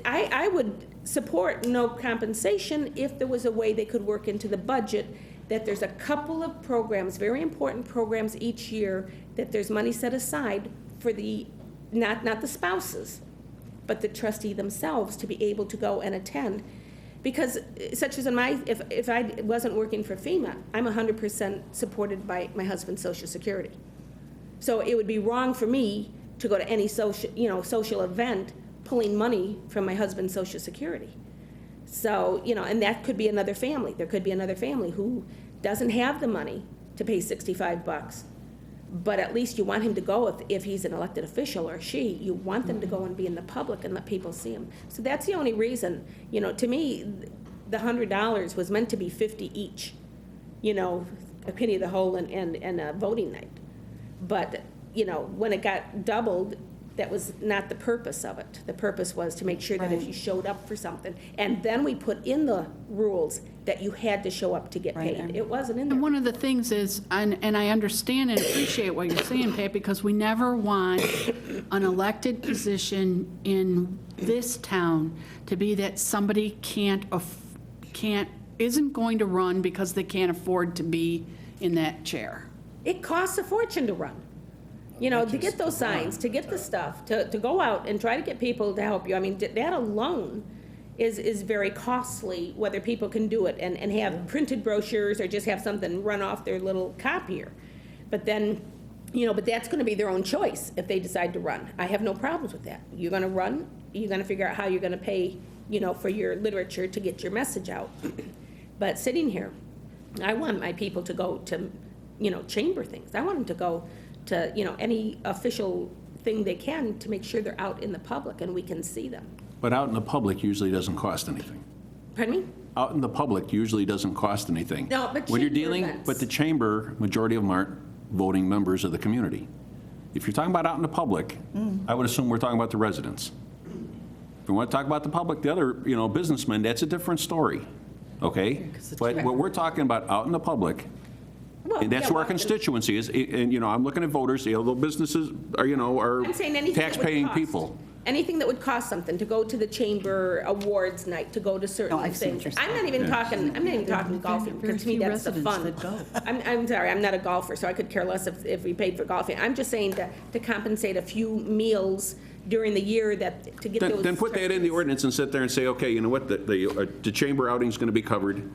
I would support no compensation if there was a way they could work into the budget that there's a couple of programs, very important programs each year, that there's money set aside for the, not the spouses, but the trustee themselves to be able to go and attend. Because such as in if I wasn't working for FEMA, I'm 100% supported by my husband's Social Security. So it would be wrong for me to go to any social event pulling money from my husband's Social Security. So, and that could be another family. There could be another family who doesn't have the money to pay $65, but at least you want him to go if he's an elected official or she, you want them to go and be in the public and let people see him. So that's the only reason, to me, the $100 was meant to be 50 each, a penny of the whole and a voting night. But, when it got doubled, that was not the purpose of it. The purpose was to make sure that if you showed up for something, and then we put in the rules that you had to show up to get paid. It wasn't in there. And one of the things is, and I understand and appreciate what you're saying, Pat, because we never want an elected position in this town to be that somebody isn't going to run because they can't afford to be in that chair. It costs a fortune to run. To get those signs, to get the stuff, to go out and try to get people to help you. I mean, that alone is very costly, whether people can do it and have printed brochures or just have something run off their little copier. But then, but that's going to be their own choice if they decide to run. I have no problems with that. You're going to run, you're going to figure out how you're going to pay, for your literature to get your message out. But sitting here, I want my people to go to, chamber things. I want them to go to, any official thing they can to make sure they're out in the public and we can see them. But out in the public usually doesn't cost anything. Pardon me? Out in the public usually doesn't cost anything. No, but when you're chamber dealing, events. but the chamber, majority of them aren't voting members of the community. If you're talking about out in the public, I would assume we're talking about the residents. If we want to talk about the public, the other, businessmen, that's a different story, okay? But what we're talking about out in the public, and that's where our constituency is, and, I'm looking at voters, the businesses are, are I'm saying anything that would tax-paying cost. people. Anything that would cost something, to go to the chamber awards night, to go to certain things. I'm not even talking golfing, because to me that's the fun. I'm sorry, I'm not a golfer, so I could care less if we paid for golfing. I'm just saying to compensate a few meals during the year to get those. Then put that in the ordinance and sit there and say, okay, you know what, the chamber outing's going to be covered,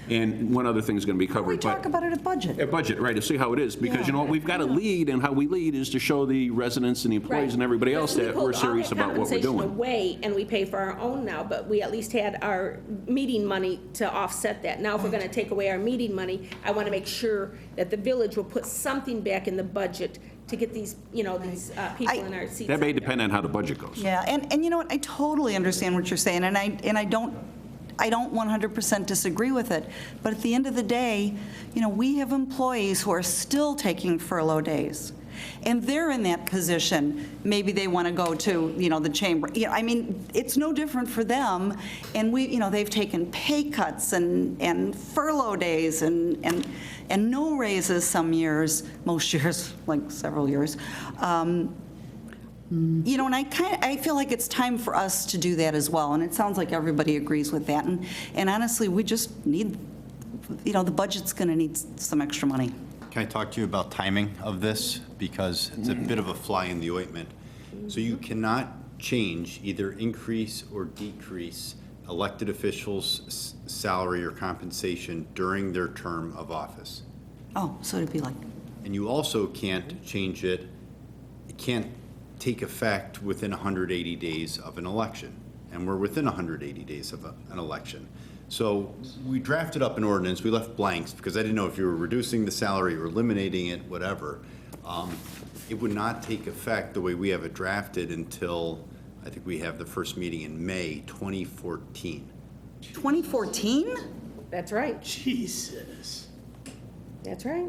and one other thing's going to be covered. We talk about it at budget. At budget, right, to see how it is, because you know what, we've got to lead, and how we lead is to show the residents and the employees and everybody else that we're serious about what we're doing. We pulled all that compensation away, and we pay for our own now, but we at least had our meeting money to offset that. Now, if we're going to take away our meeting money, I want to make sure that the village will put something back in the budget to get these, these people in our seats. That may depend on how the budget goes. Yeah, and you know what, I totally understand what you're saying, and I don't 100% disagree with it. But at the end of the day, we have employees who are still taking furlough days. And they're in that position. Maybe they want to go to, the chamber. I mean, it's no different for them. And they've taken pay cuts and furlough days and no raises some years, most years, like several years. And I feel like it's time for us to do that as well, and it sounds like everybody agrees with that. And honestly, we just need, the budget's going to need some extra money. can I talk to you about timing of this? Because it's a bit of a fly in the ointment. So you cannot change, either increase or decrease elected officials' salary or compensation during their term of office. Oh, so it'd be like, And you also can't change it, it can't take effect within 180 days of an election. And we're within 180 days of an election. So we drafted up an ordinance, we left blanks because I didn't know if you were reducing the salary or eliminating it, whatever. It would not take effect the way we have it drafted until, I think we have the first meeting in May 2014. 2014? That's right. Jesus. That's right.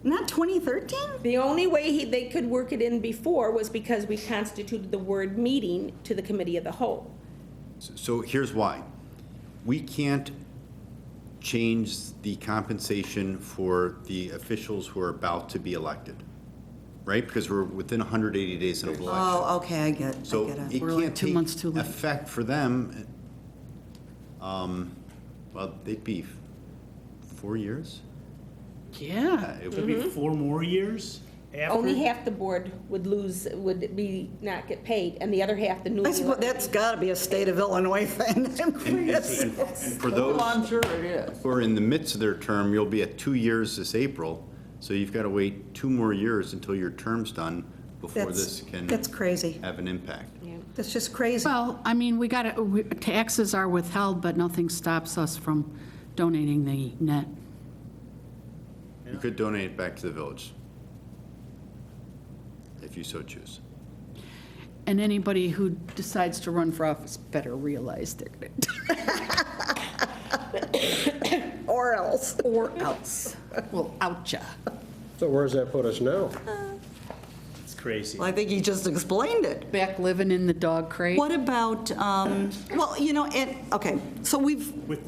Not 2013? The only way they could work it in before was because we constituted the word meeting to the committee of the whole. So here's why. We can't change the compensation for the officials who are about to be elected, right? Because we're within 180 days of election. Oh, okay, I get it. So it We're like can't 2 take months too late. effect for them. Well, they'd be 4 years? Yeah. It Would it be 4 more years after? Only half the board would not get paid, and the other half, the newly elected. That's got to be a state of Illinois thing. And for those I'm sure it is. who are in the midst of their term, you'll be at 2 years this April. So you've got to wait 2 more years until your term's done before this can That's crazy. have an impact. That's just crazy. Well, I mean, taxes are withheld, but nothing stops us from donating the net. You could donate it back to the village, if you so choose. And anybody who decides to run for office better realize they're Or else. or else. Well, outcha. So where does that put us now? It's crazy. Well, I think he just explained it. Back living in the dog crate. What about, well, okay, so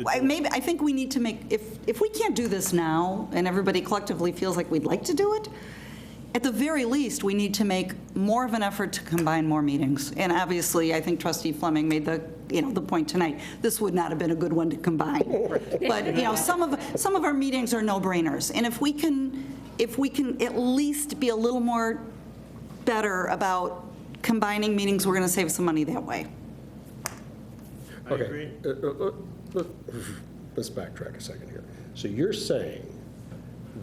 I think we need to make, if we can't do this now, and everybody collectively feels like we'd like to do it, at the very least, we need to make more of an effort to combine more meetings. And obviously, I think Trustee Fleming made the point tonight, this would not have been a good one to combine. But, some of our meetings are no-brainers. And if we can at least be a little more better about combining meetings, we're going to save some money that way. Okay. Let's backtrack a second here. So you're saying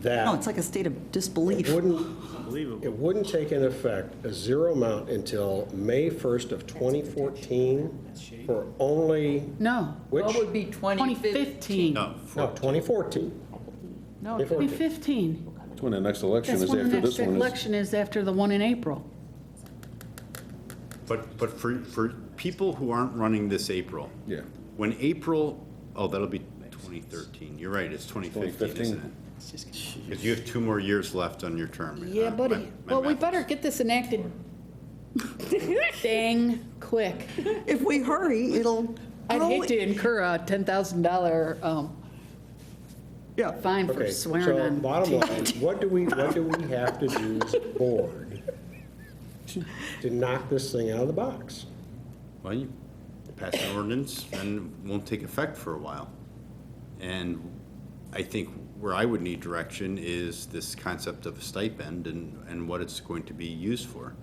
that No, it's like a state of disbelief. it wouldn't take in effect a zero amount until May 1st of 2014 for only, No. which? What would be 2015? No, 2014. No, 2015. That's when the next election That's is when the after next this one. election is after the one in April. But for people who aren't running this April, Yeah. when April, that'll be 2013. You're right, it's 2015, isn't it? Because you have 2 more years left on your term. Yeah, buddy. Well, we better get this enacted dang quick. If we hurry, it'll. I'd hate to incur a $10,000 fine for Okay, swearing so on. bottom line, what do we have to do as a board to knock this thing out of the box? Well, you pass an ordinance and it won't take effect for a while. And I think where I would need direction is this concept of a stipend and what it's going to be used for.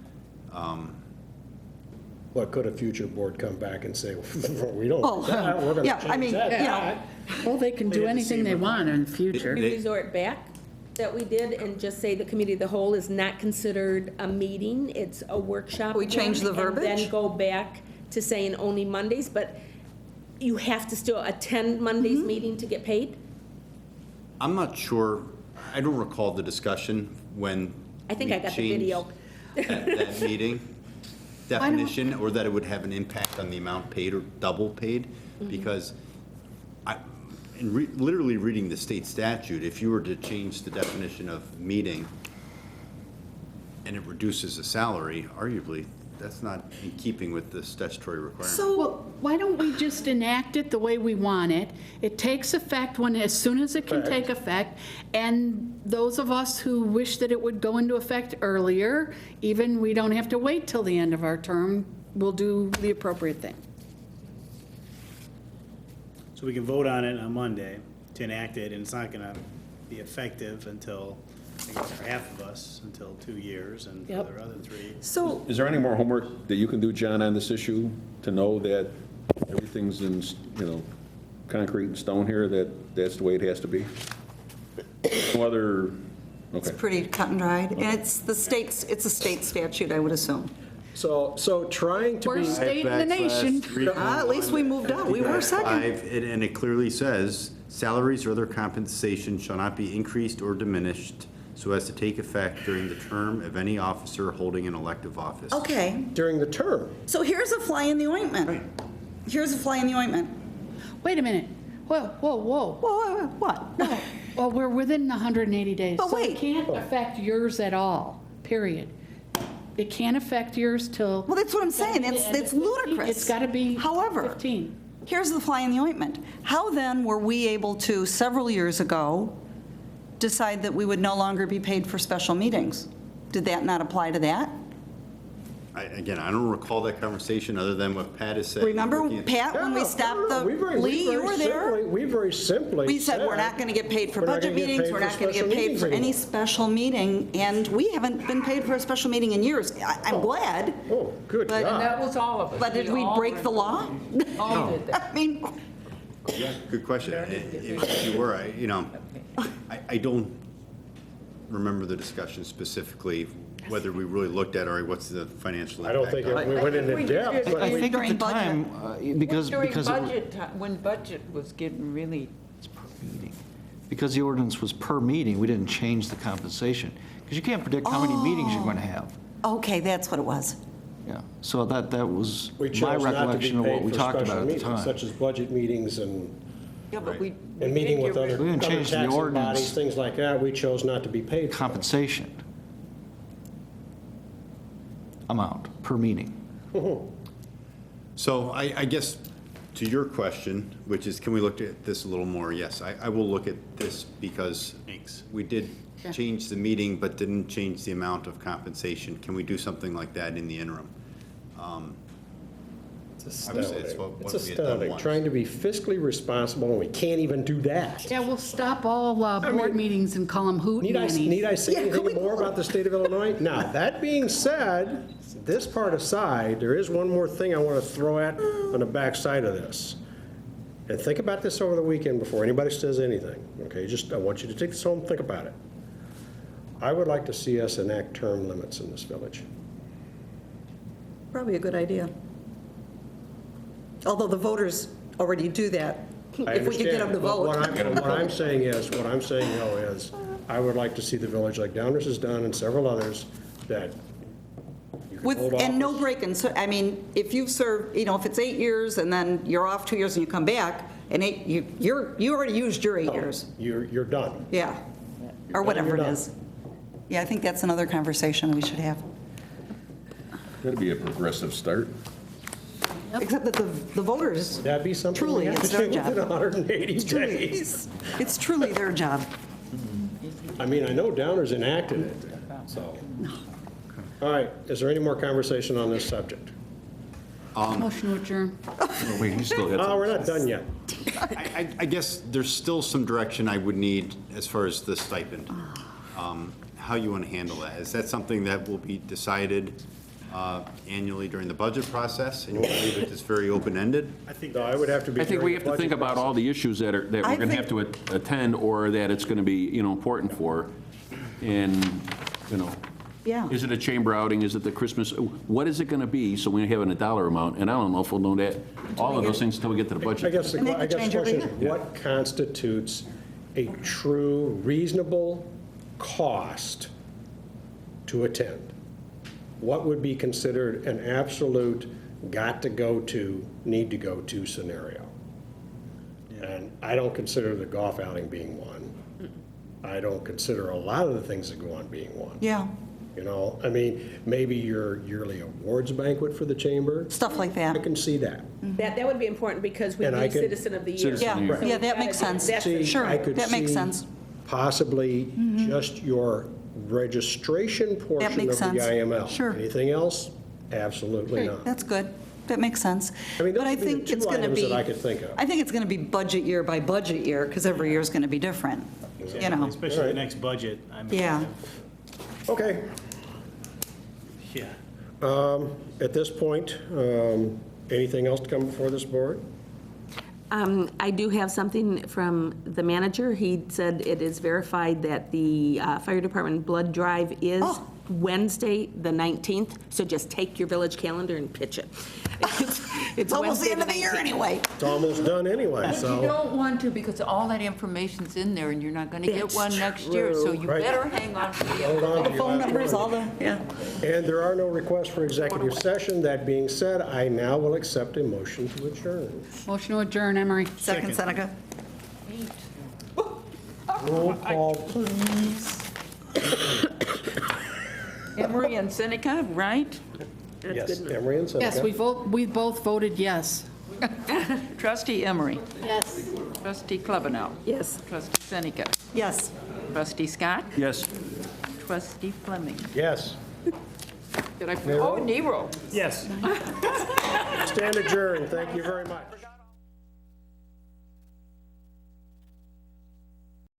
What, could a future board come back and say, we don't, Oh, do that, we're going yeah, to I change mean, that? Well, they can do anything they want in the future. We resort back that we did and just say the committee of the whole is not considered a meeting, it's a workshop. We change the And verbiage? then go back to saying only Mondays, but you have to still attend Monday's meeting to get paid? I'm not sure, I don't recall the discussion when I think we I got the changed video. that meeting definition, or that it would have an impact on the amount paid or double paid, because literally reading the state statute, if you were to change the definition of meeting and it reduces the salary, arguably, that's not in keeping with the statutory requirement. Well, why don't we just enact it the way we want it? It takes effect as soon as it can take effect, and those of us who wish that it would go into effect earlier, even we don't have to wait till the end of our term, we'll do the appropriate thing. So we can vote on it on Monday to enact it, and it's not going to be effective until I guess, for half of us until 2 years, and for Yep. the other 3. So, Is there any more homework that you can do, John, on this issue to know that everything's in, concrete and stone here, that that's the way it has to be? No other, it's okay. pretty cut and dried, and it's a state statute, I would assume. So trying to be. Worst state in the nation. At least we moved up, we were second. And it clearly says, salaries or other compensation shall not be increased or diminished so as to take effect during the term of any officer holding an elective office. Okay, During the term. so here's a fly in the ointment. Here's a fly in the ointment. Wait a minute. Whoa. Whoa, what? No. Well, we're within the 180 days. But So wait. it can't affect yours at all, period. It can't affect yours till. Well, that's what I'm saying, it's ludicrous. It's got to be However, 15. here's the fly in the ointment. How then were we able to, several years ago, decide that we would no longer be paid for special meetings? Did that not apply to that? Again, I don't recall that conversation other than what Pat has said. Remember, Looking at- Pat, when we stopped the, Lee, you were there? We very simply We said, we're not going to get paid for we're not budget gonna get meetings, paid we're for not going to get special paid meetings for any anymore. special meeting, and we haven't been paid for a special meeting in years. I'm glad. Oh, good But- God. That was all of us. But did we all break the law? All did that. I mean, Yeah, good question. If you were, I don't remember the discussion specifically, whether we really looked at, all right, what's the financial I impact? don't think of it. we went into depth, but I think at During the budget. time, because During it was- budget time, when budget was getting really, because the ordinance was per meeting, we didn't change the compensation. Because you can't predict how many meetings you're going to have. okay, that's what it was. Yeah, so that was we my chose not to be recollection of what paid we for talked special about at the meetings, time. such as budget meetings and yeah, but we. and meeting with other We didn't other change the taxing ordinance. bodies, things like that. We chose not to be paid for. Compensation amount per meeting. So I guess to your question, which is, can we look at this a little more? Yes, I will look at this because we did change the meeting but didn't change the amount of compensation. Can we do something like that in the interim? It's Obviously, it's astounding. what It's we had done astounding. once. Trying to be fiscally responsible, and we can't even do that. Yeah, we'll stop all board meetings and call them hoot Need I nannies. say anything more about the state of Illinois? Now, that being said, this part aside, there is one more thing I want to throw at on the backside of this. And think about this over the weekend before anybody says anything, okay? I want you to take this home and think about it. I would like to see us enact term limits in this village. Probably a good idea. Although the voters already do that. I If we could get them to understand, but vote. what I'm saying though is, I would like to see the village, like Downers has done and several others, that you can hold And no office. break-in, so, I mean, if you've served, if it's 8 years and then you're off 2 years and you come back, and you already used your 8 years. You're done. Yeah, or done, whatever you're it done. is. Yeah, I think that's another conversation we should have. That'd be a progressive start. Except that the voters, That'd be something truly, we have it's to their do within job. 180 It's truly- days. It's truly their job. I mean, I know Downers enacted it, so. All right, is there any more conversation on this subject? Motion to adjourn. Wait, you still got Oh, some- we're not done yet. I guess there's still some direction I would need as far as the stipend. How you want to handle that? Is that something that will be decided annually during the budget process? And you want to leave it just very open-ended? No, I would have to be. I think we during have the to think budget about all the issues that we're going to have to attend, or that it's going to be, important for. And, Yeah. is it a chamber outing? Is it the Christmas? What is it going to be? So we have a dollar amount, and I don't know if we'll know that, all of those things until we get to the I budget. guess the And they could change every question is, what constitutes a true, reasonable cost to attend? What would be considered an absolute got-to-go-to, need-to-go-to scenario? And I don't consider the golf outing being one. I don't consider a lot of the things that go on being one. Yeah, I mean, maybe your yearly awards banquet for the chamber. stuff like I that. can see that. That would be important because we And I do can- Citizen of the Year. Citizen Yeah, of the Year. yeah, that makes sense. See, Sure, I could that makes see sense. Possibly just your registration portion makes of the sense. IML. Sure. Anything else? Absolutely not. That's good. That makes sense. I mean, But those I would be the think it's two going to items be. that I could think of. I think it's going to be budget year by budget year, because every year is going to be different. you know. Especially the next budget. I mean, Yeah. Okay. Yeah. At this point, anything else to come before this board? I do have something from the manager. He said it is verified that the fire department blood drive is Wednesday, the 19th, so just take your village calendar and pitch it. It's almost the Wednesday end of the year 19th. anyway. It's almost done anyway, But you so. don't want to, because all that information's in there, and you're not going to get That's one next year, so you Right. better hang on to the Hold on to your Phone last numbers, one. all the, yeah. And there are no requests for executive session. That being said, I now will accept a motion to adjourn. Motion to adjourn, Emery. Second, Seneca. Roll call, please. Emery and Seneca, right? Yes, Emery and Seneca. Yes, we both voted yes. Trustee Emery. Yes. Trustee Klebanow. Yes. Trustee Seneca. Yes. Trustee Scott. Yes. Trustee Fleming. Yes. Did I? Nero? Oh, Nero. Yes. Stand adjourned. Thank you very much.